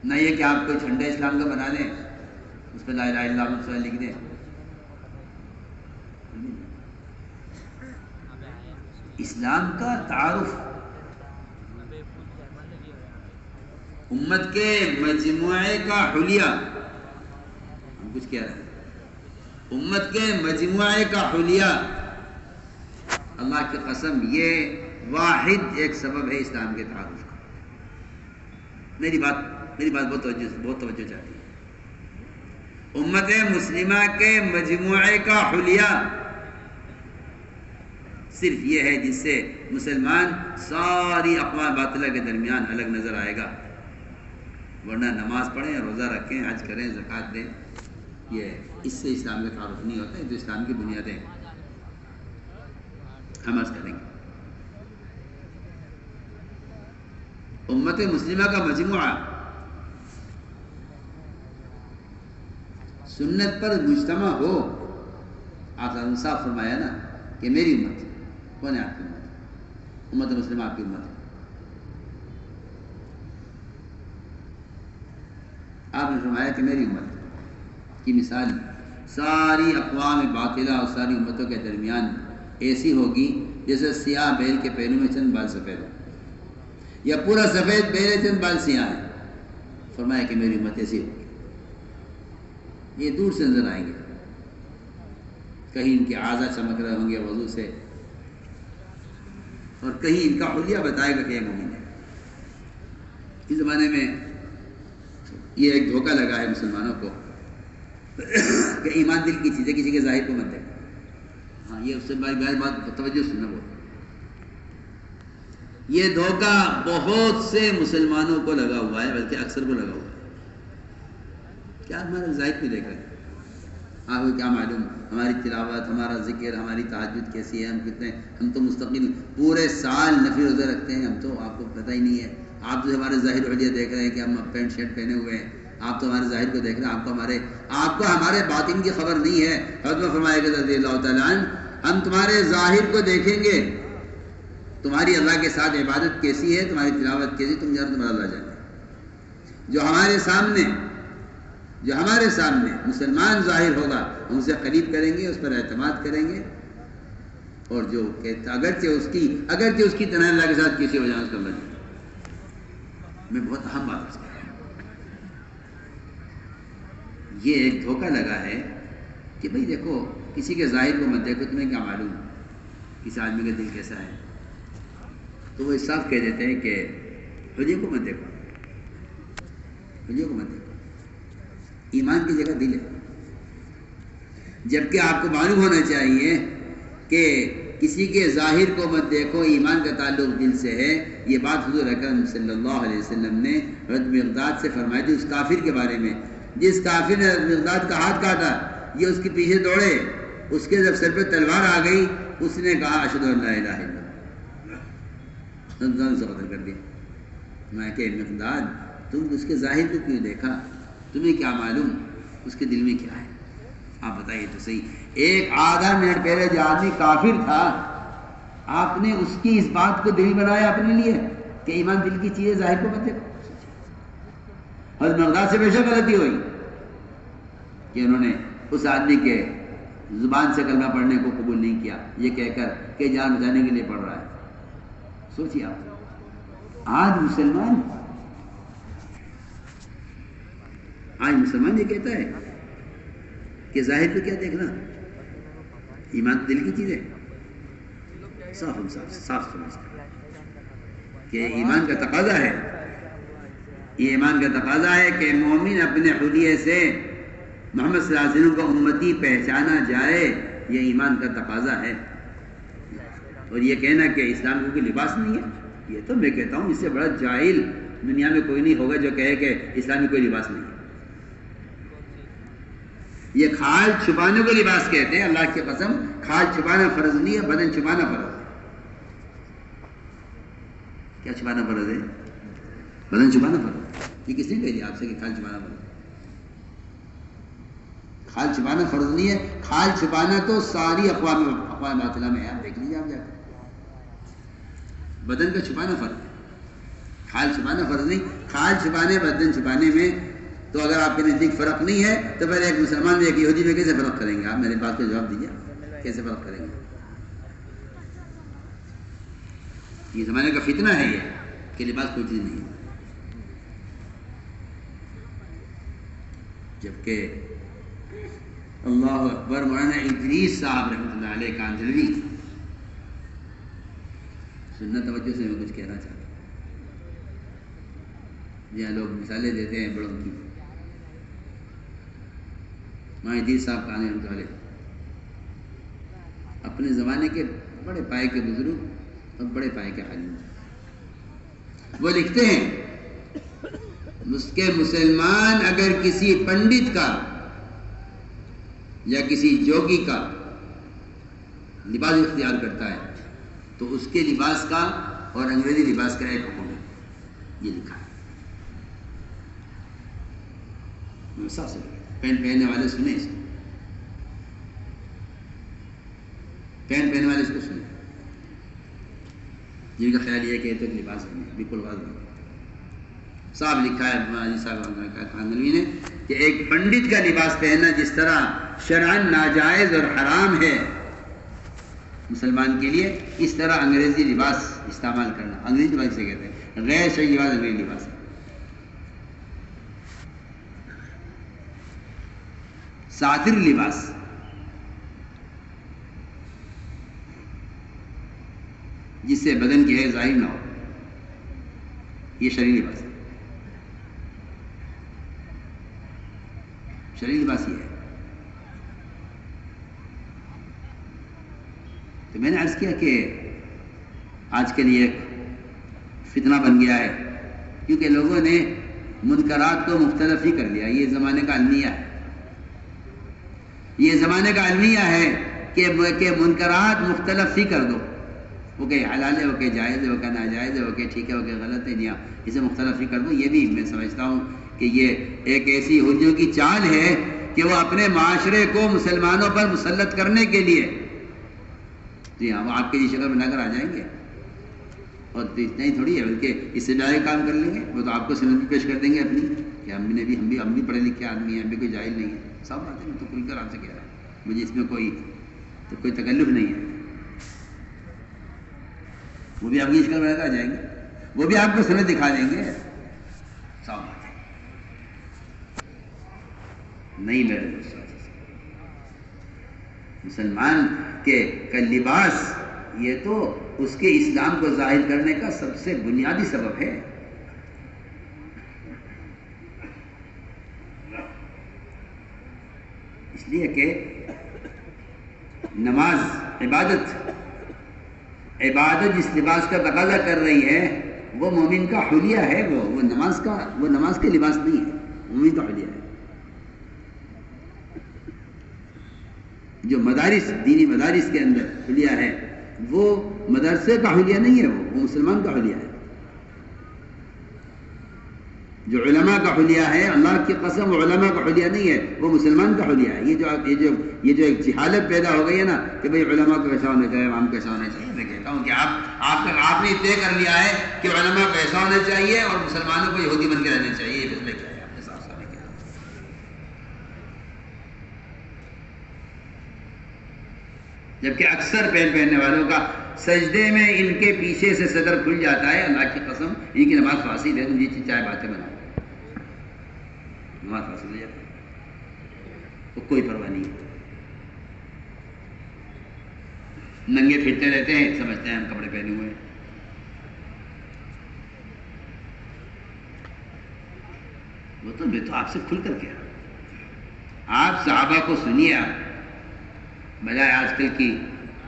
نہ یہ کہ آپ کوئی جھنڈا اسلام کا بنا لیں، اس پہ لا الہ الا اللہ محمد صلی اللہ علیہ وسلم لکھ دیں. اسلام کا تعارف امت کے مجموعے کا حلیہ، ہم کچھ کہہ رہے ہیں، امت کے مجموعے کا حلیہ. اللہ کی قسم یہ واحد ایک سبب ہے اسلام کے تعارف کا. میری بات بہت توجہ چاہتی ہے. امت مسلمہ کے مجموعے کا حلیہ صرف یہ ہے جس سے مسلمان ساری اقوام باطلہ کے درمیان الگ نظر آئے گا. ورنہ نماز پڑھیں، روزہ رکھیں، حج کریں، زکوٰۃ دیں، یہ اس سے اسلام کا تعارف نہیں ہوتا ہے. جو اسلام کی بنیادیں ہم عرض کریں گے. امت مسلمہ کا مجموعہ سنت پر مجتمع ہو. آپ نے صاف فرمایا نا کہ میری امت. کون ہے آپ کی امت؟ امت مسلمہ آپ کی امت ہے. آپ نے فرمایا کہ میری امت کی مثال ساری اقوام باطلہ اور ساری امتوں کے درمیان ایسی ہوگی جیسے سیاہ بیل کے پہلو میں چند بال سفید ہو، یا پورا سفید بیل ہے چند بال سیاہ ہیں. فرمایا کہ میری امت ایسی ہوگی. یہ دور سے نظر آئیں گے، کہیں ان کے اعضاء چمک رہے ہوں گے وضو سے، اور کہیں ان کا حلیہ بتائے گا کہ یہ مومن ہے. اس زمانے میں یہ ایک دھوکہ لگا ہے مسلمانوں کو کہ ایمان دل کی چیز ہے، کسی کے ظاہر کو مت دیکھو. ہاں یہ اس سے بات توجہ سننا بہت. یہ دھوکہ بہت سے مسلمانوں کو لگا ہوا ہے، بلکہ اکثر کو لگا ہوا ہے. کیا ہمارا ظاہر کو دیکھ رہے ہیں؟ آپ کو کیا معلوم ہماری تلاوت، ہمارا ذکر، ہماری تہجد کیسی ہے، ہم تو مستقل پورے سال نفل روزے رکھتے ہیں. ہم تو آپ کو پتہ ہی نہیں ہے. آپ تو ہمارے ظاہر حلیہ دیکھ رہے ہیں کہ ہم پینٹ شرٹ پہنے ہوئے ہیں. آپ تو ہمارے ظاہر کو دیکھ رہے ہیں، آپ کو ہمارے باطن کی خبر نہیں ہے. حضرت فرمایا کہ رضی اللہ تعالیٰ عنہ ہم تمہارے ظاہر کو دیکھیں گے تمہاری اللہ کے ساتھ عبادت کیسی ہے، تمہاری تلاوت کیسی، تم جانتے تمہارا اللہ جانے۔ جو ہمارے سامنے مسلمان ظاہر ہوگا ہم اسے قریب کریں گے، اس پر اعتماد کریں گے، اور جو اگرچہ اس کی تنہائی اللہ کے ساتھ کسی ہو جائے اس کا اللہ جانے۔ میں بہت اہم بات اس کا، یہ ایک دھوکہ لگا ہے کہ بھئی دیکھو کسی کے ظاہر کو مت دیکھو، تمہیں کیا معلوم کس آدمی کا دل کیسا ہے۔ تو وہ صاف کہہ دیتے ہیں کہ حلیوں کو مت دیکھو، حلیوں کو مت دیکھو، ایمان کی جگہ دل ہے۔ جبکہ آپ کو معلوم ہونا چاہیے کہ کسی کے ظاہر کو مت دیکھو، ایمان کا تعلق دل سے ہے۔ یہ بات حضور اکرم صلی اللہ علیہ وسلم نے حضرت مقداد سے فرمائی تھی اس کافر کے بارے میں، جس کافر نے حضرت مقداد کا ہاتھ کاٹا، یہ اس کے پیچھے دوڑے، اس کے جب سر پہ تلوار آ گئی اس نے کہا اشہد ان لا الہ الا اللہ، سے قتل کر دیا۔ میں کہ مقداد تم اس کے ظاہر کو کیوں دیکھا، تمہیں کیا معلوم اس کے دل میں کیا ہے؟ آپ بتائیے تو صحیح، ایک آدھا منٹ پہلے جو آدمی کافر تھا آپ نے اس کی اس بات کو دل بنایا اپنے لیے کہ ایمان دل کی چیز ہے، ظاہر کو مت دیکھو۔ حضرت مقداد سے بے شک غلطی ہوئی کہ انہوں نے اس آدمی کے زبان سے کلمہ پڑھنے کو قبول نہیں کیا، یہ کہہ کر کہ جان بچانے کے لیے پڑھ رہا ہے۔ سوچیے آپ، آج مسلمان یہ کہتا ہے کہ ظاہر پہ کیا دیکھنا، ایمان دل کی چیز ہے۔ صاف سمجھتا کہ ایمان کا تقاضا ہے، یہ ایمان کا تقاضا ہے کہ مومن اپنے حلیے سے محمد صلی اللہ علیہ وسلم کو امتی پہچانا جائے، یہ ایمان کا تقاضا ہے۔ اور یہ کہنا کہ اسلام کو کوئی لباس نہیں ہے، یہ تو میں کہتا ہوں اس سے بڑا جاہل دنیا میں کوئی نہیں ہوگا جو کہے کہ اسلام میں کوئی لباس نہیں ہے۔ یہ کھال چھپانے کو لباس کہتے ہیں، اللہ کی قسم کھال چھپانا فرض نہیں ہے، بدن چھپانا فرض ہے۔ کیا چھپانا فرض ہے؟ بدن چھپانا فرض ہے۔ یہ کس نے کہہ دیا آپ سے کہ کھال چھپانا فرض ہے؟ کھال چھپانا فرض نہیں ہے، کھال چھپانا تو ساری اقوام باطلہ میں ہے، آپ دیکھ لیجیے آپ جا کر۔ بدن کا چھپانا فرض ہے، کھال چھپانا فرض نہیں۔ کھال چھپانے بدن چھپانے میں تو اگر آپ کے نزدیک فرق نہیں ہے تو پھر ایک مسلمان ایک یہودی میں کیسے فرق کریں گے؟ آپ میرے بات کو جواب دیجیے، کیسے فرق کریں گے؟ یہ زمانے کا فتنہ ہے یہ کہ لباس کوئی چیز نہیں ہے، جبکہ اللہ اکبر مولانا ادریس صاحب رحمۃ اللہ علیہ کاندھلوی، سننا توجہ سے میں کچھ کہنا چاہتا ہوں، جہاں لوگ مثالیں دیتے ہیں بڑوں کی۔ مولانا ادریس صاحب کاندھلوی رحمۃ اللہ علیہ اپنے زمانے کے بڑے پائے کے بزرگ اور بڑے پائے کے عالم، وہ لکھتے ہیں کہ مسلمان اگر کسی پنڈت کا یا کسی جوگی کا لباس اختیار کرتا ہے تو اس کے لباس کا اور انگریزی لباس کا ایک حکم ہے، یہ لکھا ہے۔ پینٹ پہننے والے سنیں اس کو، پینٹ پہننے والے اس کو سنیں، جن کا خیال یہ کہ یہ تو ایک لباس ہے، بالکل واضح صاحب لکھا ہے صاحب کاندھلوی نے کہ ایک پنڈت کا لباس پہننا جس طرح شرعاً ناجائز اور حرام ہے مسلمان کے لیے، اس طرح انگریزی لباس استعمال کرنا، انگریزی لباس سے کہتے ہیں غیر شرعی لباس انگریزی لباس ہے۔ ساتر لباس جس سے بدن کی ہے ظاہر نہ ہو، یہ شرعی لباس ہے، شرعی لباس یہ ہے۔ تو میں نے عرض کیا کہ آج کل یہ ایک فتنہ بن گیا ہے، کیونکہ لوگوں نے منکرات کو مختلف ہی کر لیا۔ یہ زمانے کا المیہ ہے، یہ زمانے کا المیہ ہے کہ منکرات مختلف ہی کر دو، وہ کہ حلال ہے، وہ کہ جائز ہے، وہ کہ ناجائز ہے، وہ کہ ٹھیک ہے، وہ کہ غلط ہے، جی ہاں اسے مختلف ہی کر دو۔ یہ بھی میں سمجھتا ہوں کہ یہ ایک ایسی حجیوں کی چال ہے کہ وہ اپنے معاشرے کو مسلمانوں پر مسلط کرنے کے لیے، جی ہاں وہ آپ کے لیے شکل بنا کر آ جائیں گے، اور تو اتنا ہی تھوڑی ہے، بلکہ اس سے زیادہ کام کر لیں گے. وہ تو آپ کو سند بھی پیش کر دیں گے اپنی کہ ہم بھی پڑھے لکھے آدمی ہیں، ہم بھی کوئی جاہل نہیں ہے. سب بات ہے، میں تو کھل کر آپ سے کہہ رہا ہوں، مجھے اس میں کوئی تکلف نہیں ہے. وہ بھی آپ کی اشکال بنا کر آ جائیں گے، وہ بھی آپ کو سند دکھا دیں گے. سب بات ہے نہیں میرے دوستوں. مسلمان کا لباس یہ تو اس کے اسلام کو ظاہر کرنے کا سب سے بنیادی سبب ہے. اس لیے کہ نماز عبادت جس لباس کا تقاضا کر رہی ہے وہ مومن کا حلیہ ہے. وہ نماز کے لباس نہیں ہے، مومن کا حلیہ ہے. جو دینی مدارس کے اندر حلیہ ہے وہ مدرسے کا حلیہ نہیں ہے، وہ مسلمان کا حلیہ ہے. جو علماء کا حلیہ ہے، اللہ کی قسم وہ علماء کا حلیہ نہیں ہے، وہ مسلمان کا حلیہ ہے. یہ جو ایک جہالت پیدا ہو گئی ہے نا کہ بھئی علماء کو ایسا ہونا چاہیے، عوام کو ایسا ہونا چاہیے. میں کہتا ہوں کہ آپ نے طے کر لیا ہے کہ علماء کو ایسا ہونا چاہیے اور مسلمانوں کو یہودی بن کے رہنا چاہیے. یہ فیصلہ کیا ہے آپ نے صاف صاف کیا؟ جبکہ اکثر پہننے والوں کا سجدے میں ان کے پیچھے سے صدر کھل جاتا ہے. اللہ کی قسم ان کی نماز فاسد ہے. تم یہ چاہے باتیں بناؤ، نماز فاسد ہو جاتی ہے، کوئی پرواہ نہیں ہے. ننگے پھرتے رہتے ہیں، سمجھتے ہیں ہم کپڑے پہنے ہوئے ہیں. وہ تو میں تو آپ سے کھل کر کہہ رہا ہوں. آپ صحابہ کو سنیے، آپ بجائے آج کل کی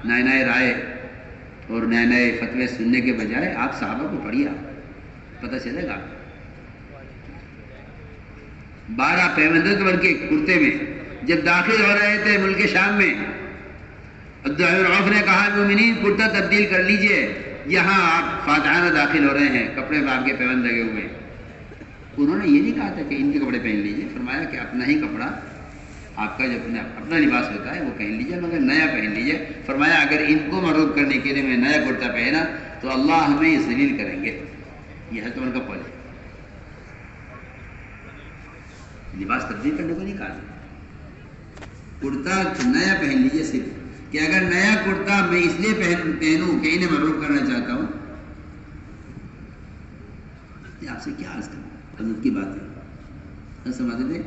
نئے رائے اور نئے فتوے سننے کے بجائے آپ صحابہ کو پڑھیے، پتہ چلے گا. 12 پیوندوں کے کرتے میں جب داخل ہو رہے تھے ملک شام میں، عبداللہ بن عوف نے کہا مومنین کرتا تبدیل کر لیجئے، یہاں آپ فاتحانہ داخل ہو رہے ہیں، کپڑے میں آپ کے پیوند لگے ہوئے ہیں. انہوں نے یہ نہیں کہا تھا کہ ان کے کپڑے پہن لیجئے، فرمایا کہ اپنا ہی کپڑا، آپ کا جو اپنا لباس ہوتا ہے وہ پہن لیجئے، مگر نیا پہن لیجئے. فرمایا اگر ان کو مغلوب کرنے کے لیے میں نیا کرتا پہنا تو اللہ ہمیں ذلیل کریں گے. یہ حضرت عمر کا قول ہے. لباس تبدیل کرنے کو نہیں کہا، کرتا نیا پہن لیجئے. صرف کہ اگر نیا کرتا میں اس لیے پہنوں کہ انہیں مغلوب کرنا چاہتا ہوں. یہ آپ سے کیا عرض کروں، حضرت کی بات ہے. سمجھتے تھے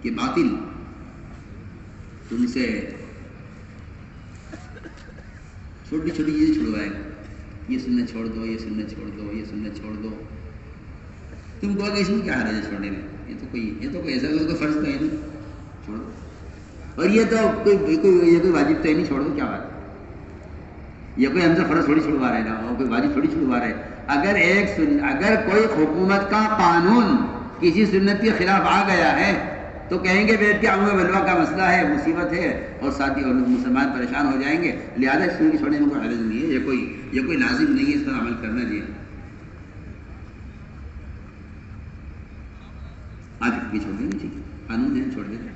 کہ باطل تم سے چھوٹی چیزیں چھڑوائے گا. یہ سننا چھوڑ دو، یہ سننا چھوڑ دو، یہ سننا چھوڑ دو. تم کہو گے اس میں کیا حرج ہے چھوڑنے میں، یہ تو کوئی ایسا کوئی فرض تو ہے نہیں، چھوڑ دو. اور یہ تو کوئی واجب تو ہے نہیں، چھوڑ دو. کیا بات ہے، یہ کوئی ہم سے فرض تھوڑی چھڑوا رہے نا، کوئی واجب تھوڑی چھڑوا رہے. اگر کوئی حکومت کا قانون کسی سنت کے خلاف آ گیا ہے تو کہیں گے بیٹھ کے عموم بلوا کا مسئلہ ہے، مصیبت ہے اور ساتھ ہی مسلمان پریشان ہو جائیں گے، لہٰذا اس کو چھوڑنے میں کوئی حرج نہیں ہے. یہ کوئی لازم نہیں ہے اس پر عمل کرنا. جی آج یہ چھوڑ دیں گے، ٹھیک ہے، قانون ہے، چھوڑ دیتے.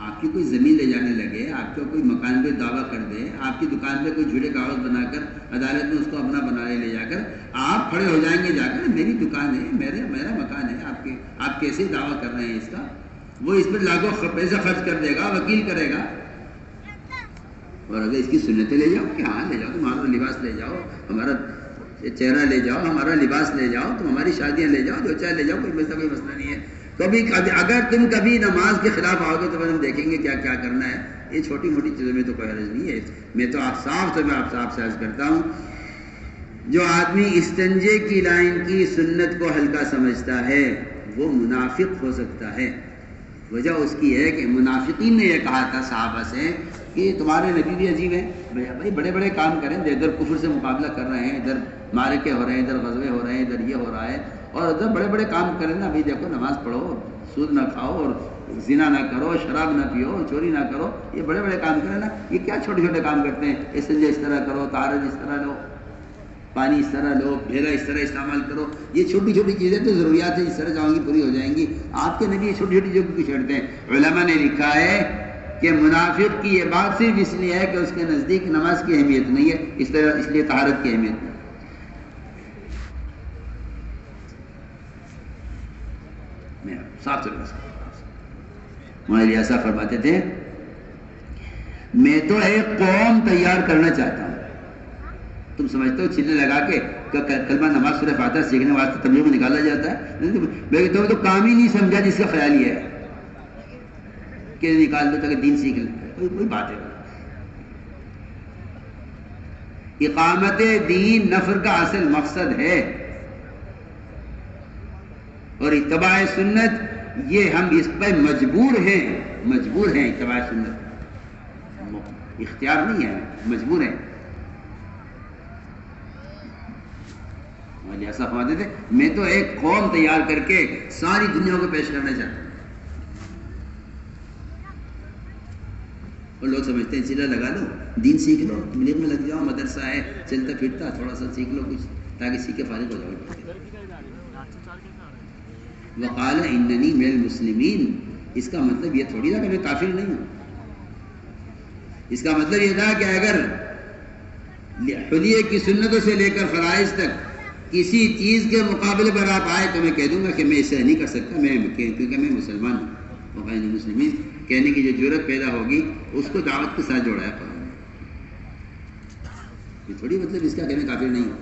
آپ کی کوئی زمین لے جانے لگے، آپ کا کوئی مکان پہ دعویٰ کر دے، آپ کی دکان پہ کوئی جھوٹے کاغذ بنا کر عدالت میں اس کو اپنا بنانے لے جا کر آپ کھڑے ہو جائیں گے جا کر میری دکان ہے، میرا مکان ہے، آپ کیسے دعویٰ کر رہے ہیں اس کا. وہ اس پر لاکھوں پیسہ خرچ کر دے گا، وکیل کرے گا. اور اگر اس کی سنتیں لے جاؤ کہ ہاں لے جاؤ، تمہارا لباس لے جاؤ، ہمارا چہرہ لے جاؤ، ہمارا لباس لے جاؤ، تم ہماری شادیاں لے جاؤ، جو چاہے لے جاؤ، کوئی مسئلہ نہیں ہے. اگر تم کبھی نماز کے خلاف آؤ گے تو پھر ہم دیکھیں گے کیا کرنا ہے. یہ چھوٹی موٹی چیزوں میں تو کوئی حرج نہیں ہے. میں تو آپ سے عرض کرتا ہوں، جو آدمی استنجے کی لائن کی سنت کو ہلکا سمجھتا ہے وہ منافق ہو سکتا ہے. وجہ اس کی ہے کہ منافقین نے یہ کہا تھا صحابہ سے کہ تمہارے نبی بھی عجیب ہیں، بھائی بڑے بڑے کام کریں، ادھر کفر سے مقابلہ کر رہے ہیں، ادھر معرکے ہو رہے ہیں، ادھر غزوے ہو رہے ہیں، ادھر یہ ہو رہا ہے، اور ادھر بڑے بڑے کام کریں نا. بھائی دیکھو، نماز پڑھو، سود نہ کھاؤ اور زنا نہ کرو، شراب نہ پیو، چوری نہ کرو، یہ بڑے بڑے کام کریں نا. یہ کیا چھوٹے چھوٹے کام کرتے ہیں؟ استنجا اس طرح کرو، طہارت اس طرح لو، پانی اس طرح لو، بھیلا اس طرح استعمال کرو. یہ چھوٹی چھوٹی چیزیں تو ضروریات ہیں، اس طرح جاؤں گی پوری ہو جائیں گی. آپ کے نبی یہ چھوٹی چھوٹی چیزوں کو چھیڑتے ہیں. علماء نے لکھا ہے کہ منافق کی یہ بات صرف اس لیے ہے کہ اس کے نزدیک نماز کی اہمیت نہیں ہے، اس لیے طہارت کی اہمیت نہیں. میں صاف سے مولانا ایسا فرماتے تھے، میں تو ایک قوم تیار کرنا چاہتا ہوں. تم سمجھتے ہو چلے لگا کے کلمہ نماز سورہ فاتحہ سیکھنے واسطے تبلیغ میں نکالا جاتا ہے؟ تو کام ہی نہیں سمجھا جس کا خیال یہ ہے کہ نکال دو تاکہ دین سیکھ لیں. کوئی بات ہے. اقامت دین نفر کا اصل مقصد ہے، اور اتباع سنت یہ ہم اس پہ مجبور ہیں اتباع سنت، اختیار نہیں ہے، مجبور ہیں. ایسا فرماتے تھے، میں تو ایک قوم تیار کر کے ساری دنیا کو پیش کرنا چاہتا ہوں. اور لوگ سمجھتے ہیں چلا لگا لو، دین سیکھ لو، تبلیغ میں لگ جاؤ، مدرسہ ہے چلتا پھرتا، تھوڑا سا سیکھ لو کچھ تاکہ سیکھ کے فارغ ہو جاؤ. وقال اننی من المسلمین، اس کا مطلب یہ تھوڑی تھا کہ میں کافر نہیں ہوں. اس کا مطلب یہ تھا کہ اگر حلیے کی سنتوں سے لے کر فرائض تک کسی چیز کے مقابلے پر آپ آئے تو میں کہہ دوں گا کہ میں اسے نہیں کر سکتا، کیونکہ میں مسلمان ہوں. وقال مسلمین کہنے کی جو جرت پیدا ہوگی اس کو دعوت کے ساتھ جوڑا ہے قرآن. یہ تھوڑی مطلب اس کا کہ میں کافر نہیں ہوں.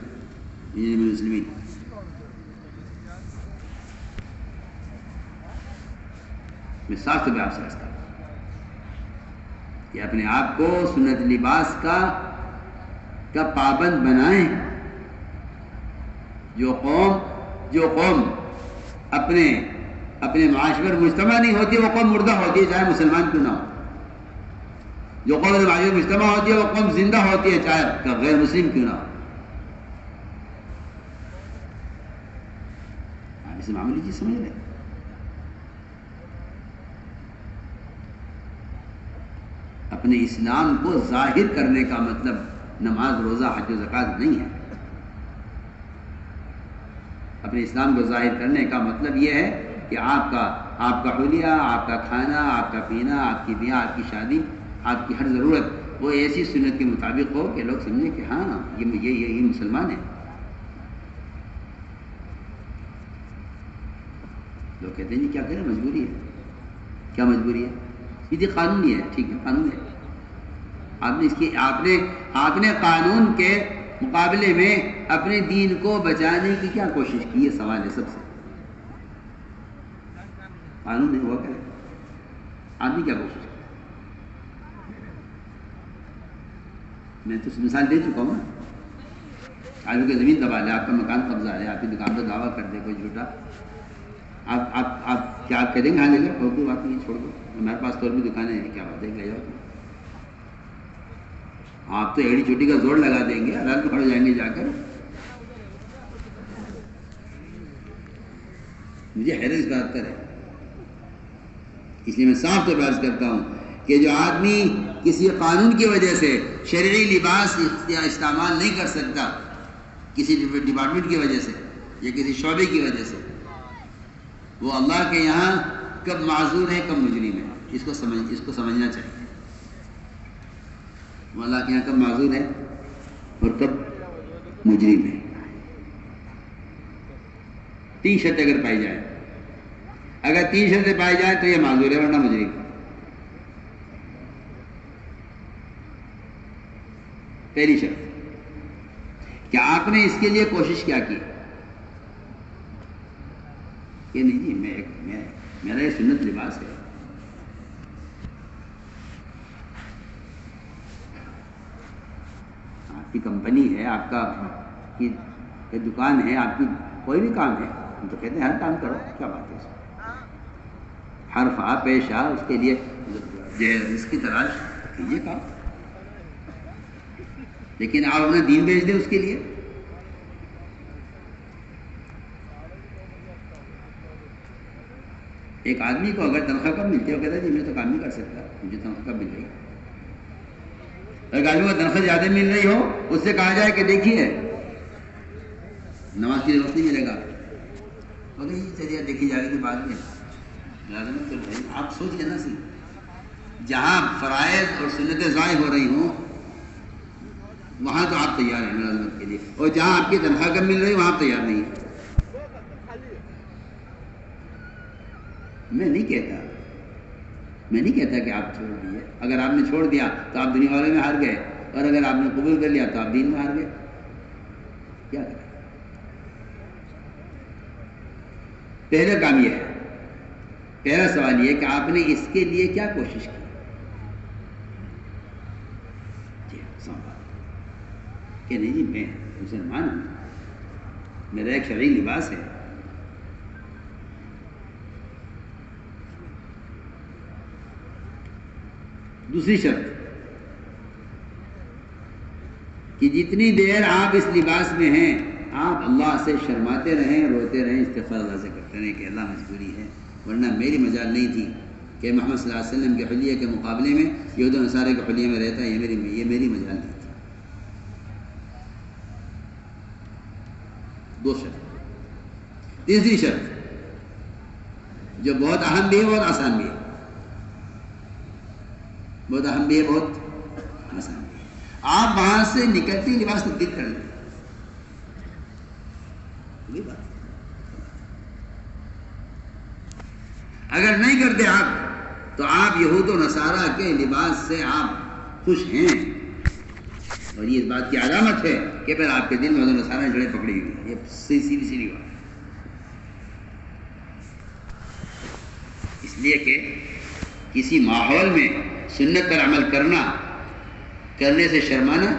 یہ مسلمین میں صاف طور پہ آپ سے عرض کرتا ہوں کہ اپنے آپ کو سنت لباس کا پابند بنائیں. جو قوم اپنے معاشرے پر مجتمع نہیں ہوتی وہ قوم مردہ ہوتی ہے، چاہے مسلمان کیوں نہ ہو. جو قوم معاشرے پر مجتمع ہوتی ہے وہ قوم زندہ ہوتی ہے، چاہے غیر مسلم کیوں نہ ہو. آپ اسے معمولی چیز سمجھ رہے. اپنے اسلام کو ظاہر کرنے کا مطلب نماز، روزہ، حج و زکوٰۃ نہیں ہے. اپنے اسلام کو ظاہر کرنے کا مطلب یہ ہے کہ آپ کا حلیہ، آپ کا کھانا، آپ کا پینا، آپ کی بیاہ، آپ کی شادی، آپ کی ہر ضرورت وہ ایسی سنت کے مطابق ہو کہ لوگ سمجھیں کہ ہاں یہ مسلمان ہے. لوگ کہتے ہیں جی کیا کریں، مجبوری ہے. کیا مجبوری ہے؟ سیدھی قانونی ہے. ٹھیک ہے، قانون ہے. آپ نے قانون کے مقابلے میں اپنے دین کو بچانے کی کیا کوشش کی؟ یہ سوال ہے سب سے. قانون نہیں ہوا کرے، آپ نے کیا کوشش کی؟ میں تو مثال دے چکا ہوں نا. آپ کی زمین دبا لے، آپ کا مکان قبضہ لے، آپ کی دکان پر دعویٰ کر دے کوئی جھوٹا، آپ کیا آپ کہہ دیں گے ہاں لے لو، کوئی بات نہیں، چھوڑ دو، ہمارے پاس تو اور بھی دکانیں ہیں، کیا بات ہے، لے جاؤ. آپ تو ایڑی چوٹی کا زور لگا دیں گے، حلال میں پڑ جائیں گے جا کر. مجھے حیرت اس بات پر ہے. اس لیے میں صاف طور پر عرض کرتا ہوں کہ جو آدمی کسی قانون کی وجہ سے شرعی لباس استعمال نہیں کر سکتا، کسی ڈپارٹمنٹ کی وجہ سے یا کسی شعبے کی وجہ سے، وہ اللہ کے یہاں کب معذور ہے کب مجرم ہے. اس کو سمجھنا چاہیے. وہ اللہ کے یہاں کب معذور ہے اور کب مجرم ہے. 3 شرطیں اگر پائی جائیں، اگر 3 شرطیں پائی جائیں تو یہ معذور ہے ورنہ مجرم. پہلی شرط کہ آپ نے اس کے لیے کوشش کیا کی. یہ نہیں جی میرا یہ سنت لباس ہے. آپ کی کمپنی ہے، آپ کی دکان ہے، آپ کی کوئی بھی کام ہے، ہم تو کہتے ہیں ہر کام کرو، کیا بات ہے. حرف آ پیش آ، اس کے لیے اس کی تلاش کیجیے کام. لیکن آپ اپنا دین بیچ دیں اس کے لیے. ایک آدمی کو اگر تنخواہ کم ملتی ہے وہ کہتا ہے جی میں تو کام نہیں کر سکتا، مجھے تنخواہ کم مل رہی. اگر آدمی کو تنخواہ زیادہ مل رہی ہو، اس سے کہا جائے کہ دیکھیے نماز کے لیے وقت نہیں ملے گا، چلیے دیکھی جائے گی بعد میں. آپ سوچ لینا سی جہاں فرائض اور سنتیں ضائع ہو رہی ہوں وہاں تو آپ تیار ہیں ملازمت کے لیے، اور جہاں آپ کی تنخواہ کم مل رہی ہے وہاں آپ تیار نہیں ہیں۔ میں نہیں کہتا کہ آپ چھوڑ دیے، اگر آپ نے چھوڑ دیا تو آپ دنیا والے میں ہار گئے، اور اگر آپ نے قبول کر لیا تو آپ دین میں ہار گئے۔ کیا کریں؟ پہلا کام یہ ہے، پہلا سوال یہ کہ آپ نے اس کے لیے کیا کوشش کی؟ کہ نہیں جی میں مسلمان ہوں، میرا ایک شرعی لباس ہے۔ دوسری شرط کہ جتنی دیر آپ اس لباس میں ہیں آپ اللہ سے شرماتے رہیں، روتے رہیں، استغفار اللہ سے کرتے رہیں کہ اللہ مجبوری ہے، ورنہ میری مجال نہیں تھی کہ محمد صلی اللہ علیہ وسلم کے حلیے کے مقابلے میں یہود و نصارے کے حلیے میں رہتا ہے، یہ میری مجال نہیں تھی۔ دو شرط۔ تیسری شرط جو بہت اہم بھی ہے بہت آسان بھی ہے، بہت اہم بھی ہے بہت آسان بھی ہے، آپ وہاں سے نکلتے ہی لباس تبدیل کر لیں۔ اگر نہیں کرتے آپ تو آپ یہود و نصارہ کے لباس سے آپ خوش ہیں، اور یہ اس بات کی علامت ہے کہ پھر آپ کے دل میں یہود و نصارہ جڑیں پکڑی ہوئی ہیں۔ یہ سیدھی بات ہے۔ اس لیے کہ کسی ماحول میں سنت پر عمل کرنے سے شرمانا،